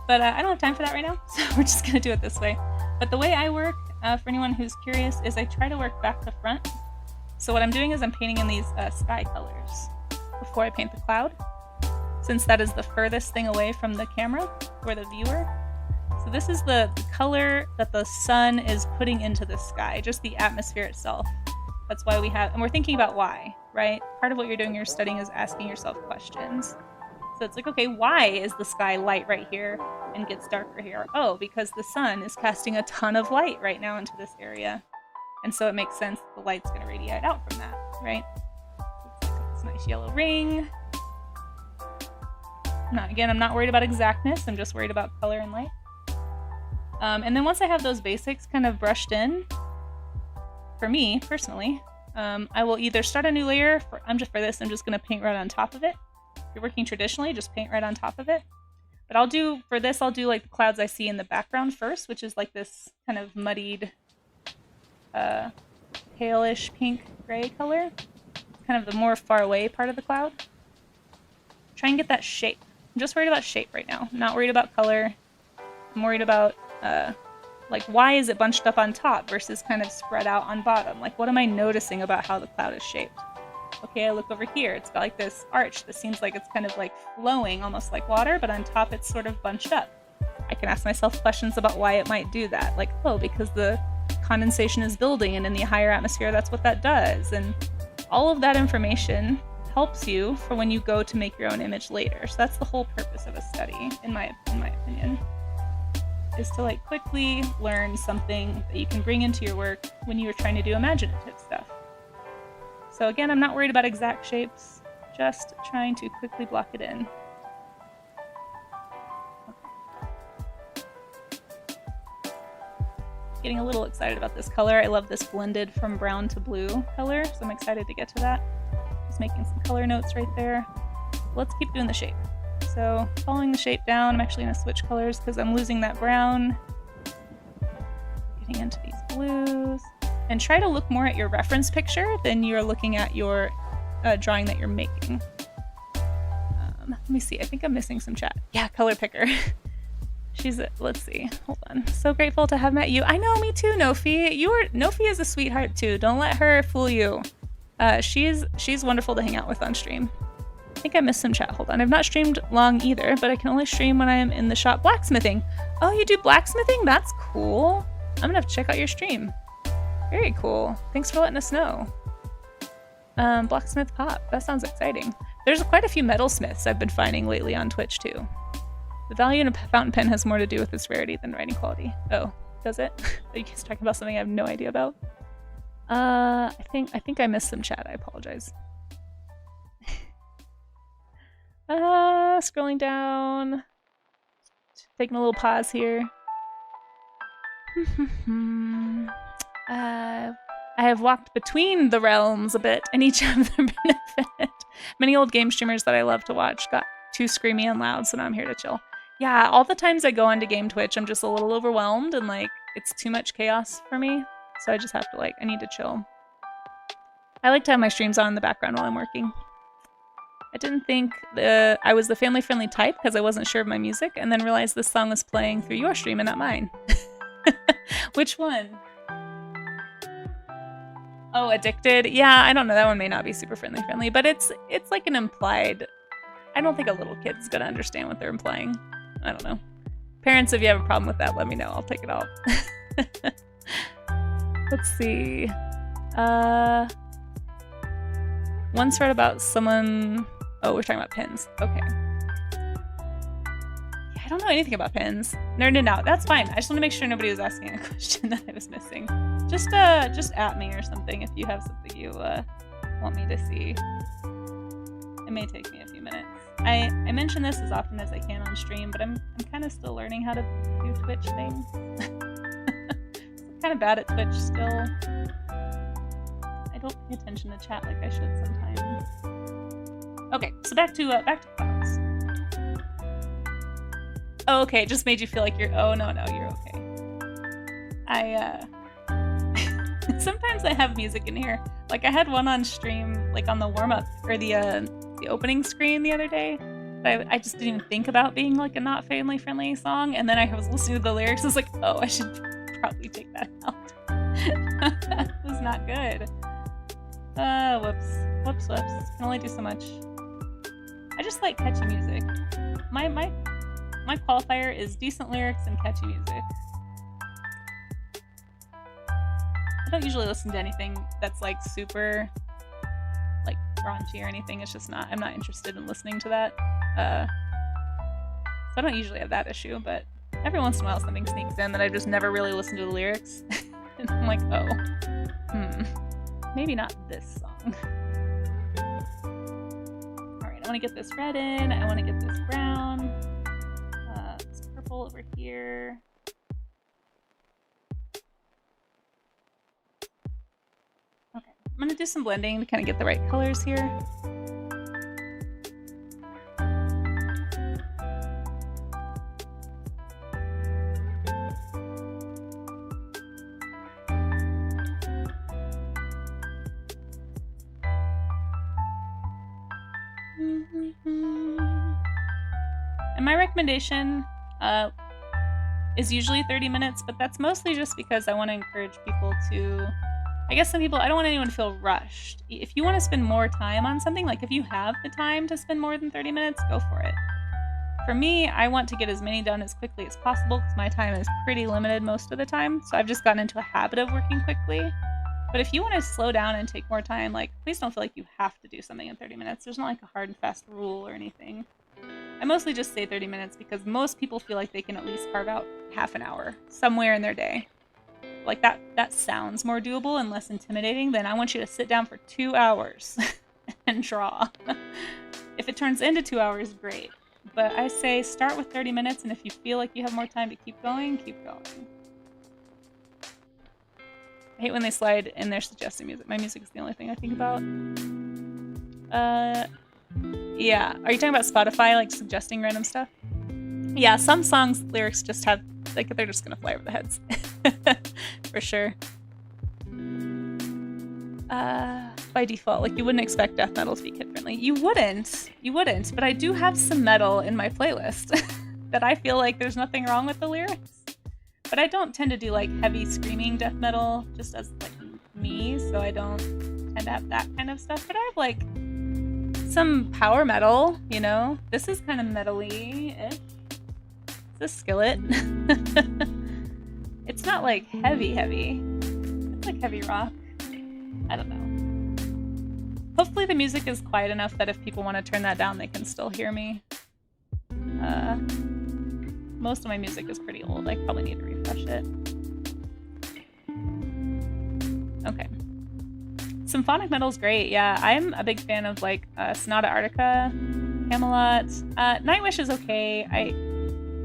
but I don't have time for that right now, so we're just gonna do it this way. But the way I work, for anyone who's curious, is I try to work back to front. So what I'm doing is I'm painting in these sky colors before I paint the cloud, since that is the furthest thing away from the camera or the viewer. So this is the color that the sun is putting into the sky, just the atmosphere itself. That's why we have, and we're thinking about why, right? Part of what you're doing when you're studying is asking yourself questions. So it's like, okay, why is the sky light right here and gets darker here? Oh, because the sun is casting a ton of light right now into this area. And so it makes sense that the light's gonna radiate out from that, right? It's like this nice yellow ring. Again, I'm not worried about exactness, I'm just worried about color and light. And then once I have those basics kind of brushed in, for me, personally, I will either start a new layer, I'm just going to paint right on top of it. If you're working traditionally, just paint right on top of it. But I'll do like the clouds I see in the background first, which is like this kind of muddied, palish pink gray color. Kind of the more far away part of the cloud. Try and get that shape. I'm just worried about shape right now. I'm not worried about color. I'm worried about like, why is it bunched up on top versus kind of spread out on bottom? Like, what am I noticing about how the cloud is shaped? Okay, I look over here. It's got like this arch that seems like it's kind of like flowing, almost like water, but on top it's sort of bunched up. I can ask myself questions about why it might do that. Like, oh, because the condensation is building, and in the higher atmosphere, that's what that does. And all of that information helps you for when you go to make your own image later. So that's the whole purpose of a study, in my opinion. Is to like quickly learn something that you can bring into your work when you are trying to do imaginative stuff. So again, I'm not worried about exact shapes, just trying to quickly block it in. Getting a little excited about this color. I love this blended from brown to blue color, so I'm excited to get to that. Just making some color notes right there. Let's keep doing the shape. So following the shape down, I'm actually going to switch colors because I'm losing that brown. Getting into these blues. And try to look more at your reference picture than you're looking at your drawing that you're making. Let me see, I think I'm missing some chat. Yeah, color picker. Let's see, hold on. So grateful to have met you. I know, me too, Nofi. Nofi is a sweetheart too. Don't let her fool you. She's wonderful to hang out with on stream. I think I missed some chat. Hold on. I've not streamed long either, but I can only stream when I am in the shop blacksmithing. Oh, you do blacksmithing? That's cool. I'm gonna have to check out your stream. Very cool. Thanks for letting us know. Blacksmith Pop. That sounds exciting. There's quite a few metalsmiths I've been finding lately on Twitch too. The value in a fountain pen has more to do with its rarity than writing quality. Oh, does it? Are you guys talking about something I have no idea about? I think I missed some chat. I apologize. Scrolling down. Taking a little pause here. I have walked between the realms a bit, and each of them benefit. Many old game streamers that I love to watch got too screamy and loud, so now I'm here to chill. Yeah, all the times I go onto Game Twitch, I'm just a little overwhelmed, and like, it's too much chaos for me, so I just have to I need to chill. I like to have my streams on in the background while I'm working. I didn't think I was the family-friendly type because I wasn't sure of my music, and then realized this song was playing through your stream and not mine. Which one? Oh, Addicted? Yeah, I don't know. That one may not be super friendly, but it's like an implied... I don't think a little kid's gonna understand what they're implying. I don't know. Parents, if you have a problem with that, let me know. I'll take it off. Let's see. Once read about someone... Oh, we're talking about pins. Okay. Yeah, I don't know anything about pins. Nerding out. That's fine. I just want to make sure nobody was asking a question that I was missing. Just at me or something if you have something you want me to see. It may take me a few minutes. I mention this as often as I can on stream, but I'm kind of still learning how to do Twitch things. Kind kind of bad at Twitch still. I don't pay attention to chat like I should sometimes. Okay, so back to clouds. Oh, okay, it just made you feel like you're. Oh no, you're okay. Sometimes I have music in here. Like I had one on stream, like on the warm up or the opening screen the other day. But I just didn't even think about being like a not family friendly song, and then I was listening to the lyrics. I was like, oh, I should probably take that out. That was not good. Whoops. Can only do so much. I just like catchy music. My qualifier is decent lyrics and catchy music. I don't usually listen to anything that's like super like raunchy or anything. It's just not. I'm not interested in listening to that. So I don't usually have that issue, but every once in a while something sneaks in that I just never really listen to the lyrics. And I'm like, oh, maybe not this song. Alright, I want to get this red in. I want to get this brown. This purple over here. Okay, I'm going to do some blending to kind of get the right colors here. And my recommendation is usually 30 minutes, but that's mostly just because I want to encourage people to, I guess some people, I don't want anyone to feel rushed. If you want to spend more time on something, like if you have the time to spend more than 30 minutes, go for it. For me, I want to get as many done as quickly as possible because my time is pretty limited most of the time, so I've just gotten into a habit of working quickly. But if you want to slow down and take more time, like, please don't feel like you have to do something in 30 minutes. There's not like a hard and fast rule or anything. I mostly just say 30 minutes because most people feel like they can at least carve out half an hour somewhere in their day. Like that sounds more doable and less intimidating than I want you to sit down for 2 hours and draw. If it turns into 2 hours, great. But I say start with 30 minutes, and if you feel like you have more time to keep going, keep going. I hate when they slide in their suggested music. My music is the only thing I think about. Yeah. Are you talking about Spotify, like, suggesting random stuff? Yeah, some songs' lyrics just have, like, they're just gonna fly over the heads. For sure. By default, like, you wouldn't expect death metal to be kid-friendly. You wouldn't, but I do have some metal in my playlist that I feel like there's nothing wrong with the lyrics. But I don't tend to do, like, heavy screaming death metal just as, like, me, so I don't tend to have that kind of stuff. But I have, like, some power metal, you know? This is kind of metal-y-ish. It's a Skillet. It's not, like, heavy. It's, like, heavy rock. I don't know. Hopefully the music is quiet enough that if people want to turn that down, they can still hear me. Most of my music is pretty old. I probably need to refresh it. Okay. Symphonic metal is great. Yeah, I'm a big fan of, like, Sonata Arctica, Camelot. Nightwish is okay. I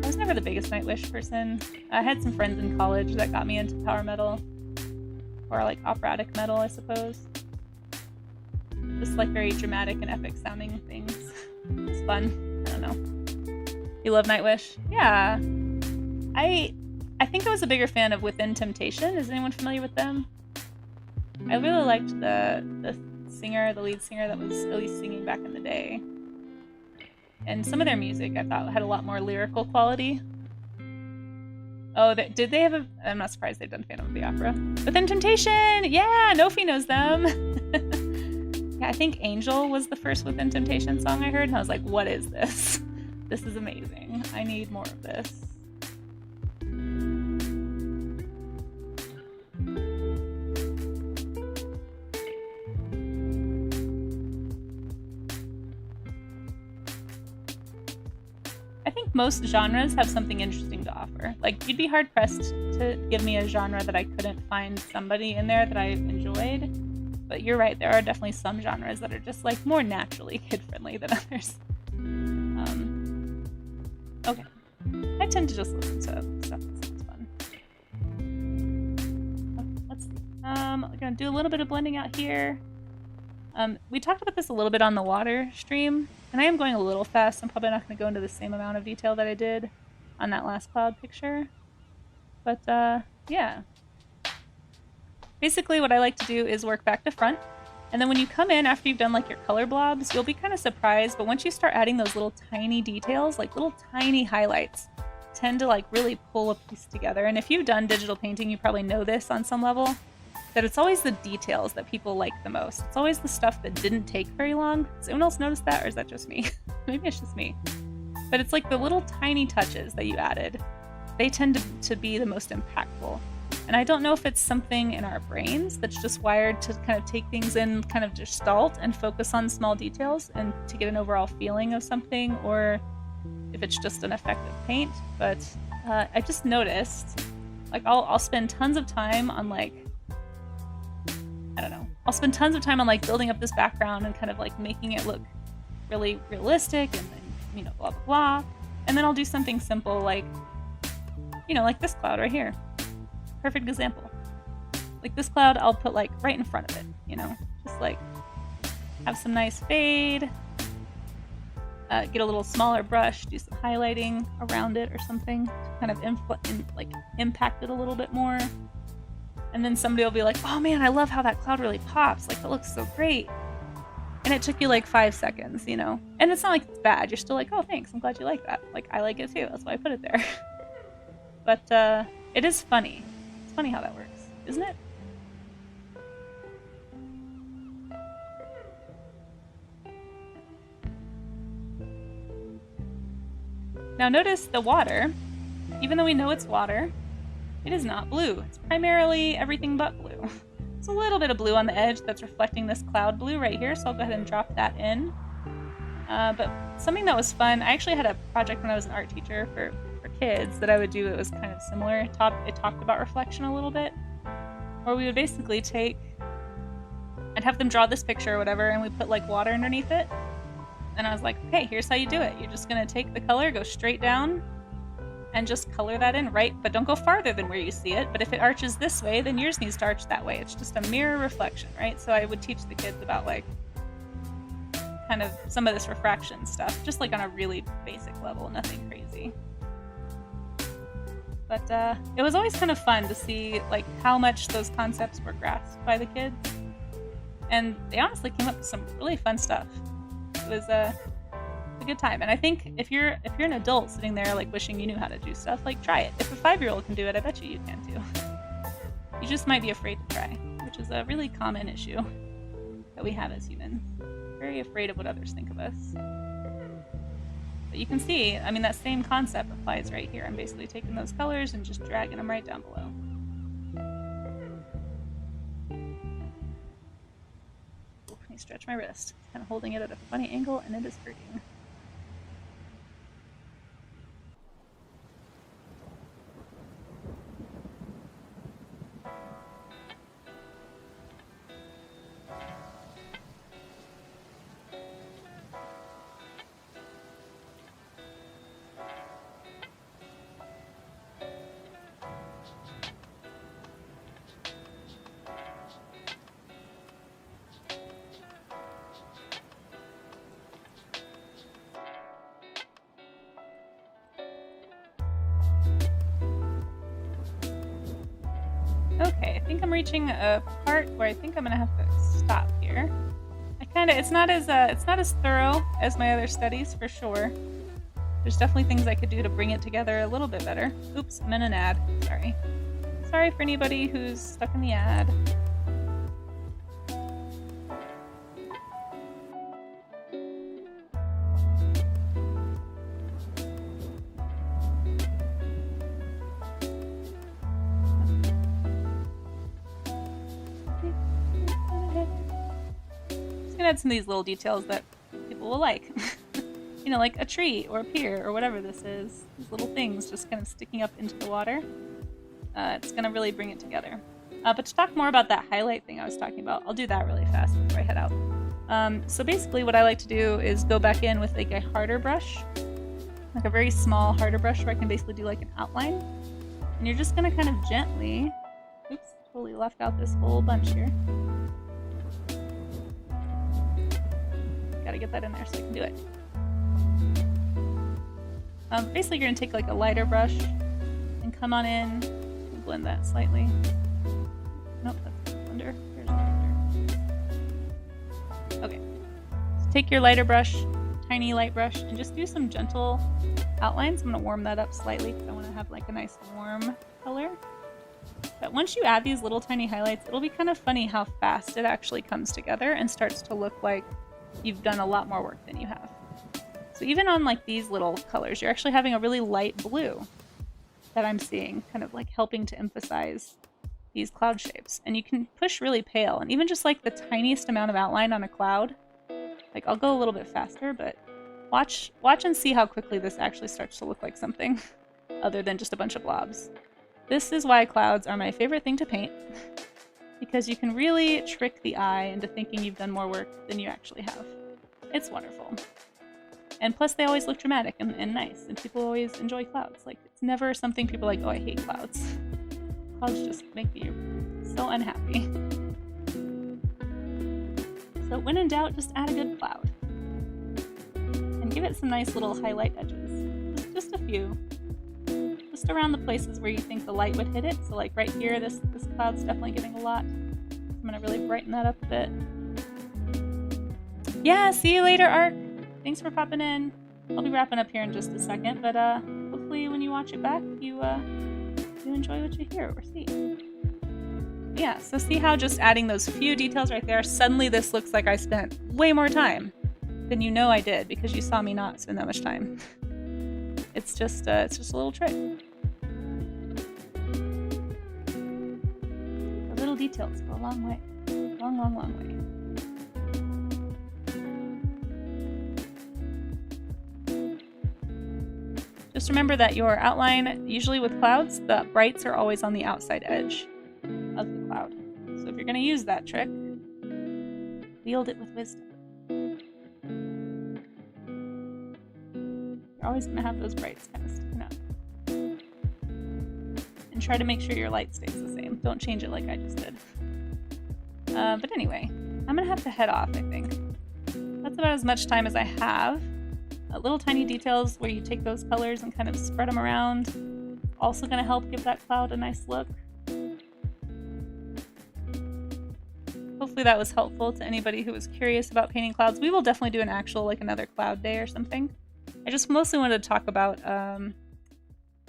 was never the biggest Nightwish person. I had some friends in college that got me into power metal. Or, like, operatic metal, I suppose. Just, like, very dramatic and epic sounding things. It's fun. I don't know. You love Nightwish? Yeah. I think I was a bigger fan of Within Temptation. Is anyone familiar with them? I really liked the lead singer that was at least singing back in the day. And some of their music I thought had a lot more lyrical quality. Oh, did they have a... I'm not surprised they've done Phantom of the Opera. Within Temptation! Yeah, Nofi knows them! Yeah, I think Angel was the first Within Temptation song I heard, and I was like, what is this? This is amazing. I need more of this. I think most genres have something interesting to offer. Like, you'd be hard-pressed to give me a genre that I couldn't find somebody in there that I enjoyed. But you're right, there are definitely some genres that are just, like, more naturally kid-friendly than others. Okay. I tend to just listen to stuff that sounds fun. gonna do a little bit of blending out here. We talked about this a little bit on the water stream, and I am going a little fast. I'm probably not gonna go into the same amount of detail that I did on that last cloud picture. But yeah. Basically what I like to do is work back to front. And then when you come in after you've done like your color blobs, you'll be kind of surprised, but once you start adding those little tiny details, like little tiny highlights, tend to like really pull a piece together. And if you've done digital painting, you probably know this on some level, that it's always the details that people like the most. It's always the stuff that didn't take very long. Does anyone else notice that, or is that just me? Maybe it's just me. But it's like the little tiny touches that you added. They tend to be the most impactful. And I don't know if it's something in our brains that's just wired to kind of take things in kind of gestalt and focus on small details and to get an overall feeling of something, or if it's just an effective paint. But I just noticed, like I'll spend tons of time on like, I don't know, I'll spend tons of time on like building up this background and kind of like making it look really realistic and then, you know, blah, blah, blah. And then I'll do something simple like, you know, like this cloud right here. Perfect example. Like this cloud, I'll put like right in front of it, you know, just like have some nice fade, get a little smaller brush, do some highlighting around it or something to kind of impact it a little bit more. And then somebody will be like, oh man, I love how that cloud really pops. Like that looks so great. And it took you like 5 seconds, you know, and it's not like it's bad. You're still like, oh, thanks. I'm glad you like that. Like I like it too. That's why I put it there. But it is funny. It's funny how that works, isn't it? Now notice the water, even though we know it's water, it is not blue. It's primarily everything but blue. It's a little bit of blue on the edge that's reflecting this cloud blue right here, so I'll go ahead and drop that in. But something that was fun, I actually had a project when I was an art teacher for kids that I would do. It was kind of similar. It talked about reflection a little bit, where we would basically I'd have them draw this picture or whatever, and we put like water underneath it. And I was like, okay, here's how you do it. You're just gonna take the color, go straight down, and just color that in, right? But don't go farther than where you see it. But if it arches this way, then yours needs to arch that way. It's just a mirror reflection, right? So I would teach the kids about like kind of some of this refraction stuff, just like on a really basic level, nothing crazy. But it was always kind of fun to see like how much those concepts were grasped by the kids. And they honestly came up with some really fun stuff. It was a good time. And I think if you're an adult sitting there like wishing you knew how to do stuff, like try it. If a 5-year-old can do it, I bet you can too. You just might be afraid to try, which is a really common issue that we have as humans. Very afraid of what others think of us. But you can see, I mean, that same concept applies right here. I'm basically taking those colors and just dragging them right down below. Ooh, let me stretch my wrist. Kind of holding it at a funny angle, and it is hurting. Okay, I think I'm reaching a part where I think I'm gonna have to stop here. It's not as thorough as my other studies for sure. There's definitely things I could do to bring it together a little bit better. Oops, I'm in an ad. Sorry. Sorry for anybody who's stuck in the ad. Add some of these little details that people will like. You know, like a tree or a pier or whatever this is. These little things just kind of sticking up into the water. It's going to really bring it together. But to talk more about that highlight thing I was talking about, I'll do that really fast before I head out. So basically what I like to do is go back in with like a harder brush. Like a very small harder brush where I can basically do like an outline. And you're just going to kind of gently, oops, Totally left out this whole bunch here. Gotta get that in there so I can do it. Basically, you're gonna take like a lighter brush and come on in and blend that slightly. Nope, that's blender. There's the blender. Okay. So take your lighter brush, tiny light brush, and just do some gentle outlines. I'm gonna warm that up slightly because I want to have like a nice warm color. But once you add these little tiny highlights, it'll be kind of funny how fast it actually comes together and starts to look like you've done a lot more work than you have. So even on like these little colors, you're actually having a really light blue that I'm seeing, kind of like helping to emphasize these cloud shapes. And you can push really pale, and even just like the tiniest amount of outline on a cloud, like I'll go a little bit faster, but watch and see how quickly this actually starts to look like something other than just a bunch of blobs. This is why clouds are my favorite thing to paint, because you can really trick the eye into thinking you've done more work than you actually have. It's wonderful. And plus they always look dramatic and nice, and people always enjoy clouds. Like, it's never something people are like, oh, I hate clouds. Clouds just make me so unhappy. So when in doubt, just add a good cloud. And give it some nice little highlight edges. Just a few. Just around the places where you think the light would hit it. So like right here, this cloud's definitely getting a lot. I'm gonna really brighten that up a bit. Yeah, see you later, Ark. Thanks for popping in. I'll be wrapping up here in just a second, but hopefully when you watch it back, you enjoy what you hear or see. Yeah, so see how just adding those few details right there, suddenly this looks like I spent way more time than you know I did because you saw me not spend that much time. It's just a little trick. The little details go a long way. Long, long, long way. Just remember that your outline, usually with clouds, the brights are always on the outside edge of the cloud. So if you're going to use that trick, wield it with wisdom. You're always going to have those brights kind of sticking up. And try to make sure your light stays the same. Don't change it like I just did. But anyway, I'm going to have to head off, I think. That's about as much time as I have. Little tiny details where you take those colors and kind of spread them around. Also going to help give that cloud a nice look. Hopefully that was helpful to anybody who was curious about painting clouds. We will definitely do an actual, like another cloud day or something. I just mostly wanted to talk about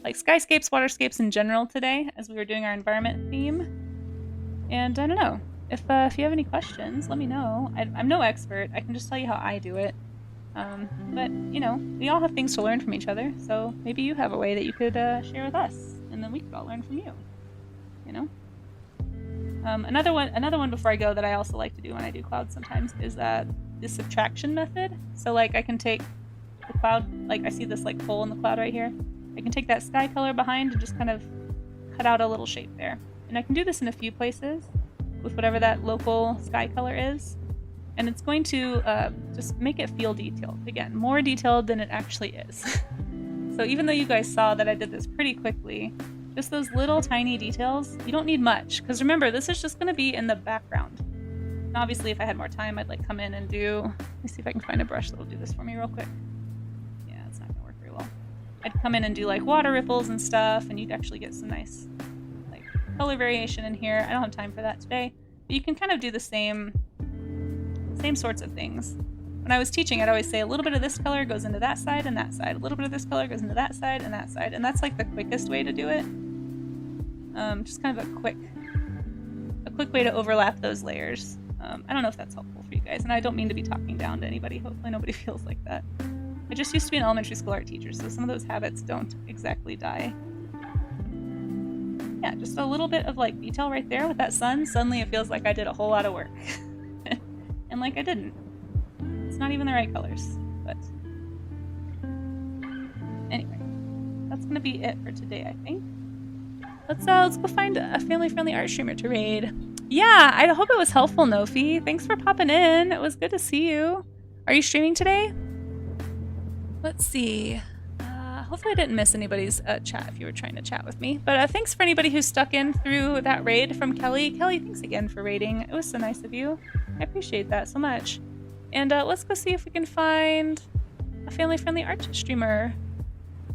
like skyscapes, waterscapes in general today as we were doing our environment theme. And I don't know, if you have any questions, let me know. I'm no expert. I can just tell you how I do it. But, you know, we all have things to learn from each other, so maybe you have a way that you could share with us, and then we could all learn from you, you know? Another one before I go that I also like to do when I do clouds sometimes is the subtraction method. So, like, I can take the cloud, like, I see this, like, hole in the cloud right here. I can take that sky color behind and just kind of cut out a little shape there. And I can do this in a few places with whatever that local sky color is. And it's going to just make it feel detailed. Again, more detailed than it actually is. So even though you guys saw that I did this pretty quickly, just those little tiny details, you don't need much. Because remember, this is just going to be in the background. And obviously, if I had more time, I'd like come in and do... Let me see if I can find a brush that'll do this for me real quick. Yeah, it's not going to work very well. I'd come in and do like water ripples and stuff, and you'd actually get some nice like color variation in here. I don't have time for that today. But you can kind of do the same sorts of things. When I was teaching, I'd always say a little bit of this color goes into that side and that side. A little bit of this color goes into that side and that side. And that's like the quickest way to do it. Just kind of a quick way to overlap those layers. I don't know if that's helpful for you guys. And I don't mean to be talking down to anybody. Hopefully nobody feels like that. I just used to be an elementary school art teacher, so some of those habits don't exactly die. Yeah, just a little bit of like detail right there with that sun. Suddenly it feels like I did a whole lot of work. And like I didn't. It's not even the right colors, but anyway, that's gonna be it for today, I think. Let's go find a family-friendly art streamer to raid. Yeah, I hope it was helpful, Nofi. Thanks for popping in. It was good to see you. Are you streaming today? Let's see. hopefully I didn't miss anybody's chat if you were trying to chat with me. But thanks for anybody who stuck in through that raid from Kelly. Kelly, thanks again for raiding. It was so nice of you. I appreciate that so much. And let's go see if we can find a family-friendly art streamer.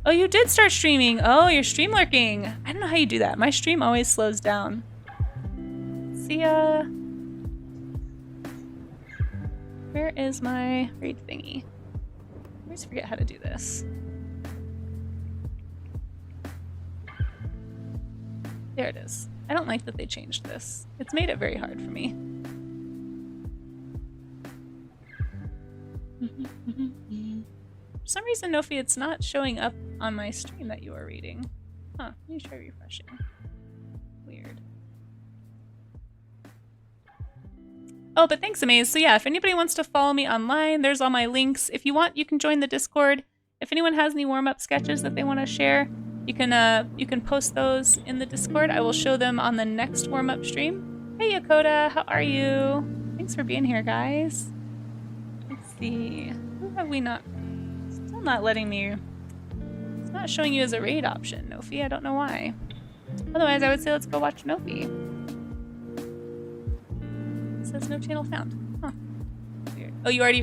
Oh, you did start streaming. Oh, you're stream lurking. I don't know how you do that. My stream always slows down. See ya. Where is my raid thingy? I always forget how to do this. There it is. I don't like that they changed this. It's made it very hard for me. For some reason, Nofi, it's not showing up on my stream that you are reading. Huh, let me try refreshing. Weird. Oh, but thanks, Amaze. So yeah, if anybody wants to follow me online, there's all my links. If you want, you can join the Discord. If anyone has any warm-up sketches that they want to share, you can post those in the Discord. I will show them on the next warm-up stream. Hey, Yokota, how are you? Thanks for being here, guys. Let's see. Who have we not... Still not letting me... It's not showing you as a raid option, Nofi. I don't know why. Otherwise, I would say let's go watch Nofi. It says no channel found. Huh. Weird.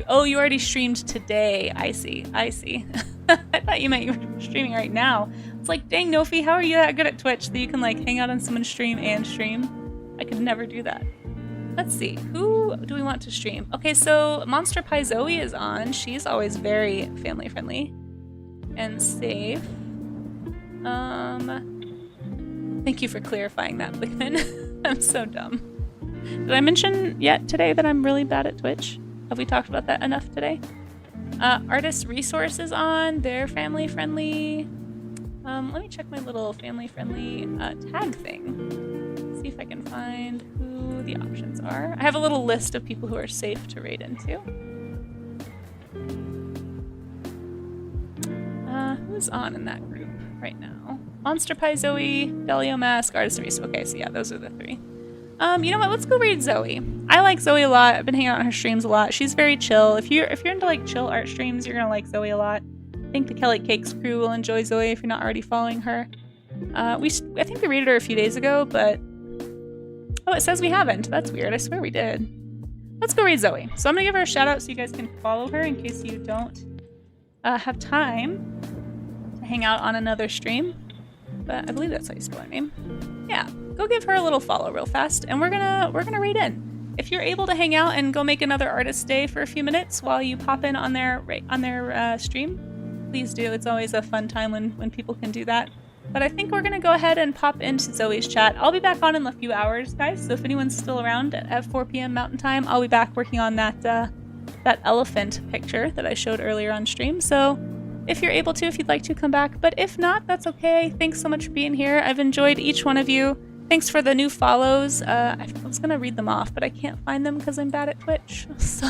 Oh, you already streamed today. I see. I see. I thought you meant you were streaming right now. It's like, dang, Nofi, how are you that good at Twitch that you can like hang out on someone's stream and stream? I could never do that. Let's see, who do we want to stream? Okay, so Monster Pie Zoe is on. She's always very family friendly and safe. Thank you for clarifying that, Blickman. I'm so dumb. Did I mention yet today that I'm really bad at Twitch? Have we talked about that enough today? Artist Resource is on. They're family friendly. Let me check my little family friendly tag thing. See if I can find who the options are. I have a little list of people who are safe to raid into. Who's on in that group right now? Monster Pie Zoe, Delio Mask, Artist Resource. Okay, so yeah, those are the three. You know what? Let's go read Zoe. I like Zoe a lot. I've been hanging out on her streams a lot. She's very chill. If you're into like chill art streams, you're gonna like Zoe a lot. I think the Kelly Cakes crew will enjoy Zoe if you're not already following her. I think we raided her a few days ago, but oh, it says we haven't. That's weird. I swear we did. Let's go read Zoe. So I'm gonna give her a shout out so you guys can follow her in case you don't have time to hang out on another stream. But I believe that's how you spell her name. Yeah. Go give her a little follow real fast, and we're gonna raid in. If you're able to hang out and go make another artist day for a few minutes while you pop in on their stream, please do. It's always a fun time when people can do that. But I think we're gonna go ahead and pop into Zoe's chat. I'll be back on in a few hours, guys. So if anyone's still around at 4 p.m. Mountain Time, I'll be back working on that elephant picture that I showed earlier on stream. So if you're able to, if you'd like to, come back. But if not, that's okay. Thanks so much for being here. I've enjoyed each one of you. Thanks for the new follows. I was gonna read them off, but I can't find them because I'm bad at Twitch. So,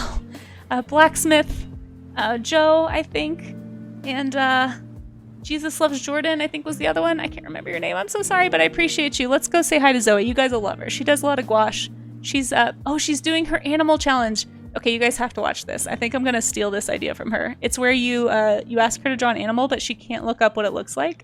Blacksmith, Joe, I think, and Jesus Loves Jordan, I think was the other one. I can't remember your name. I'm so sorry, but I appreciate you. Let's go say hi to Zoe. You guys will love her. She does a lot of gouache. She's she's doing her animal challenge. Okay, you guys have to watch this. I think I'm gonna steal this idea from her. It's where you ask her to draw an animal, but she can't look up what it looks like.